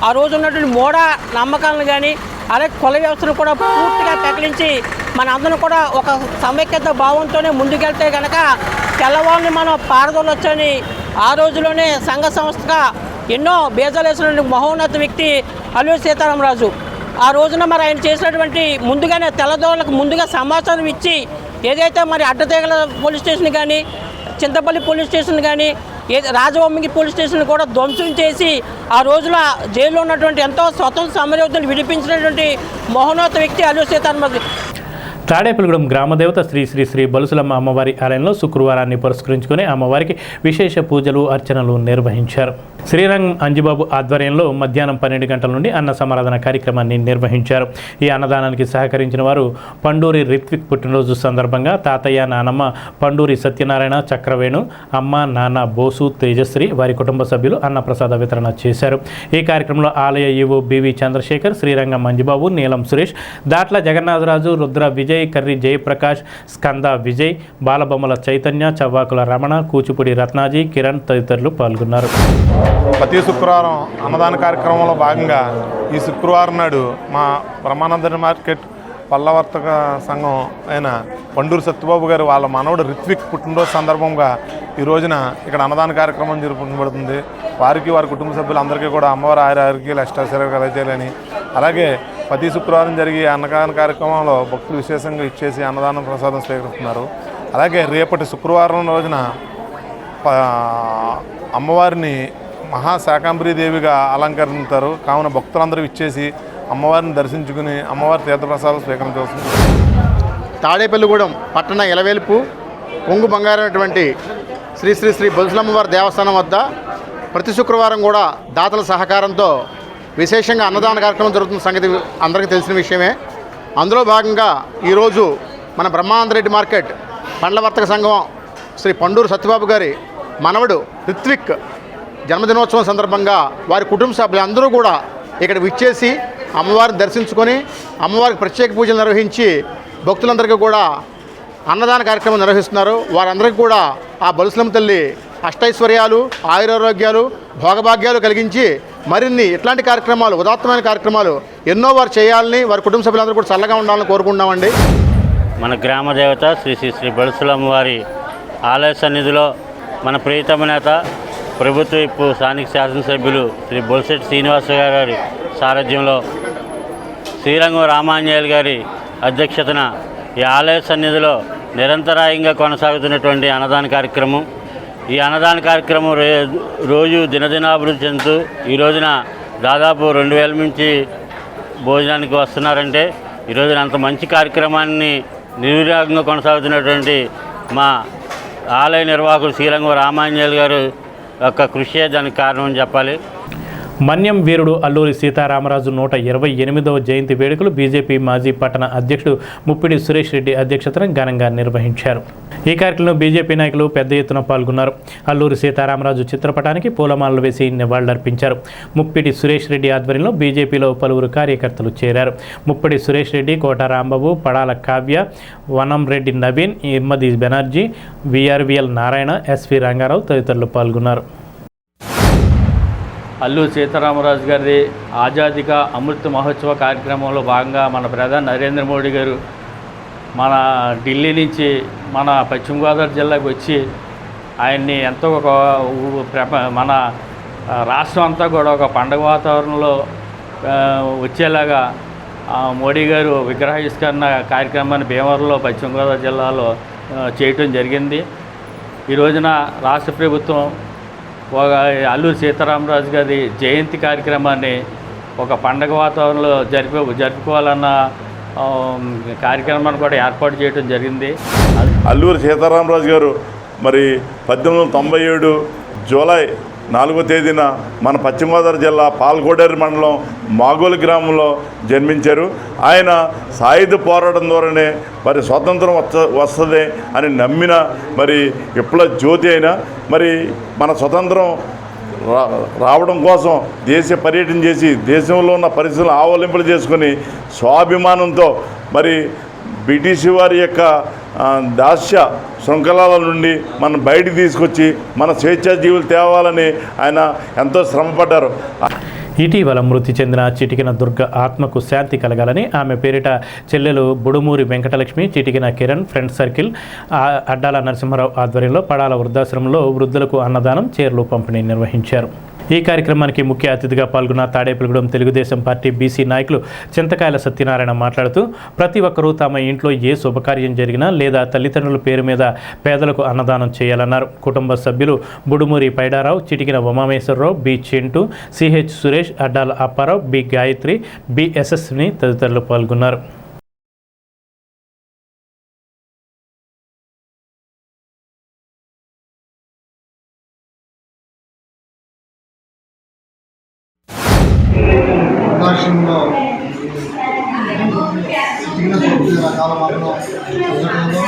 ఆ రోజు ఉన్నటువంటి మూఢ నమ్మకాలను కానీ అలాగే కుల వ్యవస్థను కూడా పూర్తిగా తగిలించి మన అందరం కూడా ఒక సమైక్యత భావంతోనే ముందుకెళ్తే కనుక తెల్లవాళ్ళని మనం పారదోలొచ్చని ఆ రోజులోనే సంఘ సంస్థగా ఎన్నో బీజాలు వేసినటువంటి మహోన్నత వ్యక్తి అల్లూరి సీతారామరాజు. ఆ రోజున మరి ఆయన చేసినటువంటి ముందుగానే తెల్లదోళ్ళకు ముందుగా సమాచారం ఇచ్చి ఏదైతే మరి అడ్డతీగల పోలీస్ స్టేషన్ కానీ, చింతపల్లి పోలీస్ స్టేషన్ కానీ, రాజవొమ్మిగి పోలీస్ స్టేషన్ కూడా ధ్వంసం చేసి ఆ రోజున జైల్లో ఉన్నటువంటి ఎంతో స్వతంత్ర సమరయోధులు విడిపించినటువంటి మహోన్నత వ్యక్తి అల్లూరి సీతారామరాజు. తాడేపల్లిగూడెం గ్రామదేవత శ్రీ శ్రీ శ్రీ బలుసులమ్మ అమ్మవారి ఆలయంలో శుక్రవారాన్ని పురస్కరించుకుని అమ్మవారికి విశేష పూజలు, అర్చనలు నిర్వహించారు. శ్రీరంగం అంజిబాబు ఆధ్వర్యంలో మధ్యాహ్నం 12 గంటల నుండి అన్న సమారాధన కార్యక్రమాన్ని నిర్వహించారు. ఈ అన్నదానానికి సహకరించిన వారు పండూరి రిత్విక్ పుట్టినరోజు సందర్భంగా తాతయ్య, నానమ్మ పండూరి సత్యనారాయణ, చక్రవేణు, అమ్మ, నాన్న బోసు, తేజశ్రీ, వారి కుటుంబ సభ్యులు అన్నప్రసాద వితరణ చేశారు. ఈ కార్యక్రమంలో ఆలయ ఈవో బివి చంద్రశేఖర్, శ్రీరంగం అంజిబాబు, నీలం సురేష్, దాట్ల జగన్నాథరాజు, రుద్ర విజయ్, కర్రి జయప్రకాష్, స్కంద విజయ్, బాలబొమ్మల చైతన్య, చవ్వాకుల రమణ, కూచిపూడి రత్నాజీ, కిరణ్ తదితరులు పాల్గొన్నారు. ప్రతి శుక్రవారం అన్నదాన కార్యక్రమంలో భాగంగా ఈ శుక్రవారం నాడు మా బ్రహ్మానంద మార్కెట్ పల్లవర్తక సంఘం అయిన పండూరు సత్యబాబు గారు వాళ్ళ మనవడు రిత్విక్ పుట్టినరోజు సందర్భంగా ఈ రోజున ఇక్కడ అన్నదాన కార్యక్రమం జరుపుకోబడుతుంది. వారికి, వారి కుటుంబ సభ్యులందరికీ కూడా అమ్మవారి ఆరోగ్యాలు అష్టాశ్చర్యాలు కలగజేయాలని, అలాగే ప్రతి శుక్రవారం జరిగే అన్నదాన కార్యక్రమంలో భక్తులు విశేషంగా ఇచ్చేసి అన్నదానం ప్రసాదం స్వీకరిస్తున్నారు. అలాగే రేపటి శుక్రవారం రోజున అమ్మవారిని మహాశాకాంబరీదేవిగా అలంకరిస్తారు. కావున భక్తులందరూ ఇచ్చేసి అమ్మవారిని దర్శించుకుని అమ్మవారి తీర్థప్రసాదం స్వీకరించవలసింది. తాడేపల్లిగూడెం పట్టణ ఎలవేల్పు పొంగు బంగారైనటువంటి శ్రీ శ్రీ శ్రీ బొలుసులమ్మవారి దేవస్థానం వద్ద ప్రతి శుక్రవారం కూడా దాతల సహకారంతో విశేషంగా అన్నదాన కార్యక్రమం జరుగుతున్న సంగతి అందరికీ తెలిసిన విషయమే. అందులో భాగంగా ఈరోజు మన బ్రహ్మానందరెడ్డి మార్కెట్ పండ్ల వర్తక సంఘం శ్రీ పండూరు సత్యబాబు గారి మనవడు రిత్విక్ జన్మదినోత్సవం సందర్భంగా వారి కుటుంబ సభ్యులందరూ కూడా ఇక్కడ విచ్చేసి అమ్మవారిని దర్శించుకొని అమ్మవారికి ప్రత్యేక పూజలు నిర్వహించి భక్తులందరికీ కూడా అన్నదాన కార్యక్రమం నిర్వహిస్తున్నారు. వారందరికీ కూడా ఆ బలుసులమ్మ తల్లి అష్టైశ్వర్యాలు, ఆయురారోగ్యాలు, భోగభాగ్యాలు కలిగించి మరిన్ని ఇట్లాంటి కార్యక్రమాలు, ఉదాత్తమైన కార్యక్రమాలు ఎన్నో వారు చేయాలని, వారి కుటుంబ సభ్యులందరూ కూడా చల్లగా ఉండాలని కోరుకుంటున్నామండి. మన గ్రామ దేవత శ్రీ శ్రీ శ్రీ బలుసులమ్మ వారి ఆలయ సన్నిధిలో మన ప్రియతమ నేత ప్రభుత్వ విప్పు స్థానిక శాసనసభ్యులు శ్రీ బొలిశెట్టి శ్రీనివాస గారి సారథ్యంలో శ్రీరంగం రామాంజనేయులు గారి అధ్యక్షతన ఈ ఆలయ సన్నిధిలో నిరంతరాయంగా కొనసాగుతున్నటువంటి అన్నదాన కార్యక్రమం. ఈ అన్నదాన కార్యక్రమం రోజు దినదినాభివృద్ధి చెందుతూ ఈ రోజున దాదాపు 2000 నుంచి భోజనానికి వస్తున్నారంటే ఈ రోజున అంత మంచి కార్యక్రమాన్ని నిర్విరాగంగా కొనసాగుతున్నటువంటి మా ఆలయ నిర్వాహకులు శ్రీరంగం రామాంజనేయులు గారు యొక్క కృషి దానికి కారణం చెప్పాలి. మన్యం వీరుడు అల్లూరి సీతారామరాజు 128వ జయంతి వేడుకలు బీజేపీ మాజీ పట్టణ అధ్యక్షుడు ముప్పిడి సురేష్ రెడ్డి అధ్యక్షతన ఘనంగా నిర్వహించారు. ఈ కార్యక్రమంలో బీజేపీ నాయకులు పెద్ద ఎత్తున పాల్గొన్నారు. అల్లూరి సీతారామరాజు చిత్రపటానికి పూలమాలలు వేసి నివాళులర్పించారు. ముప్పిడి సురేష్ రెడ్డి ఆధ్వర్యంలో బీజేపీలో పలువురు కార్యకర్తలు చేరారు. ముప్పిడి సురేష్ రెడ్డి, కోట రాంబాబు, పడాల కావ్య, వనం రెడ్డి నవీన్, ఇమ్మది బెనర్జీ, విఆర్విఎల్ నారాయణ, ఎస్వి రంగారావు తదితరులు పాల్గొన్నారు. అల్లూరి సీతారామరాజు గారి ఆజాదీ కా అమృత్ మహోత్సవ కార్యక్రమంలో భాగంగా మన ప్రధాని నరేంద్ర మోడీ గారు మన ఢిల్లీ నుంచి మన పశ్చిమ గోదావరి జిల్లాకు వచ్చి ఆయన్ని ఎంతో మన రాష్ట్రం అంతా కూడా ఒక పండుగ వాతావరణంలో వచ్చేలాగా మోడీ గారు విగ్రహావిష్కరణ కార్యక్రమాన్ని భీమవరంలో పశ్చిమ గోదావరి జిల్లాలో చేయటం జరిగింది. ఈ రోజున రాష్ట్ర ప్రభుత్వం అల్లూరి సీతారామరాజు గారి జయంతి కార్యక్రమాన్ని ఒక పండగ వాతావరణంలో జరుపుకోవాలన్న కార్యక్రమాన్ని కూడా ఏర్పాటు చేయడం జరిగింది. అల్లూరి సీతారామరాజు గారు మరి 1897 జూలై 4వ తేదీన మన పశ్చిమ గోదావరి జిల్లా పాల్గొడేరు మండలం మాగోలు గ్రామంలో జన్మించారు. ఆయన సాయుధ పోరాటం ద్వారానే మరి స్వాతంత్రం వస్తుంది అని నమ్మిన మరి విప్లవ జ్యోతి అయినా మరి మన స్వతంత్రం రావడం కోసం దేశ పర్యటన చేసి దేశంలో ఉన్న పరిస్థితులను ఆవలింపులు చేసుకొని స్వాభిమానంతో మరి బ్రిటిష్ వారి యొక్క దాస్య శృంఖలాల నుండి మనం బయటికి తీసుకొచ్చి మన స్వేచ్ఛా జీవులు తేవాలని ఆయన ఎంతో శ్రమపడ్డారు. ఇటీవల మృతి చెందిన చిటికిన దుర్గ ఆత్మకు శాంతి కలగాలని ఆమె పేరిట చెల్లెలు బుడుమూరి వెంకటలక్ష్మి, చిటికిన కిరణ్ ఫ్రెండ్ సర్కిల్, అడ్డాల నరసింహారావు ఆధ్వర్యంలో పడాల వృద్ధాశ్రమంలో వృద్ధులకు అన్నదానం, చీరలు పంపిణీ నిర్వహించారు. ఈ కార్యక్రమానికి ముఖ్య అతిథిగా పాల్గొన్న తాడేపల్లిగూడెం తెలుగుదేశం పార్టీ బీసీ నాయకులు చింతకాయల సత్యనారాయణ మాట్లాడుతూ ప్రతి ఒక్కరూ తమ ఇంట్లో ఏ శుభకార్యం జరిగినా లేదా తల్లిదండ్రుల పేరు మీద పేదలకు అన్నదానం చేయాలన్నారు. కుటుంబ సభ్యులు Budumuri Paidarao, Chitikina Umameswararao, B Chintu, CH Suresh, Addala Apparao, B Gayatri, B Yashaswini తదితరులు పాల్గొన్నారు. వృద్ధాశ్రమంలో చిన్న రకాల మాత్రం ఉండటంలో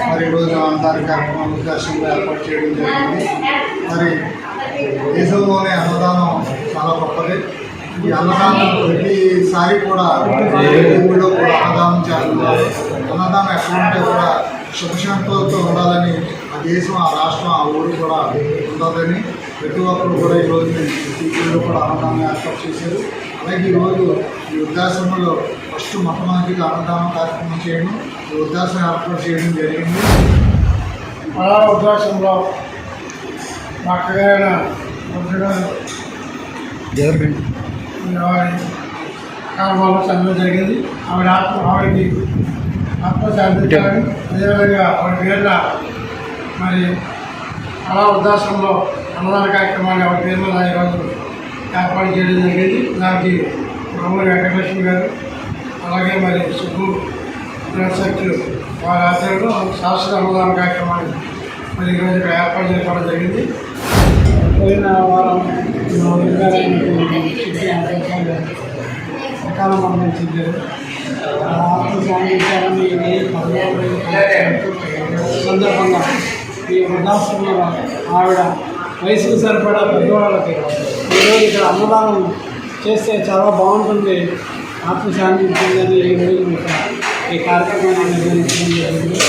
మరి ఈరోజు అన్నదాన కార్యక్రమం వృద్ధాశ్రమంలో ఏర్పాటు చేయడం జరిగింది. మరి దేశంలోనే అన్నదానం చాలా గొప్పది. ఈ అన్నదానం ప్రతిసారి కూడా ఊళ్ళో కూడా అన్నదానం చేస్తున్నారు. అన్నదానం ఎక్కడ ఉంటే కూడా సుఖశాంతులతో ఉండాలని ఆ దేశం, ఆ రాష్ట్రం, ఆ ఊరు కూడా ఉండాలని ప్రతి ఒక్కరు కూడా ఈరోజు ఊళ్ళో కూడా అన్నదానం ఏర్పాటు చేశారు. అలాగే ఈరోజు ఈ వృద్ధాశ్రమంలో ఫస్ట్ మొట్టమొదటిగా అన్నదానం కార్యక్రమం చేయడం, ఈ వృద్ధాశ్రమం ఏర్పాటు చేయడం జరిగింది. పడాల వృద్ధాశ్రమంలో మా అక్కగారైన కాలంలో చదవడం జరిగింది. ఆవిడకి ఆత్మశాంతించాలని, అదేవిధంగా ఆవిడ పేర్ల మరి అలా వృద్ధాశ్రమంలో అన్నదాన కార్యక్రమాన్ని ఆవిడ పేరు మీద ఈరోజు ఏర్పాటు చేయడం జరిగింది. దానికి రామూరి వెంకటలక్ష్మి గారు, అలాగే మరి సుబ్బు సర్కిల్ వారి ఆధ్వర్యంలో శాశ్వత అన్నదాన కార్యక్రమాన్ని మరి ఈరోజు ఇక్కడ ఏర్పాటు చేసుకోవడం జరిగింది. పోయిన వారం సకాల మరణం చెందారు. సందర్భంగా ఈ వృద్ధాశ్రమంలో ఆవిడ వయసుకు సరిపడా పెద్దవాళ్ళకి ఈరోజు ఇక్కడ అన్నదానం చేస్తే చాలా బాగుంటుంది ఆత్మశాంతి ఇచ్చిందని ఈరోజు ఈ కార్యక్రమాన్ని నిర్వహించడం జరిగింది.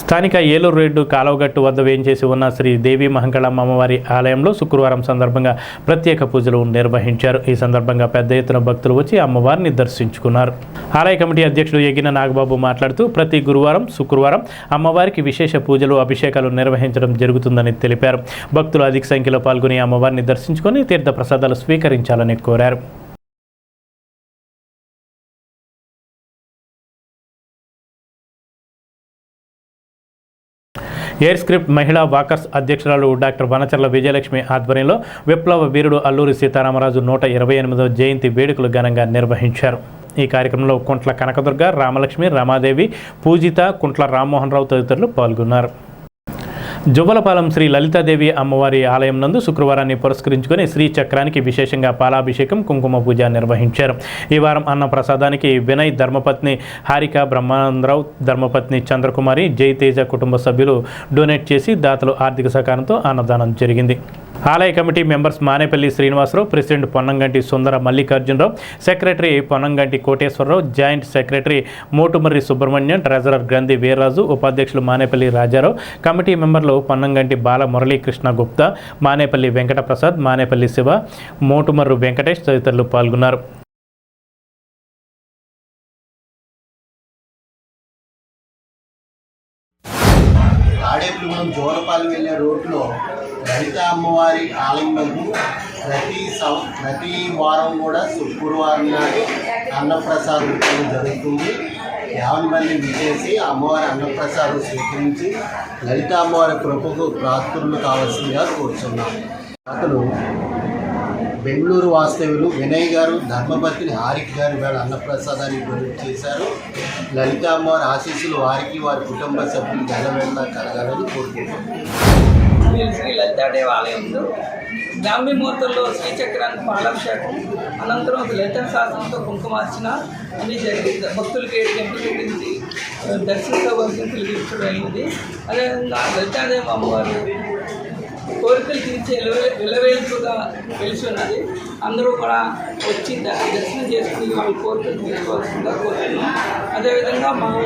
స్థానిక ఏలూరు రోడ్డు కాలువగట్టు వద్ద వేయించేసి ఉన్న శ్రీ దేవి మహంకాళమ్మ అమ్మవారి ఆలయంలో శుక్రవారం సందర్భంగా ప్రత్యేక పూజలు నిర్వహించారు. ఈ సందర్భంగా పెద్ద ఎత్తున భక్తులు వచ్చి అమ్మవారిని దర్శించుకున్నారు. ఆలయ కమిటీ అధ్యక్షుడు ఎగిన నాగబాబు మాట్లాడుతూ ప్రతి గురువారం, శుక్రవారం అమ్మవారికి విశేష పూజలు, అభిషేకాలు నిర్వహించడం జరుగుతుందని తెలిపారు. భక్తులు అధిక సంఖ్యలో పాల్గొని అమ్మవారిని దర్శించుకొని తీర్థ ప్రసాదాలు స్వీకరించాలని కోరారు. ఎయిర్ స్క్రిప్ట్ మహిళా వాకర్స్ అధ్యక్షురాలు డాక్టర్ వనచర్ల విజయలక్ష్మి ఆధ్వర్యంలో విప్లవ వీరుడు అల్లూరి సీతారామరాజు 128వ జయంతి వేడుకలు ఘనంగా నిర్వహించారు. ఈ కార్యక్రమంలో కుంట్ల కనకదుర్గ, రామలక్ష్మి, రమాదేవి, పూజిత, కుంట్ల రామ్మోహన్ రావు తదితరులు పాల్గొన్నారు. జువ్వలపాలెం శ్రీ లలితాదేవి అమ్మవారి ఆలయం నందు శుక్రవారాన్ని పురస్కరించుకొని శ్రీ చక్రానికి విశేషంగా పాలాభిషేకం, కుంకుమ పూజ నిర్వహించారు. ఈ వారం అన్న ప్రసాదానికి వినయ్ ధర్మపత్ని హారిక, బ్రహ్మానందరావు ధర్మపత్ని చంద్రకుమారి, జయతేజ కుటుంబ సభ్యులు డొనేట్ చేసి దాతలు ఆర్థిక సహకారంతో అన్నదానం జరిగింది. ఆలయ committee members Manepalli Srinivasarao, president Ponnaganti Sundara Mallikarjunarao, secretary Ponnaganti Koteswararao, joint secretary Motumarri Subrahmanyam, treasurer Granthi Veerraju, ఉపాధ్యక్షులు మానేపల్లి రాజారావు, కమిటీ మెంబర్లు పొన్నంగంటి బాల మురళీకృష్ణ గుప్తా, మానేపల్లి వెంకటప్రసాద్, మానేపల్లి శివ, మోటుమర్రు వెంకటేష్ తదితరులు పాల్గొన్నారు. తాడేపల్లిగూడెం జోలపాలెం వెళ్ళే రోడ్లో లలిత అమ్మవారి ఆలయం నందు ప్రతి వారం కూడా శుక్రవారం నాడు అన్నప్రసాదం జరుగుతుంది. 50 మంది విచేసి అమ్మవారి అన్నప్రసాదం స్వీకరించి లలిత అమ్మవారి కృపకు ప్రార్థనలు కావాల్సిందిగా కోరుచున్నాం. అతను బెంగళూరు వాస్తవ్యులు వినయ్ గారు, ధర్మపత్ని హారిక గారు వేళ అన్నప్రసాదాన్ని డొనేట్ చేశారు. లలిత అమ్మవారి ఆశీస్సులు వారికి, వారి కుటుంబ సభ్యులు గెలవేళ కలగాలని కోరుకుంటున్నాం. శ్రీ లలితాదేవి ఆలయంలో బ్రాహ్మీ ముహూర్తంలో శ్రీచక్రానికి పాలాభిషేకం, అనంతరం లలిత శాసనంతో కుంకుమార్చన అన్నీ జరిగింది. భక్తులకి 7 గంటలు పెట్టించి దర్శించవలసిన పిలిపించడం అయింది. అదేవిధంగా లలితాదేవి అమ్మవారు కోరికలు తీర్చే విలవేల్పుగా తెలిసి ఉన్నది. అందరూ కూడా వచ్చి దర్శనం చేసుకుని వాళ్ళ కోరికలు తీర్చుకోవాల్సిందిగా కోరుతున్నాం. అదేవిధంగా మనం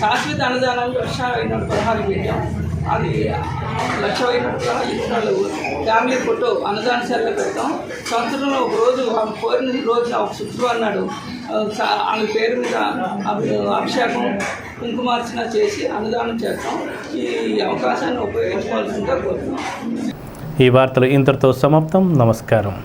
శాశ్వత అన్నదానానికి వర్ష అయినట్టు 16 పెట్టాం. అది లక్ష అయినట్టుగా ఇతరులు ఫ్యామిలీ ఫోటో అన్నదానశాలలో పెడతాం. సంవత్సరంలో ఒక రోజు ఆమె కోరిన రోజున ఒక శుక్రవారం నాడు ఆమె పేరు మీద అభిషేకం, కుంకుమార్చన చేసి అన్నదానం చేస్తాం. ఈ అవకాశాన్ని ఉపయోగించుకోవాల్సిందిగా కోరుతున్నాం. ఈ వార్తలు ఇంతటితో సమాప్తం. నమస్కారం.